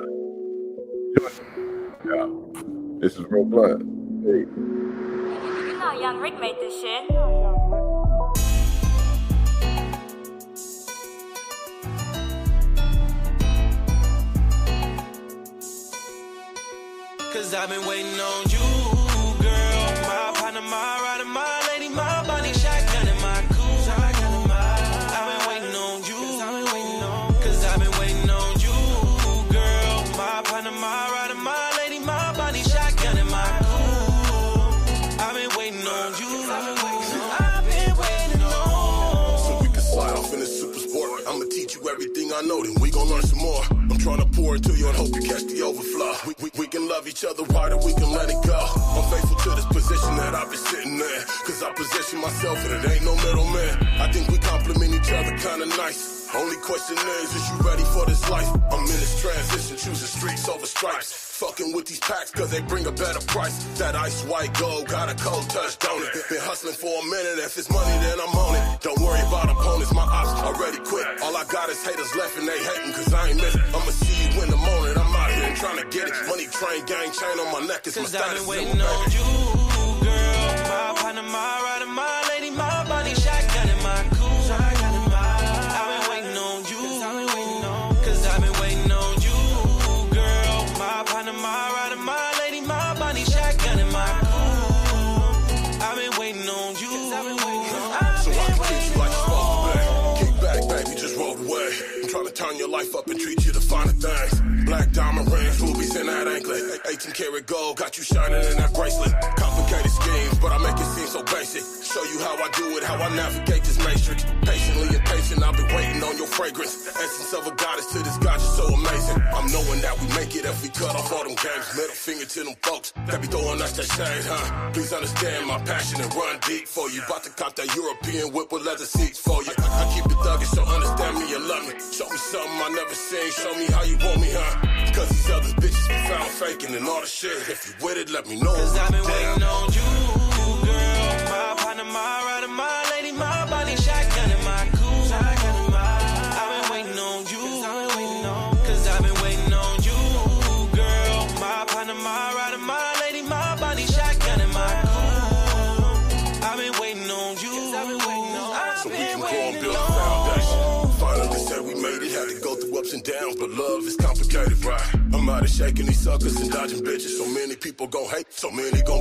This is Real Blunt. Hey. You know Young Rick made this shit. Cause I've been waiting on you, girl. My partner, my rider, my lady, my body shotgun and my cool. I've been waiting on you, cause I've been waiting on you, girl. My partner, my rider, my lady, my body shotgun and my cool. I've been waiting on you, I've been waiting on. So we can slide off in the super sport. I'ma teach you everything I know, then we gon' learn some more. I'm trying to pour it to you and hope you catch the overflow. We can love each other right or we can let it go. I'm faithful to this position that I've been sitting in, cause I position myself and it ain't no middleman. I think we complement each other kinda nice. Only question is you ready for this life? I'm in this transition, choosing streets over stripes. Fucking with these packs cause they bring a better price. That ice white gold got a cold touch, don't it? Been hustling for a minute, if it's money then I'm on it. Don't worry about opponents, my ops already quit. All I got is haters left and they hating cause I ain't missing. I'ma see you in the morning, I'm out here and trying to get it. Money train, gang chain on my neck, it's my Cause I've status. been waiting on you, girl. My partner, my rider, my lady, my body shotgun and my cool. I've been waiting on you, cause I've been waiting on you, girl. My partner, my rider, my lady, my body shotgun and my cool. I've been waiting on you, So I can treat you like you're supposed to be. Kick back, baby, just roll away. I'm trying to turn your life up and treat you to finer things. Black diamond rings, rubies in that anklet. 18 karat gold, got you shining in that bracelet. Complicated schemes, but I make it seem so basic. Show you how I do it, how I navigate this matrix. Patiently and patient, I've been waiting on your fragrance. Essence of a goddess to this God, you're so amazing. I'm knowing that we make it if we cut off all them games. Middle finger to them folks that be throwing us that shade, huh? Please understand my passion and run deep for you. About to cop that European whip with leather seats for you. I keep it thugging, so understand me and love me. Show me something I never seen, show me how you want me, huh? Cause these other bitches be found faking and all the shit. If you with it, let me know. cause I've been waiting on you, girl. My partner, my rider, my lady, my body shotgun and my cool. I've been waiting on you, cause I've been waiting on you, girl. My partner, my rider, my lady, my body shotgun and my cool. I've been waiting on you, So we can grow and build a foundation. Finally said we made it, had to go through ups and downs, but love is complicated, right? I'm out of shaking these suckers and dodging bitches. So many people gon' hate, so many gon'